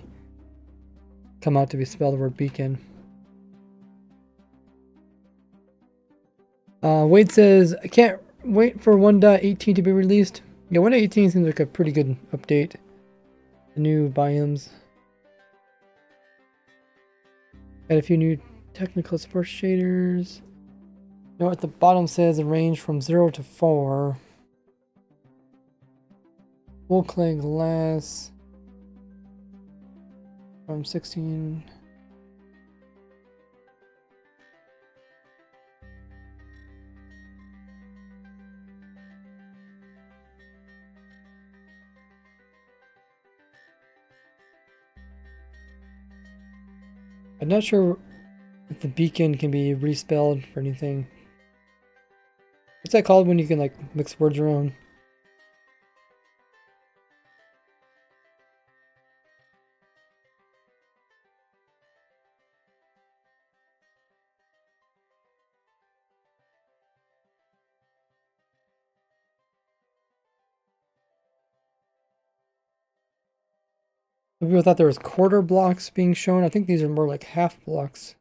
come out to be spelled the word beacon. Wade says, I can't wait for 1.18 to be released. Yeah, 1.18 seems like a pretty good update. The new biomes. Got a few new technical support shaders. You know, at the bottom says a range from 0 to 4. Full clay glass from 16. I'm not sure if the beacon can be respelled for anything. What's that called when you can like mix words around? Some people thought there was quarter blocks being shown. I think these are more like half blocks.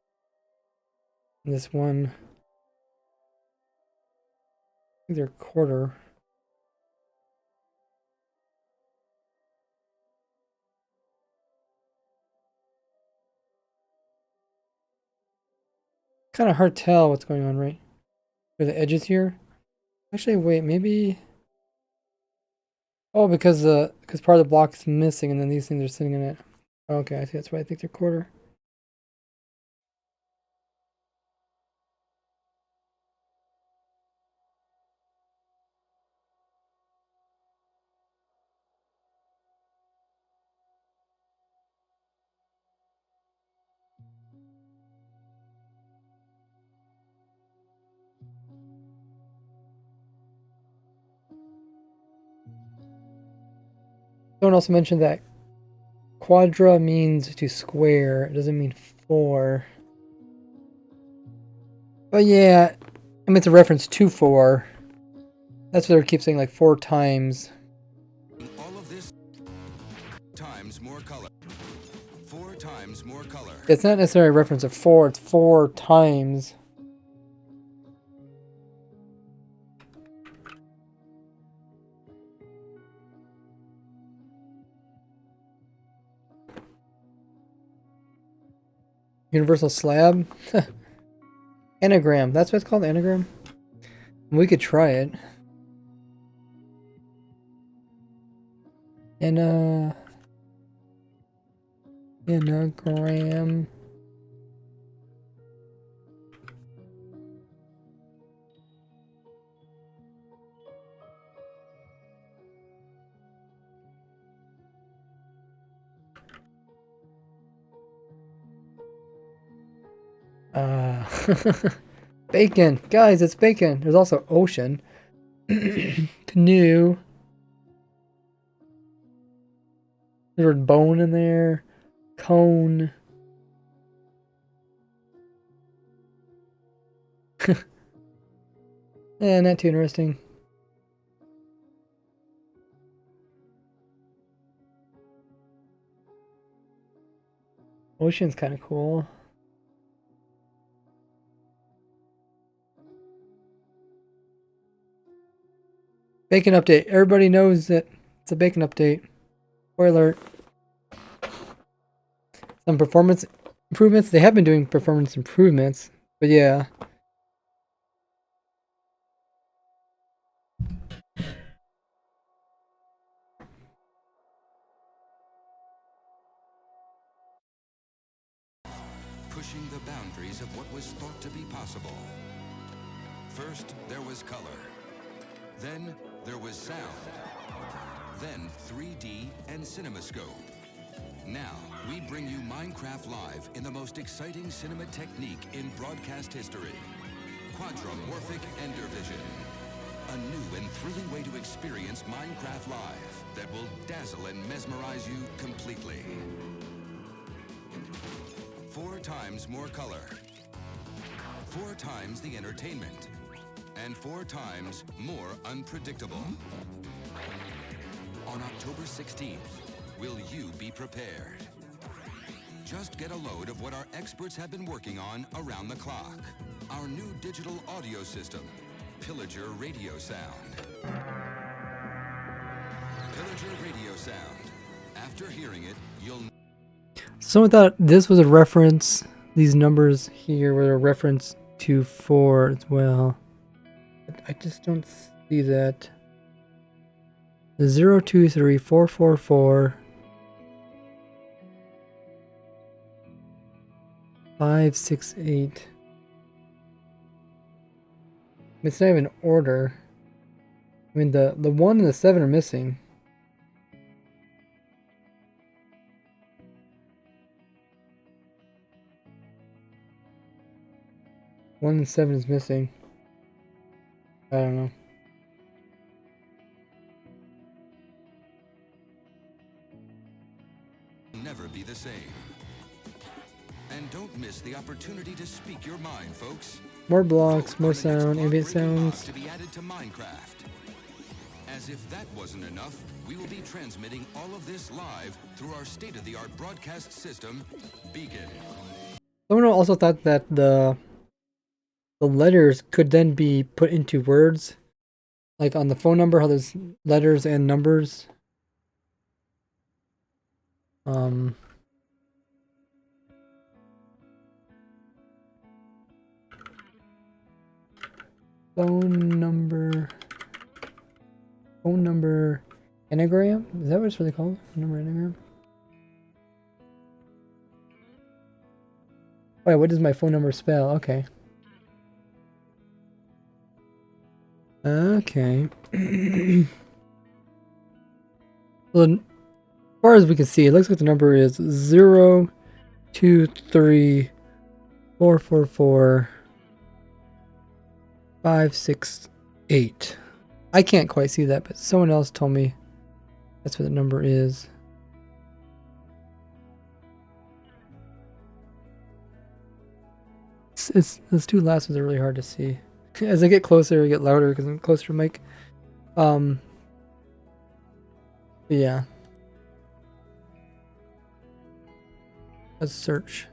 This one, I think they're quarter. Kind of hard to tell what's going on right for the edges here. Actually, wait, maybe. Oh, because part of the block is missing, and then these things are sitting in it. Okay, I see. That's why I think they're quarter. Someone also mentioned that quadra means to square. It doesn't mean 4. But yeah, I mean it's a reference to 4. That's what they keep saying, like 4 times. All of this times more color. 4 times more color. It's not necessarily a reference of 4. It's 4 times. Universal slab? Anagram. That's what it's called, anagram? We could try it. Anagram. Bacon. Guys, it's bacon. There's also ocean. Canoe. There's bone in there. Cone. Yeah, not too interesting. Ocean's kind of cool. Bacon update. Everybody knows that it's a bacon update. Spoiler. Some performance improvements. They have been doing performance improvements, but yeah. Pushing the boundaries of what was thought to be possible. First, there was color. Then, there was sound. Then, 3D and CinemaScope. Now, we bring you Minecraft Live in the most exciting cinema technique in broadcast history. quadromorphic ender vision. A new and thrilling way to experience Minecraft Live that will dazzle and mesmerize you completely. 4 times more color. 4 times the entertainment. And 4 times more unpredictable. On October 16th, will you be prepared? Just get a load of what our experts have been working on around the clock. Our new digital audio system, Pillager Radio Sound. Pillager Radio Sound. After hearing it, you'll... Someone thought this was a reference, these numbers here were a reference to 4 as well. I just don't see that. The 0, 2, 3, 4, 4, 4, 5, 6, 8. It's not even order. I mean, the 1 and the 7 are missing. One and 7 is missing. I don't know. Never be the same. And don't miss the opportunity to speak your mind, folks. More blocks, Vote more on the next sound, ambient block-breaking mod sounds. to be added to Minecraft. As if that wasn't enough, we will be transmitting all of this live through our state-of-the-art broadcast system, Beacon. Someone also thought that the letters could then be put into words, like on the phone number, how there's letters and numbers. Phone number anagram? Is that what it's really called? Phone number anagram? Wait, what does my phone number spell? Okay. Okay. Well, as far as we can see, it looks like the number is 0, 2, 3, 4, 4, 4, 5, 6, 8. I can't quite see that, but someone else told me that's what the number is. Those two last ones are really hard to see. As I get closer, I get louder because I'm closer to mic. Yeah. Let's search.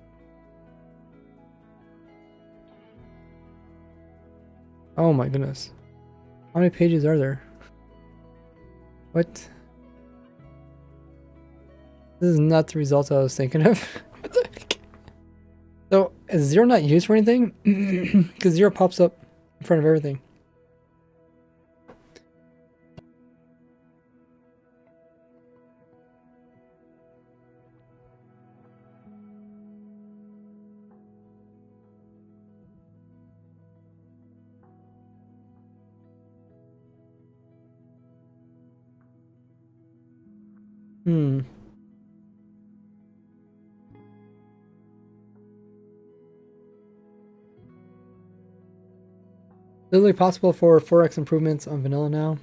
Oh my goodness. How many pages are there? What? This is not the result I was thinking of. What the heck? So, is 0 not used for anything? Because 0 pops up in front of everything. Hmm. Is it really possible for 4x improvements on vanilla now?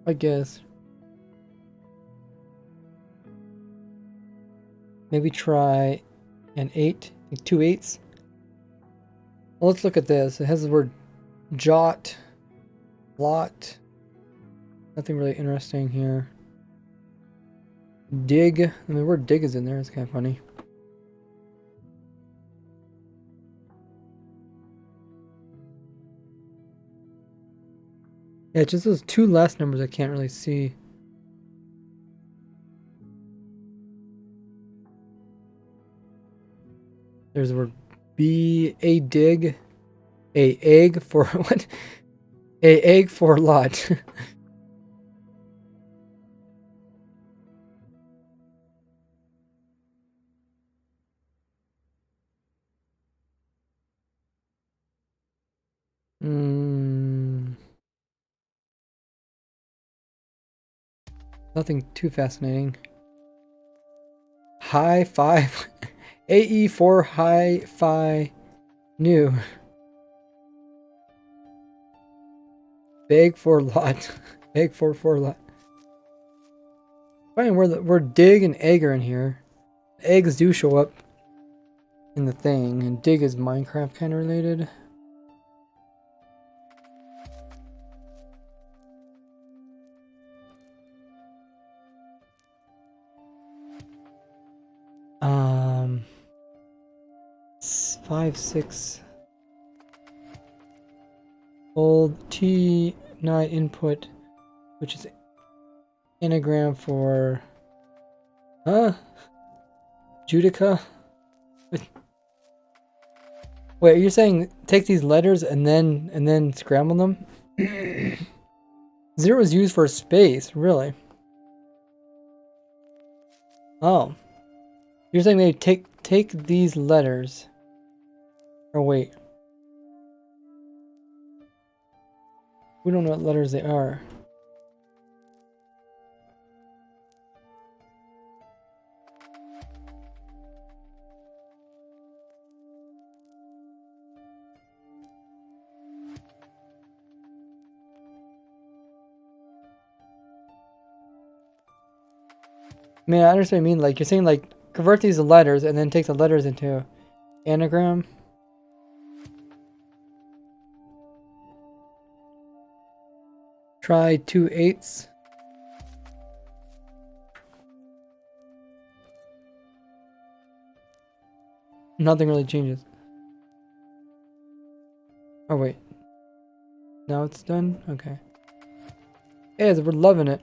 I guess. Maybe try an 8, like 2 8s. Well, let's look at this. It has the word jot, lot. Nothing really interesting here. Dig. I mean, the word dig is in there. It's kind of funny. Yeah, it's just those 2 last numbers I can't really see. There's the word be a dig, a egg for what? A egg for lot. Nothing too fascinating. High five. AE4 high fi New. Beg for lot. Beg for lot. Fine, we're dig and egg are in here. Eggs do show up in the thing, and dig is Minecraft kind of related. Um, 5, 6. Old T9 input, which is anagram for Judica. Wait, you're saying take these letters and then scramble them? 0 is used for space, really? Oh, you're saying they take these letters? Or wait, we don't know what letters they are. I mean, I understand what you mean. Like, you're saying, like, convert these to letters and then take the letters into anagram. Try 2 8s. Nothing really changes. Oh, wait. Now it's done? Okay. Yeah, we're loving it.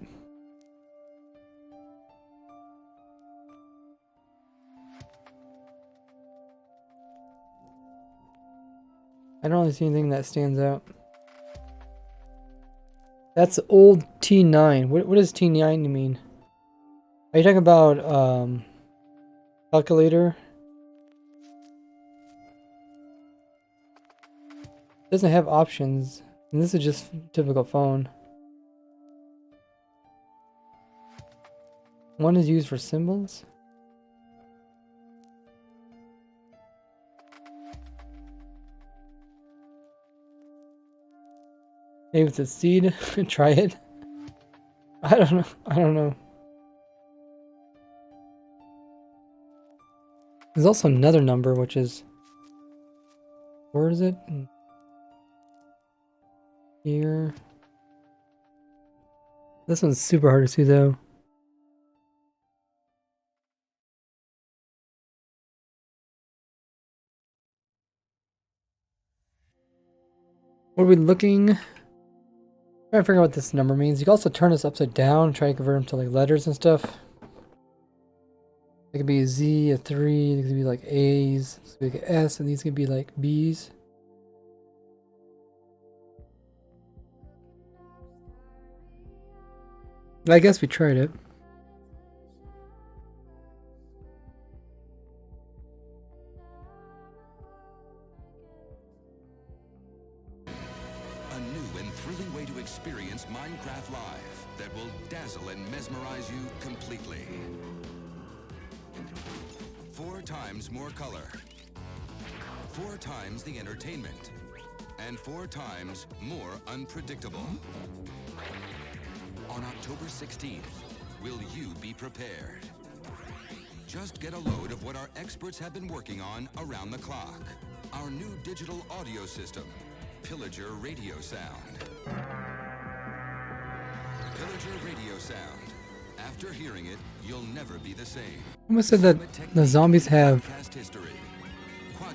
I don't really see anything that stands out. That's old T9. What does T9 mean? Are you talking about calculator? It doesn't have options. And this is just typical phone. 1 is used for symbols. Maybe it's a seed. Try it. I don't know. I don't know. There's also another number, which is... Where is it? Here. This one's super hard to see, though. What are we looking? Trying to figure out what this number means. You can also turn this upside down, try to convert them to like letters and stuff. It could be a Z, a 3, it could be like A's, this could be like an S, and these could be like B's. I guess we tried it. A new and thrilling way to experience Minecraft Live that will dazzle and mesmerize you completely. 4 times more color, 4 times the entertainment, and 4 times more unpredictable. On October 16th, will you be prepared? Just get a load of what our experts have been working on around the clock. Our new digital audio system, Pillager Radio Sound. Pillager Radio Sound. After hearing it, you'll never be the same. Almost said that the zombies have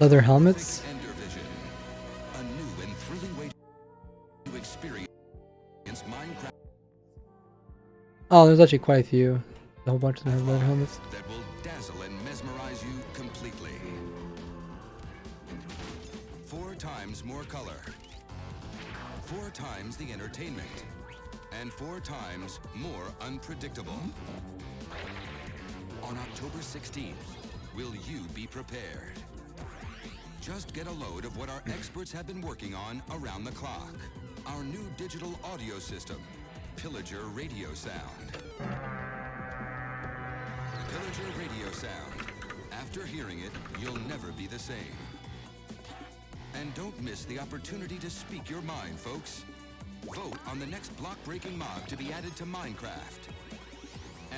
leather helmets. A new and thrilling way to experience Minecraft. Oh, there's actually quite a few. A whole bunch of them have leather helmets. That will dazzle and mesmerize you completely. 4 times more color, 4 times the entertainment, and 4 times more unpredictable. On October 16th, will you be prepared? Just get a load of what our experts have been working on around the clock. Our new digital audio system, Pillager Radio Sound. Pillager Radio Sound. After hearing it, you'll never be the same. And don't miss the opportunity to speak your mind, folks. Vote on the next block-breaking mob to be added to Minecraft.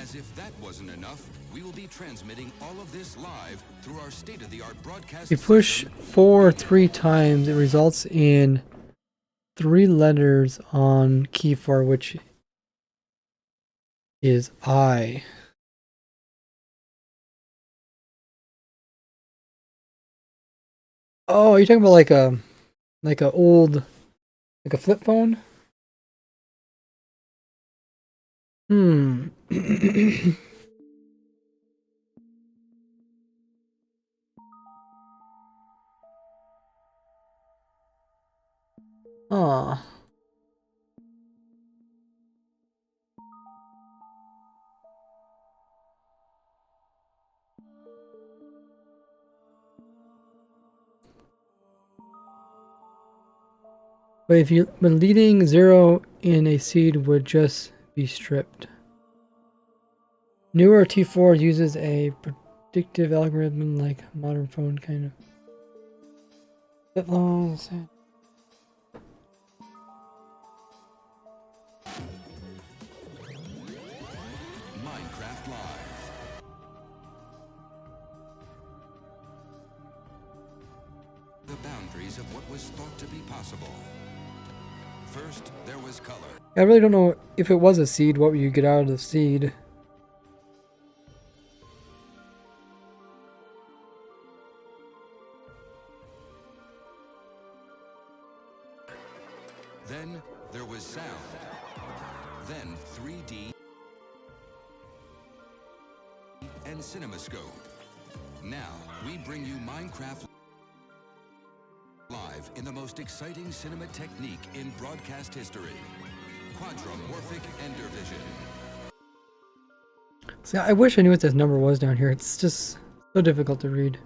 As if that wasn't enough, we will be transmitting all of this live through our state-of-the-art broadcast If you push system. 4 3 times, it results in 3 letters on key 4, which is I. Oh, you're talking about like a old, like a flip phone? Hmm. Ah. But if you, but leading 0 in a seed would just be stripped. Newer T4 uses a predictive algorithm like modern phone kind of. Bit long. Minecraft Live. The boundaries of what was thought to be possible. First, there was color. I really don't know if it was a seed, what would you get out of the seed? Then there was sound. Then 3D and CinemaScope. Now we bring you Minecraft Live in the most exciting cinema technique in broadcast history. Quadromorphic Ender Vision. See, I wish I knew what this number was down here. It's just so difficult to read.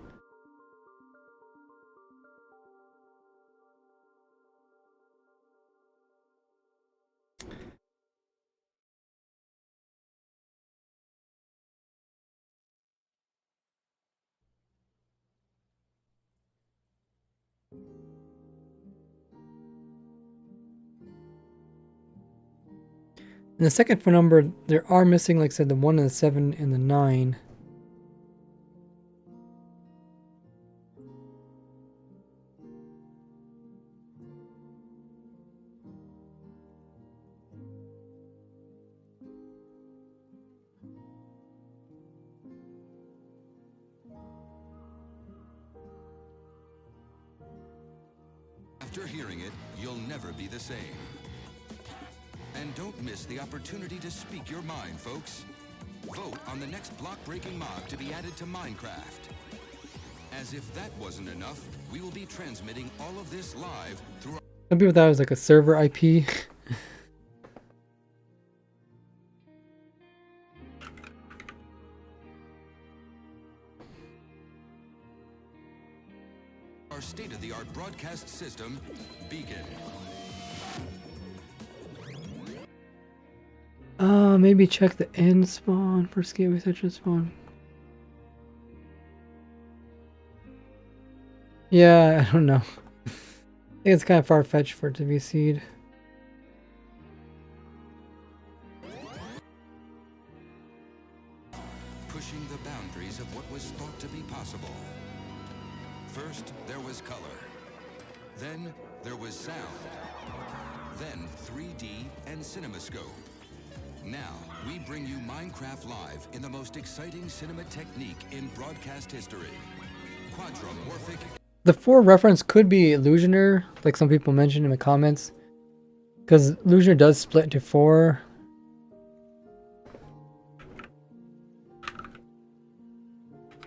In the second phone number, there are missing, like I said, the 1 and the 7 and the 9. After hearing it, you'll never be the same. And don't miss the opportunity to speak your mind, folks. Vote on the next block-breaking mob to be added to Minecraft. As if that wasn't enough, we will be transmitting all of this live through Some people thought it was like a server IP. our state-of-the-art broadcast system, Beacon. Maybe check the end spawn for gateway section spawn. Yeah, I don't know. I think it's kind of far-fetched for it to be a seed. Pushing the boundaries of what was thought to be possible. First, there was color. Then, there was sound. Then, 3D and CinemaScope. Now, we bring you Minecraft Live in the most exciting cinema technique in broadcast history. Quadromorphic. The 4 reference could be Illusioner, like some people mentioned in the comments. Because Illusioner does split into 4.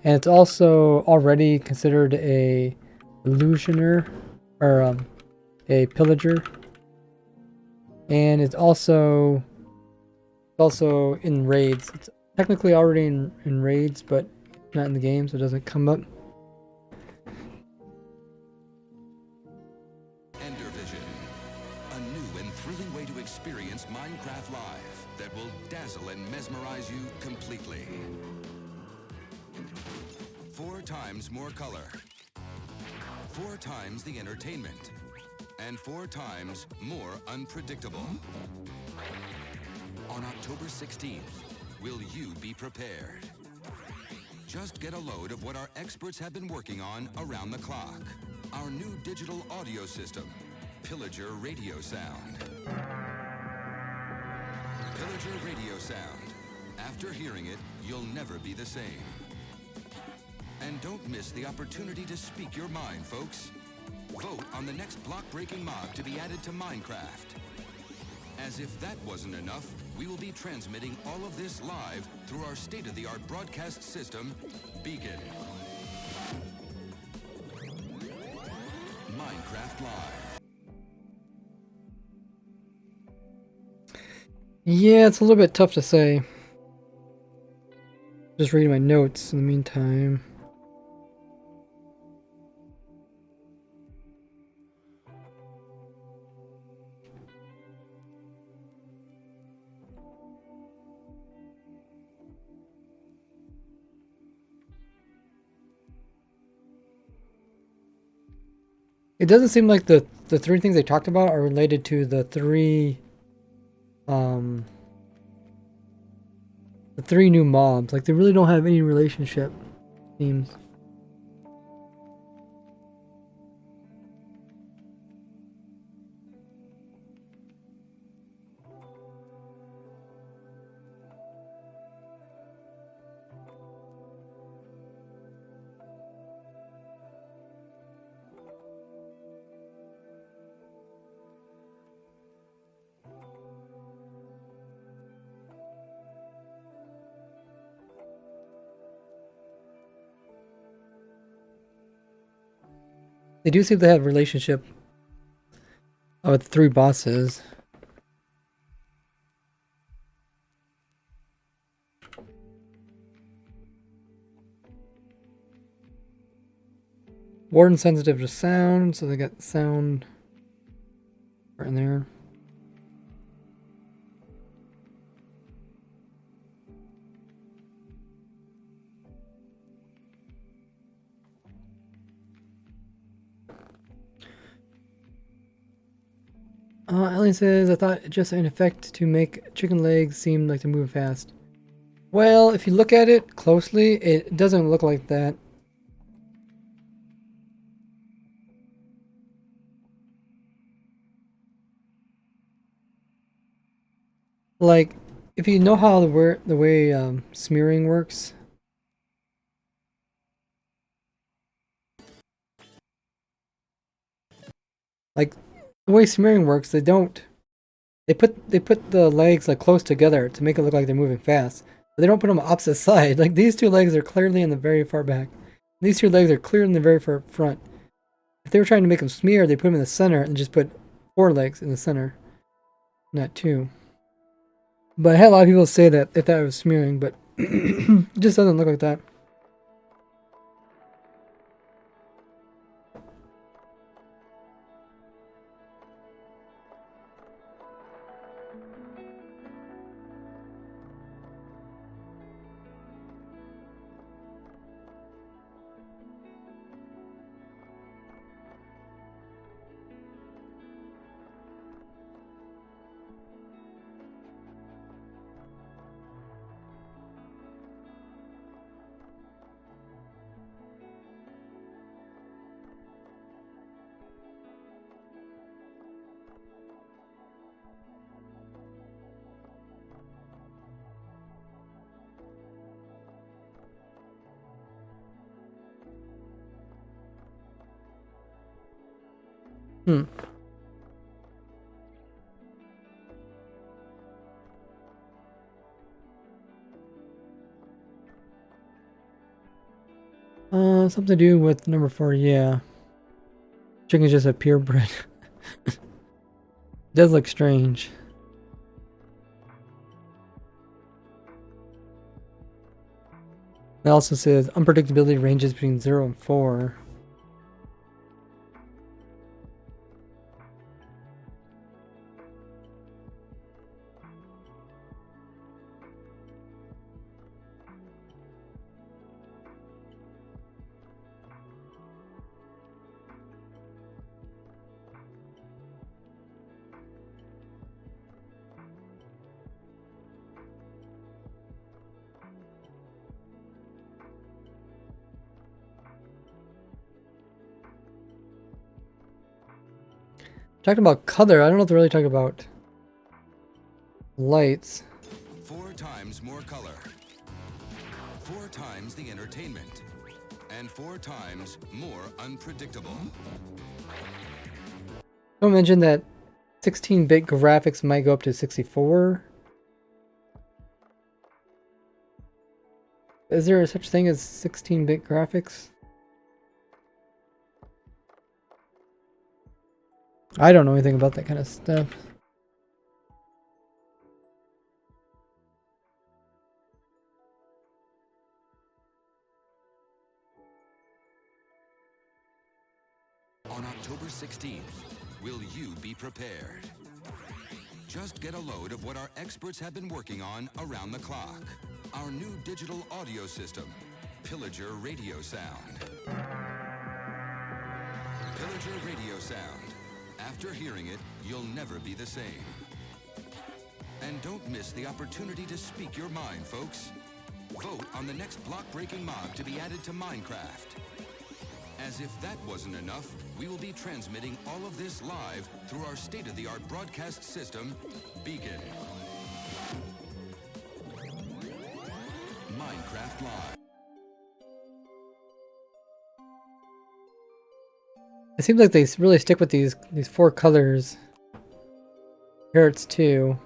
And it's also already considered a Illusioner, or a Pillager. And it's also in raids. It's technically already in raids, but not in the game, so it doesn't come up. Ender Vision, a new and thrilling way to experience Minecraft Live that will dazzle and mesmerize you completely. 4 times more color. 4 times the entertainment, and 4 times more unpredictable. On October 16th, will you be prepared? Just get a load of what our experts have been working on around the clock. Our new digital audio system, Pillager Radio Sound. Pillager Radio Sound. After hearing it, you'll never be the same. And don't miss the opportunity to speak your mind, folks. Vote on the next block-breaking mob to be added to Minecraft. As if that wasn't enough, we will be transmitting all of this live through our state-of-the-art broadcast system, Beacon. Minecraft Live. Yeah, it's a little bit tough to say. Just reading my notes in the meantime. It doesn't seem like the 3 things they talked about are related to the 3 new mobs. Like, they really don't have any relationship, seems. They do seem to have a relationship with the 3 bosses. Warden sensitive to sound, so they got sound right in there. Alien says, I thought just an effect to make chicken legs seem like they're moving fast. Well, if you look at it closely, it doesn't look like that. Like, if you know how the way smearing works, like the way smearing works, they put the legs like close together to make it look like they're moving fast. But they don't put them opposite side. Like, these 2 legs are clearly in the very far back. These 2 legs are clear in the very far front. If they were trying to make them smear, they put them in the center and just put 4 legs in the center, not 2. But I had a lot of people say that if that was smearing, but it just doesn't look like that. Hmm. Something to do with number 4, yeah. Chicken's just a purebred. It does look strange. It also says unpredictability ranges between 0 and 4. Talking about color, I don't know if they're really talking about lights. 4 times more color. 4 times the entertainment. And 4 times more unpredictable. Someone mentioned that 16-bit graphics might go up to 64. Is there such thing as 16-bit graphics? I don't know anything about that kind of stuff. On October 16th, will you be prepared? Just get a load of what our experts have been working on around the clock. Our new digital audio system, Pillager Radio Sound. Pillager Radio Sound. After hearing it, you'll never be the same. And don't miss the opportunity to speak your mind, folks. Vote on the next block-breaking mob to be added to Minecraft. As if that wasn't enough, we will be transmitting all of this live through our state-of-the-art broadcast system, Beacon. Minecraft Live. It seems like they really stick with these 4 colors. Parrots too.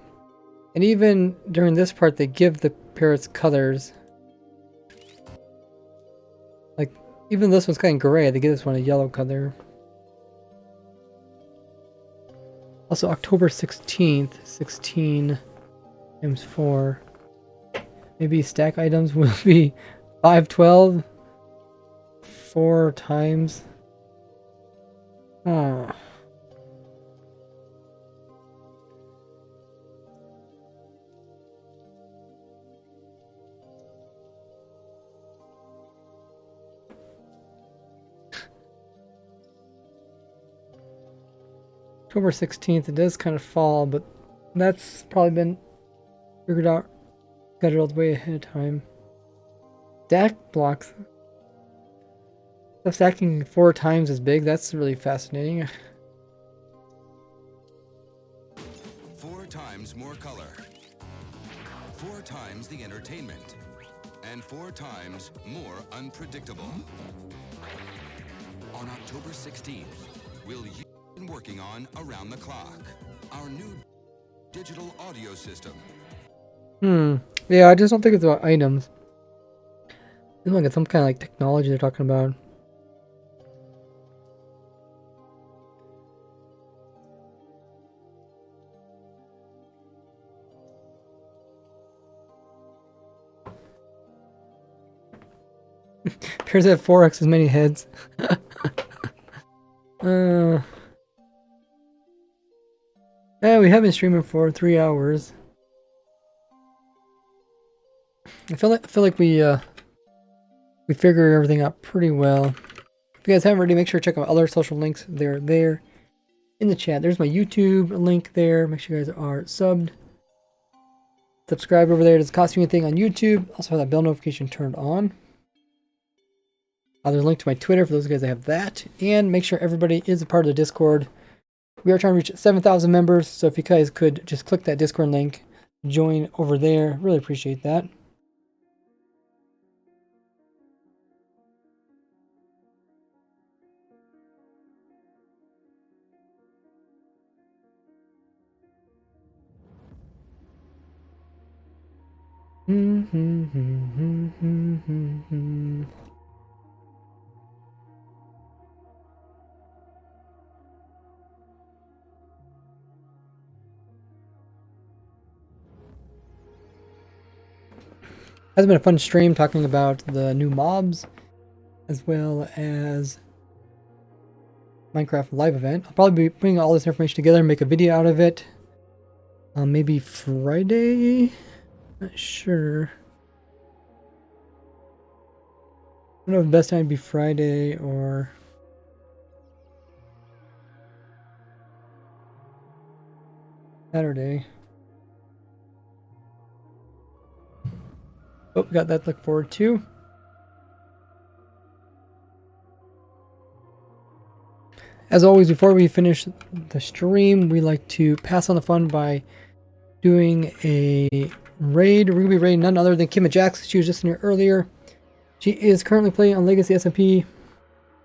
And even during this part they give the parrots colors. Like even this one's kind of gray, they give this one a yellow color. Also October 16th, 16 times 4. Maybe stack items will be 512 4 times. Oh. October 16th, it does kind of fall, but that's probably been figured out, scheduled way ahead of time. Stack blocks. Stacking 4 times as big, that's really fascinating. 4 times more color. 4 times the entertainment. And 4 times more unpredictable. On October 16th, will you be working on around the clock? Our new digital audio system. Yeah, I just don't think it's about items. It's like some kind of like technology they're talking about. Appears to have 4x as many heads. Yeah, we have been streaming for 3 hours. I feel like we figure everything out pretty well. If you guys haven't already, make sure to check out other social links. They're there in the chat. There's my YouTube link there. Make sure you guys are subbed. Subscribe over there. It doesn't cost you anything on YouTube. Also have that bell notification turned on. There's a link to my Twitter for those guys that have that. And make sure everybody is a part of the Discord. We are trying to reach 7,000 members. So if you guys could just click that Discord link, join over there. Really appreciate that. Has been a fun stream talking about the new mobs as well as Minecraft live event. I'll probably be putting all this information together and make a video out of it. Maybe Friday? Not sure. I don't know if the best time would be Friday or Saturday. Oh, we got that to look forward to. As always, before we finish the stream, we like to pass on the fun by doing a raid, Ruby raid, none other than Kimma Jax. She was just in here earlier. She is currently playing on Legacy SMP.